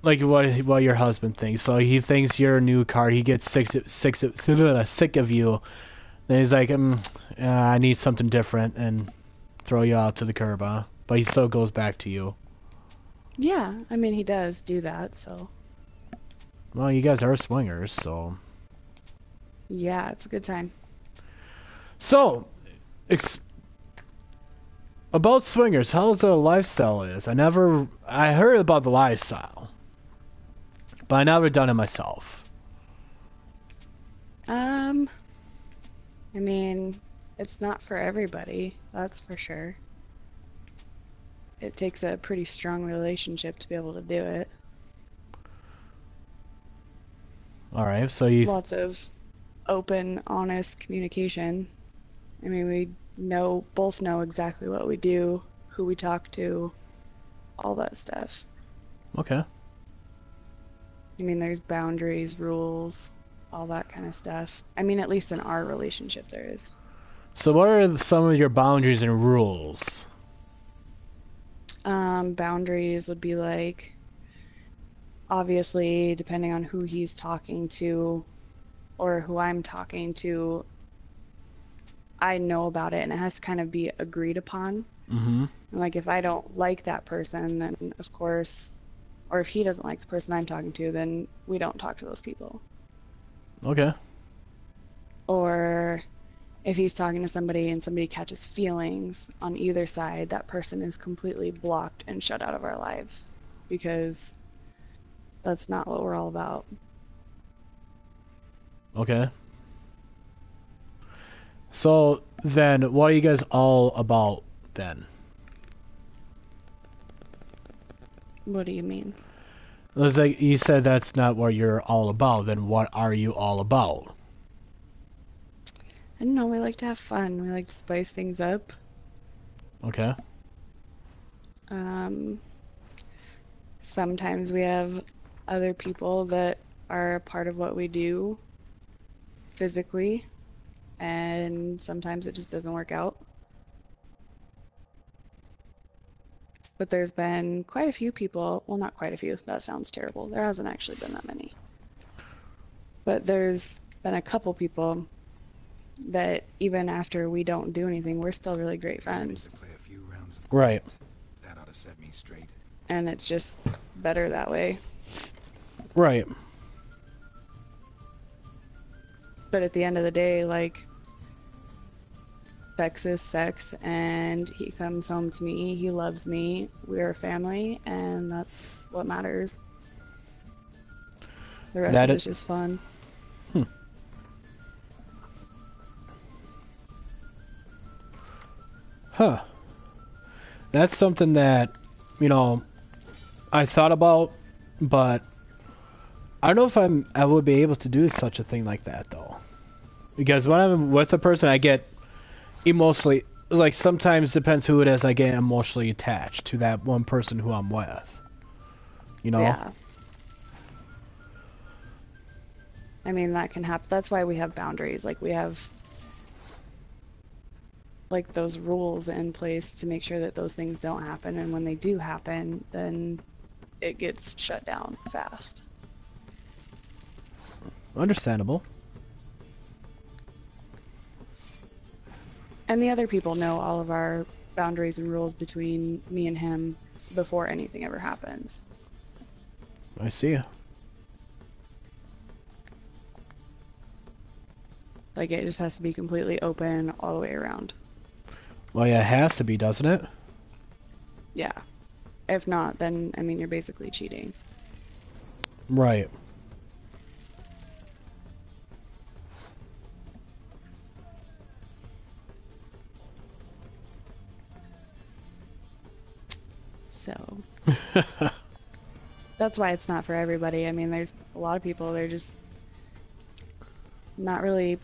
like what your husband thinks. So he thinks you're a new car. He gets sick of you. Then he's like, I need something different, and throw you out to the curb, huh? But he still goes back to you. Yeah, I mean he does do that, so Well, you guys are swingers, so. yeah, it's a good time. So, about swingers, how's the lifestyle is? I heard about the lifestyle, but I never done it myself. I mean, it's not for everybody, that's for sure. It takes a pretty strong relationship to be able to do it. Alright, so you... Lots of open, honest communication. I mean, we both know exactly what we do, who we talk to, all that stuff. Okay. I mean, there's boundaries, rules, all that kind of stuff. I mean, at least in our relationship there is. So what are some of your boundaries and rules? Boundaries would be like, obviously, depending on who he's talking to or who I'm talking to, I know about it and it has to kind of be agreed upon. Mm-hmm. Like, if I don't like that person, then of course, or if he doesn't like the person I'm talking to, then we don't talk to those people. Okay. Or if he's talking to somebody and somebody catches feelings on either side, that person is completely blocked and shut out of our lives, because that's not what we're all about. Okay. So then, what are you guys all about then? What do you mean? It was like you said that's not what you're all about. Then what are you all about? I don't know, we like to have fun. We like to spice things up. Okay. Sometimes we have other people that are a part of what we do physically, and sometimes it just doesn't work out. But there's been quite a few people, well, not quite a few, that sounds terrible. There hasn't actually been that many. But there's been a couple people that even after we don't do anything, we're still really great friends. To play a few rounds of Right. that ought to set me straight. And it's just better that way. Right. But at the end of the day, like, sex is sex, and he comes home to me, he loves me, we're a family, and that's what matters. The rest of it's just fun. Huh. That's something that, you know, I thought about, but I don't know if I would be able to do such a thing like that though. Because when I'm with a person, I get emotionally, like sometimes depends who it is, I get emotionally attached to that one person who I'm with. You know? Yeah. I mean, that can happen. That's why we have boundaries. Like, we have, like, those rules in place to make sure that those things don't happen. And when they do happen, then it gets shut down fast. Understandable. And the other people know all of our boundaries and rules between me and him before anything ever happens. I see. Like, it just has to be completely open all the way around. Well, yeah, it has to be, doesn't it? Yeah. If not, then, I mean, you're basically cheating. Right. So, that's why it's not for everybody. I mean, there's a lot of people, they're just not really,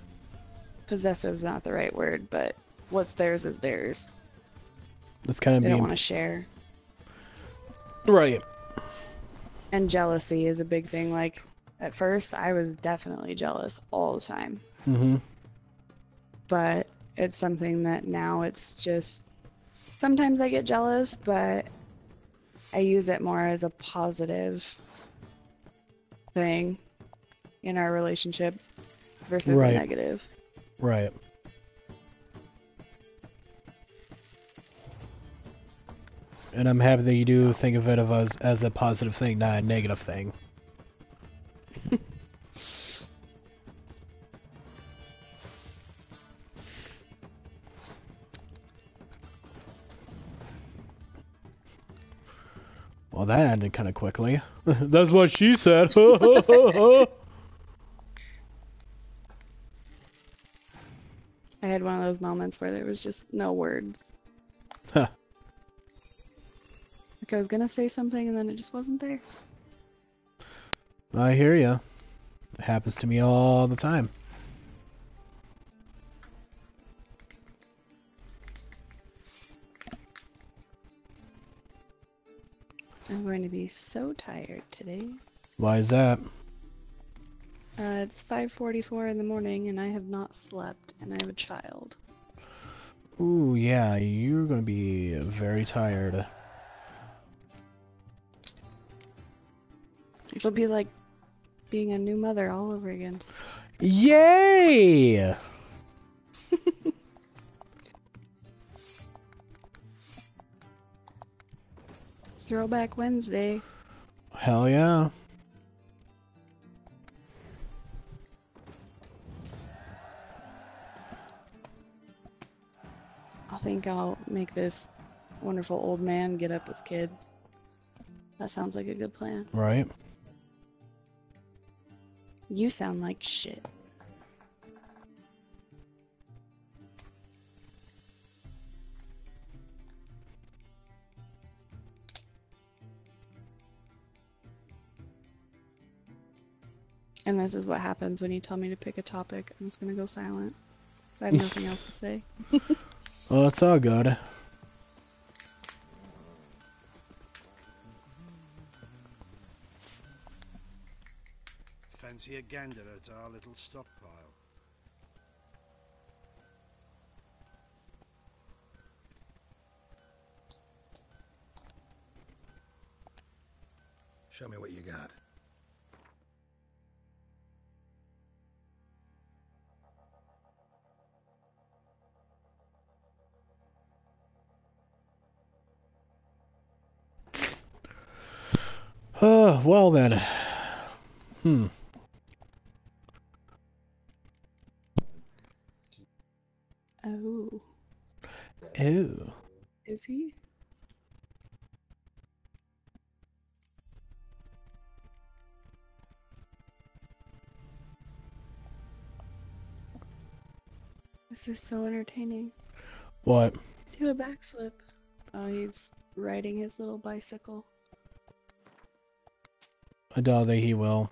possessive's not the right word, but what's theirs is theirs. That's kind of They being... don't want to share. Right. And jealousy is a big thing. Like, at first, I was definitely jealous all the time. Mm-hmm. But it's something that now it's just... Sometimes I get jealous, but I use it more as a positive thing in our relationship versus Right. a negative. Right. And I'm happy that you do think of it as a positive thing, not a negative thing. Well, that ended kind of quickly. That's what she said. I had one of those moments where there was just no words. Huh. Like, I was gonna say something and then it just wasn't there. I hear ya. It happens to me all the time. I'm going to be so tired today. Why is that? It's 5:44 in the morning and I have not slept and I have a child. Ooh, yeah, you're gonna be very tired. It'll be like being a new mother all over again. Yay! Throwback Wednesday. Hell yeah. I think I'll make this wonderful old man get up with kid. That sounds like a good plan. Right. You sound like shit. And this is what happens when you tell me to pick a topic. I'm just gonna go silent. 'Cause I have nothing else to say. Well, it's all good. Fancy a gander at our little stockpile. Show me what you got. Well then. Hmm. Oh, Ew. is he? This is so entertaining. What? Do a backflip. Oh, he's riding his little bicycle. I doubt that he will.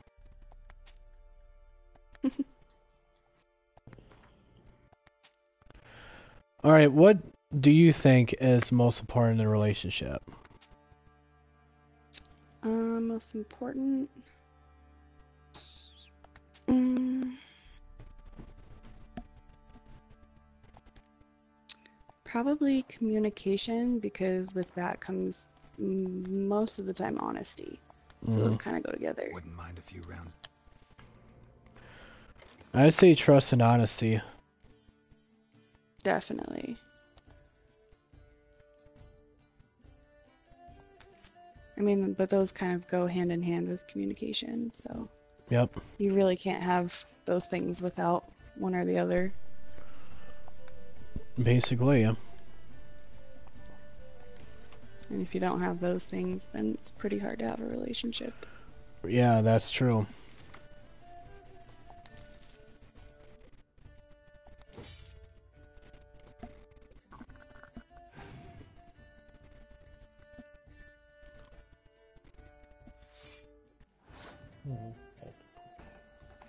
Alright, what do you think is most important in a relationship? Most important. Mm, probably communication, because with that comes most of the time honesty. So those kind of go together. Wouldn't mind a few rounds. I say trust and honesty. Definitely. I mean, but those kind of go hand in hand with communication, so Yep. you really can't have those things without one or the other. Basically, yeah. And if you don't have those things, then it's pretty hard to have a relationship. Yeah, that's true.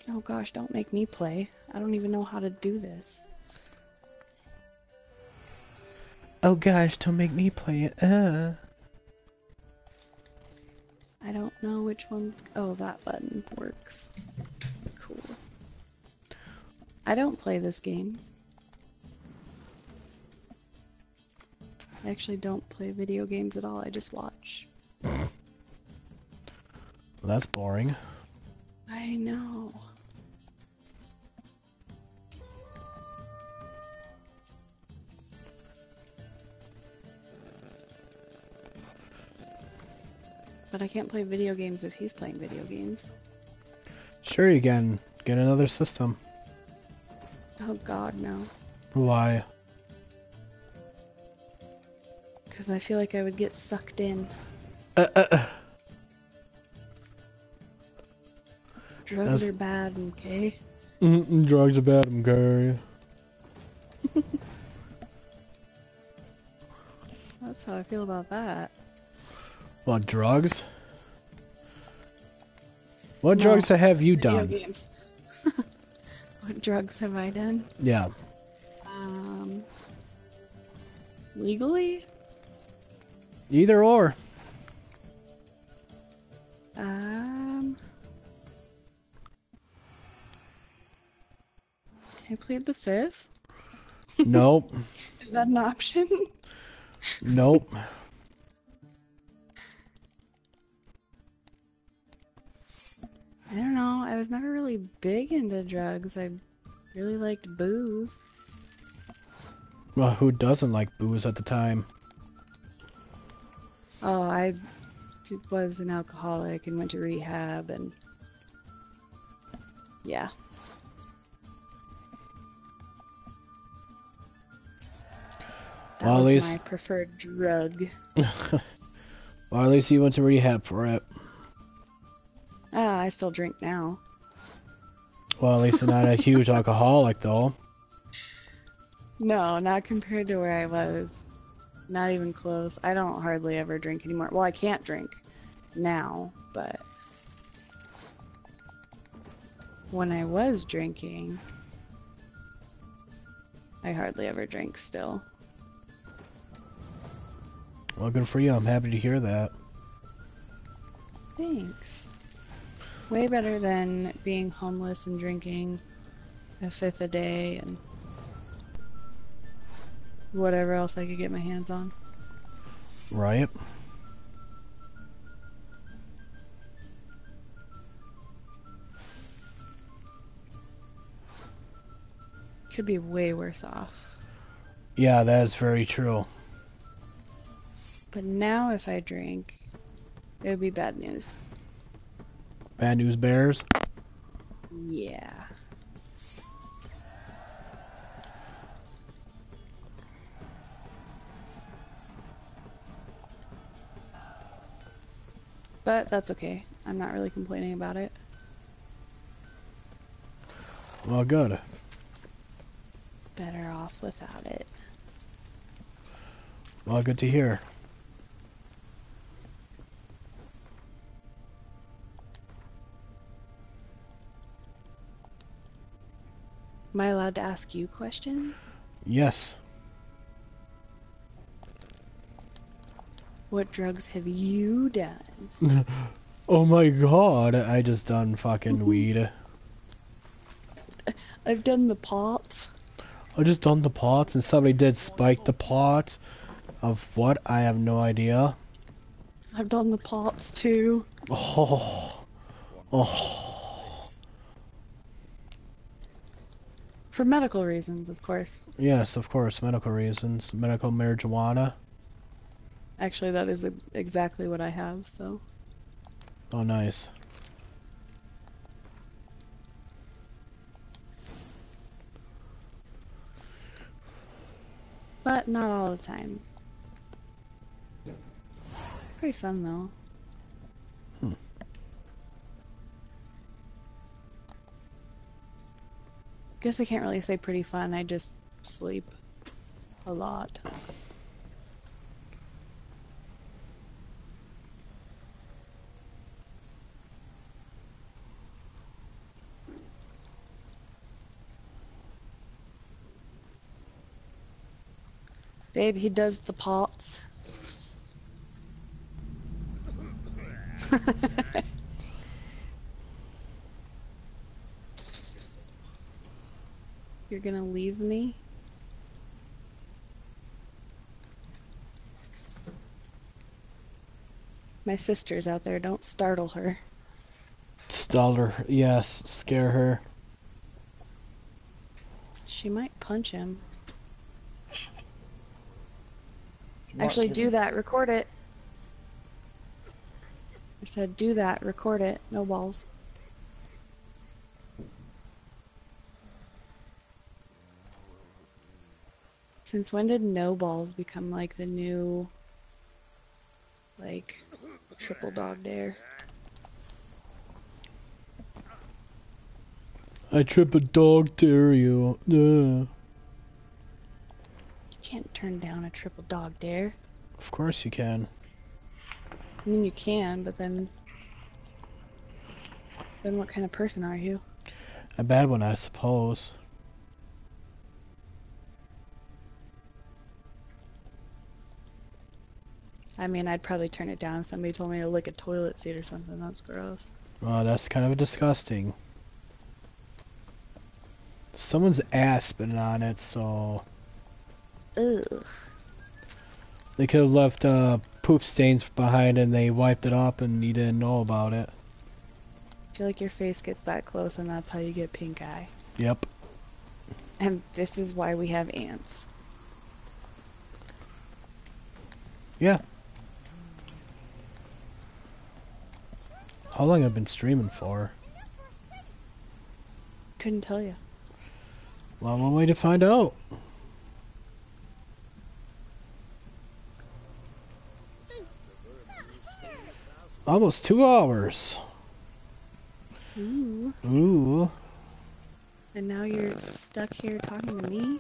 Oh gosh, don't make me play. I don't even know how to do this. Oh gosh, don't make me play it. I don't know which one's... Oh, that button works. Cool. I don't play this game. I actually don't play video games at all, I just watch. Well, that's boring. I know. But I can't play video games if he's playing video games. Sure, you can get another system. Oh god, no. Why? Because I feel like I would get sucked in. Drugs That's- are bad, okay? Drugs are bad, I'm Gary. That's how I feel about that. What, drugs? What No, drugs have you Video done? games. What drugs have I done? Yeah. Legally? Either or. I played the fifth. Nope. Is that an option? Nope. I don't know. I was never really big into drugs. I really liked booze. Well, who doesn't like booze at the time? Oh, I was an alcoholic and went to rehab and yeah. That Well, at was least- my preferred drug. Well, at least you went to rehab for it. Ah, I still drink now. Well, at least you're not a huge alcoholic, though. No, not compared to where I was. Not even close. I don't hardly ever drink anymore. Well, I can't drink now, but when I was drinking, I hardly ever drink still. Well, good for you. I'm happy to hear that. Thanks. Way better than being homeless and drinking a fifth a day and whatever else I could get my hands on. Right? Could be way worse off. Yeah, that is very true. But now if I drink, it would be bad news. Bad news bears. Yeah. But that's okay. I'm not really complaining about it. Well, good. Better off without it. Well, good to hear. Am I allowed to ask you questions? Yes. What drugs have you done? Oh my god, I just done fucking weed. I've done the pots. I just done the pots and somebody did spike the pots. Of what? I have no idea. I've done the pots too. Oh. Oh. For medical reasons, of course. Yes, of course, medical reasons. Medical marijuana. Actually, that is exactly what I have, so. Oh, nice. But not all the time. Pretty fun, though. Guess I can't really say pretty fun, I just sleep a lot. Babe, he does the pots. You're gonna leave me? My sister's out there, don't startle her. Stall her. Yes, scare her. She might punch him. Actually, do that, record it. I said do that, record it, no balls. Since when did no balls become like the new, like, triple dog dare? I triple dog dare you. You can't turn down a triple dog dare. Of course you can. I mean, you can, but then what kind of person are you? A bad one, I suppose. I mean, I'd probably turn it down if somebody told me to lick a toilet seat or something. That's gross. Oh, that's kind of disgusting. Someone's ass been on it, so Ugh. they could have left poop stains behind and they wiped it up and you didn't know about it. I feel like your face gets that close and that's how you get pink eye. Yep. And this is why we have ants. Yeah. How long have I been streaming for? Couldn't tell you. Well, one way to find out. Almost 2 hours. Ooh. Ooh. And now you're stuck here talking to me?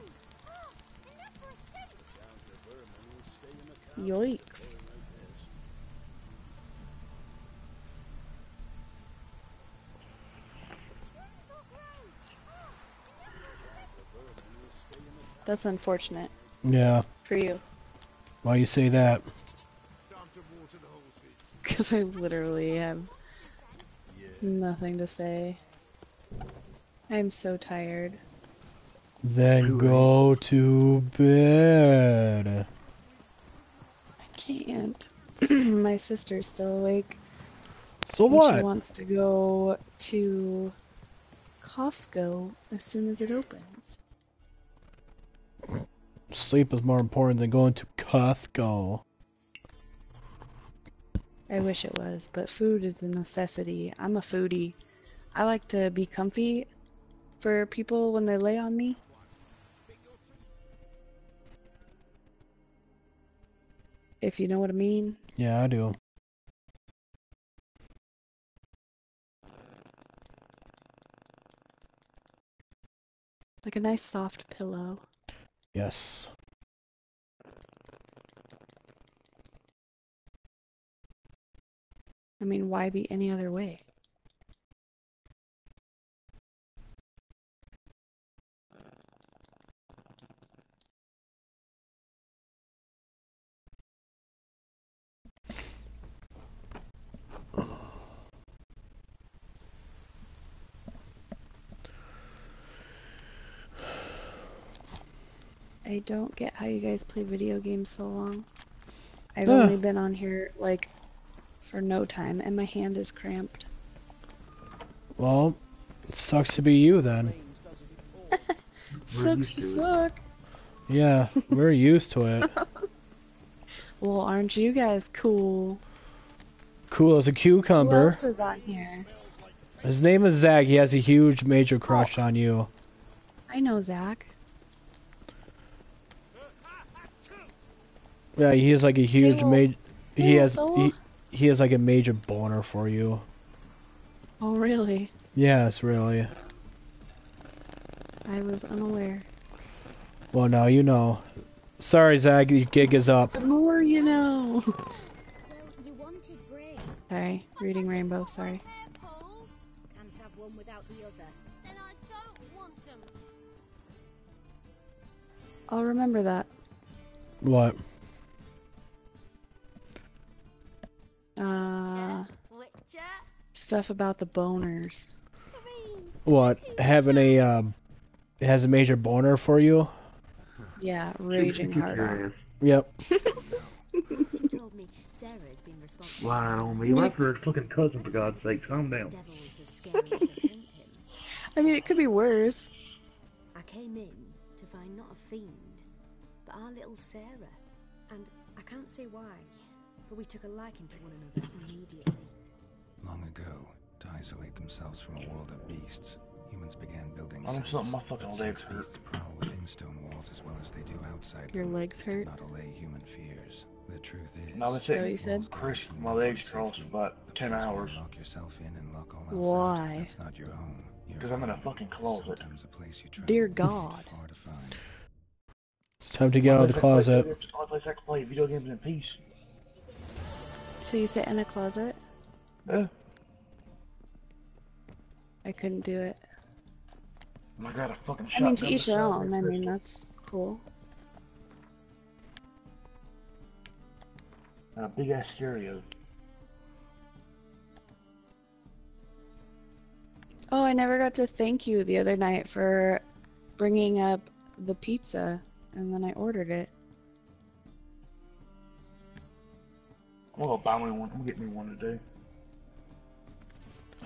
Yoicks. That's unfortunate Yeah. for you. Why you say that? Because I literally have nothing to say. I'm so tired. Then go to bed. I can't. My sister's still awake. So And what? she wants to go to Costco as soon as it opens. Sleep is more important than going to Costco. I wish it was, but food is a necessity. I'm a foodie. I like to be comfy for people when they lay on me. If you know what I mean. Yeah, I do. Like a nice soft pillow. Yes. I mean, why be any other way? I don't get how you guys play video games so long. I've Yeah. only been on here, like, for no time, and my hand is cramped. Well, it sucks to be you then. Means doesn't it all? Sucks used to to it. suck. Yeah, we're used to it. Well, aren't you guys cool? Cool as a Who cucumber. else is on here? His name is Zach. He has a huge, major crush on you. I know Zach. Yeah, he has like a huge, little- major. He little has fella. he has like a major boner for you. Oh, really? Yes, really. I was unaware. Well, now you know. Sorry, Zach. Your gig is up. The more you know. Well, you wanted brains. Sorry, reading Rainbow, sorry. Can't have one without the other. Then I don't want them. I'll remember that. What? Witcher. Stuff about the boners. What? Having a has a major boner for you? Yeah, raging hard on. Yep. Once you told me Sarah had been responsible. Lying on me. My first fucking cousin, for God's sake, calm down. Devils as scary as they paint him. I mean, it could be worse. I came in to find not a fiend, but our little Sarah. And I can't say why, but we took a liking to one another immediately. Long ago, to isolate themselves from a world of beasts, humans began building I know cities. something, my fucking But legs since hurt. beasts prowl within stone walls as well as they do outside Your them, legs this did hurt? not allay human fears. The truth is, No, that's Is that what you it. said? Chris, my legs crossed for about 10 place where hours. you lock yourself in and lock all else out, Why? that's not your home. Your 'Cause I'm in a home fucking is closet. sometimes a place you travel Dear too God. far to find. It's time to get out of the closet. It's the only place I can play video games in peace. So you sit in a closet? Yeah. I couldn't do it. And I got a fucking I shotgun. mean, to each their beside own. me. I mean, that's cool. And a big ass stereo. Oh, I never got to thank you the other night for bringing up the pizza, and then I ordered it. I'm gonna buy me one. I'm gonna get me one today.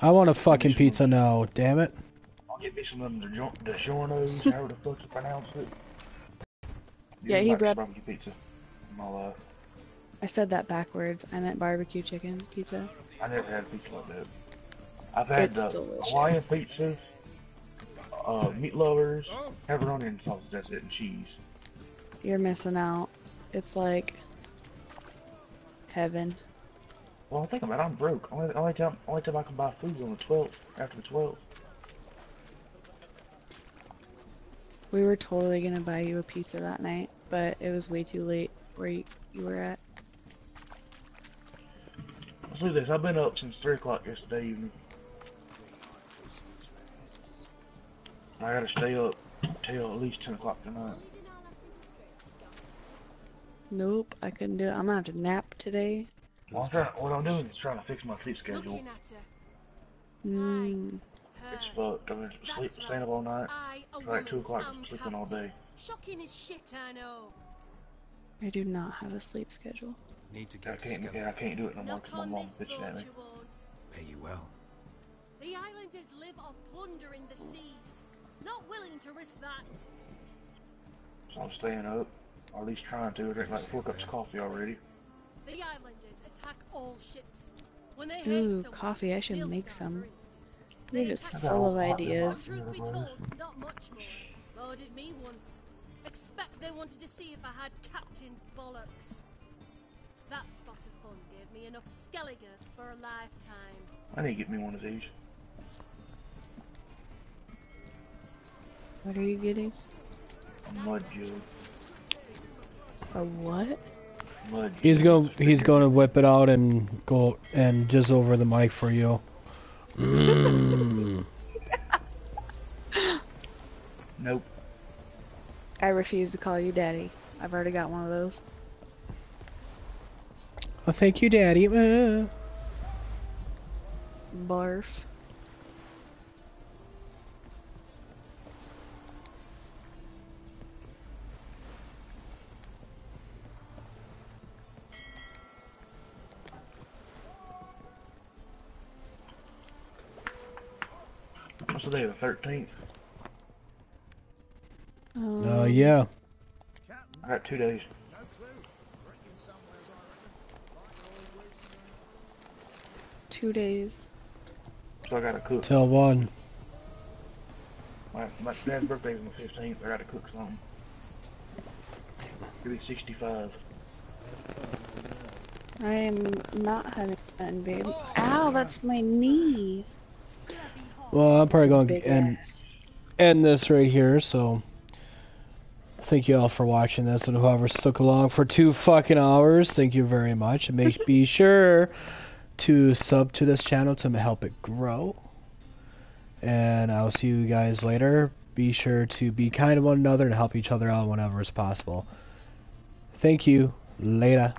I want a fucking pizza now. Damn it. I'll get me some of them DiGiorno's, however the fuck you pronounce it. Yeah, he brought- barbecue pizza. In my life. I said that backwards. I meant barbecue chicken pizza. I never had a pizza like that. I've had It's delicious. Hawaiian pizzas, meat lovers, pepperoni and sausage, that's it, and cheese. You're missing out. It's like heaven. Well, think about it, I'm broke. Only time I can buy food is on the 12th, after the 12th. We were totally gonna buy you a pizza that night, but it was way too late where you were at. Let's do this, I've been up since 3 o'clock yesterday evening. I gotta stay up till at least 10 o'clock tonight. Nope, I couldn't do it. I'm gonna have to nap today. Well, what I'm doing is trying to fix my sleep schedule. Looking at her. Mm, It's Her. fucked. I've been That's staying up all night. I, a Till like 2 woman, o'clock, am sleeping all captain. day. Shocking as shit, I know. I do not have a sleep schedule. Need to I get to can't, Skeleton. I can't do it no more Not because my on mom's this bitching at boat me. you won't. Pay you well. The islanders live off plundering the seas. Not willing to risk that. So I'm staying up, or at least trying to. I drink like 4 cups of coffee already. The islanders attack all ships. When they hate Ooh, someone, coffee. I should Nilfgaard, make for some. instance, You're they just attack full of all- ideas. Truth be told, not much more. Loaded me once. Expect they wanted to see if I had captain's bollocks. That spot of fun gave me enough Skelliger for a lifetime. I need to get me one of these. What are you getting? A mud jug. A what? Mud. He's gonna whip it out and go and just over the mic for you. Mm. Nope. I refuse to call you daddy. I've already got one of those. Oh, thank you, Daddy. Barf. What's the day? The 13th. Yeah. I got 2 days. No clue. Drinking somewhere, I reckon. Like always. 2 days. So I gotta cook. Till 1. My dad's birthday's on the 15th. I gotta cook something. It'll be 65. I am not having fun, babe. Ow, that's my knee. Well, I'm probably going Big to ass. end this right here, so thank you all for watching this, and whoever stuck along for 2 fucking hours, thank you very much. And be sure to sub to this channel to help it grow. And I'll see you guys later. Be sure to be kind to one another and help each other out whenever it's possible. Thank you. Later.